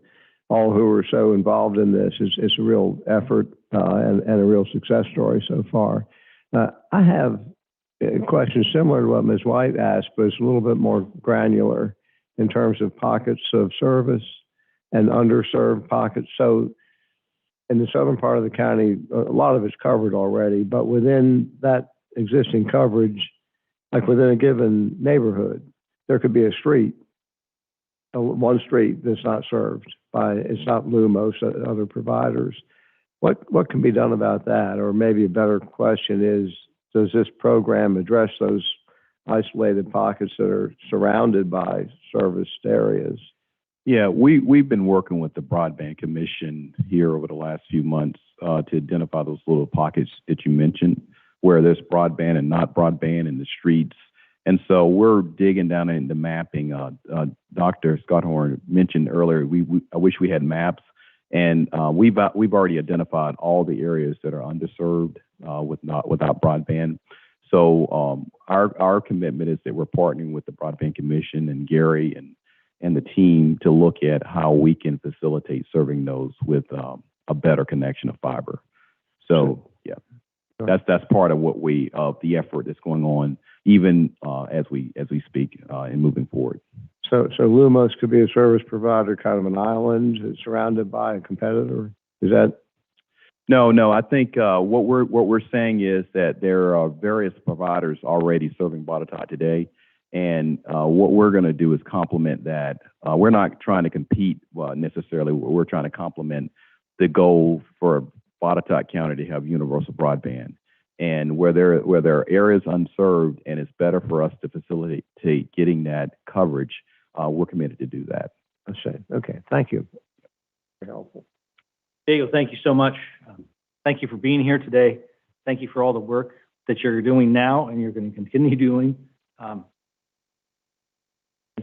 all who are so involved in this. It's a real effort and a real success story so far. I have a question similar to what Ms. White asked, but it's a little bit more granular in terms of pockets of service and underserved pockets. So in the southern part of the county, a lot of it's covered already, but within that existing coverage, like within a given neighborhood, there could be a street, one street that's not served by, it's not Lumos, other providers. What can be done about that? Or maybe a better question is, does this program address those isolated pockets that are surrounded by serviced areas? Yeah, we've been working with the Broadband Commission here over the last few months to identify those little pockets that you mentioned, where there's broadband and not broadband in the streets. And so we're digging down into mapping. Dr. Scott Horn mentioned earlier, I wish we had maps, and we've already identified all the areas that are underserved without broadband. So our commitment is that we're partnering with the Broadband Commission and Gary and the team to look at how we can facilitate serving those with a better connection of fiber. So yeah, that's part of the effort that's going on, even as we speak and moving forward. So Lumos could be a service provider, kind of an island surrounded by a competitor. Is that? No. I think what we're saying is that there are various providers already serving Botetourt today, and what we're going to do is complement that. We're not trying to compete necessarily. We're trying to complement the goal for Botetourt County to have universal broadband, and where there are areas unserved, and it's better for us to facilitate getting that coverage. We're committed to do that. I see. Okay. Thank you. Very helpful. Diego, thank you so much. Thank you for being here today. Thank you for all the work that you're doing now and you're going to continue doing. And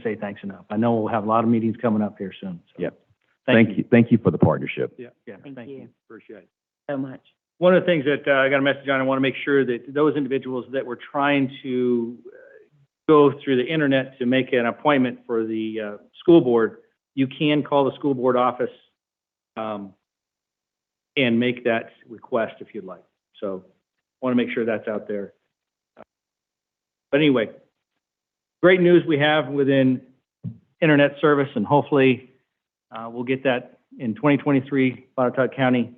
say thanks enough. I know we'll have a lot of meetings coming up here soon. So. Yep. Thank you. Thank you for the partnership. Yeah, Thank you Appreciate it. so much. One of the things that I got a message on, I want to make sure that those individuals that were trying to go through the internet to make an appointment for the school board, you can call the school board office and make that request if you'd like. So I want to make sure that's out there. But anyway, great news we have within internet service, and hopefully we'll get that in 2023, Botetourt County,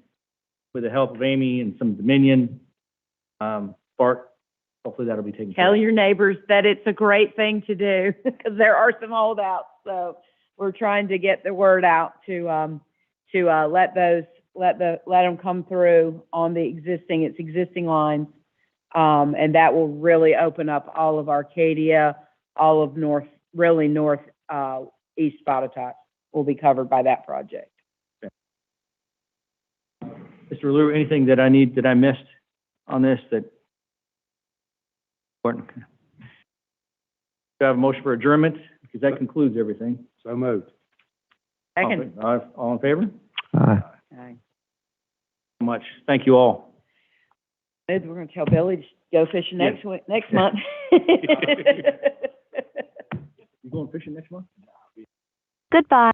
with the help of Amy and some Dominion, Bart. Hopefully that'll be taken care Tell of. your neighbors that it's a great thing to do because there are some holdouts. So we're trying to get the word out to let them come through on the existing lines. And that will really open up all of Arcadia, all of East Botetourt will be covered by that project. Okay. Mr. Lou, anything that I missed on this that important? Do I have a motion for adjournment? Because that concludes everything. So moved. Second. All in favor? Aye. Okay. So much. Thank you all. We're going to tell Billy to go fishing next month. You going fishing next month? Goodbye.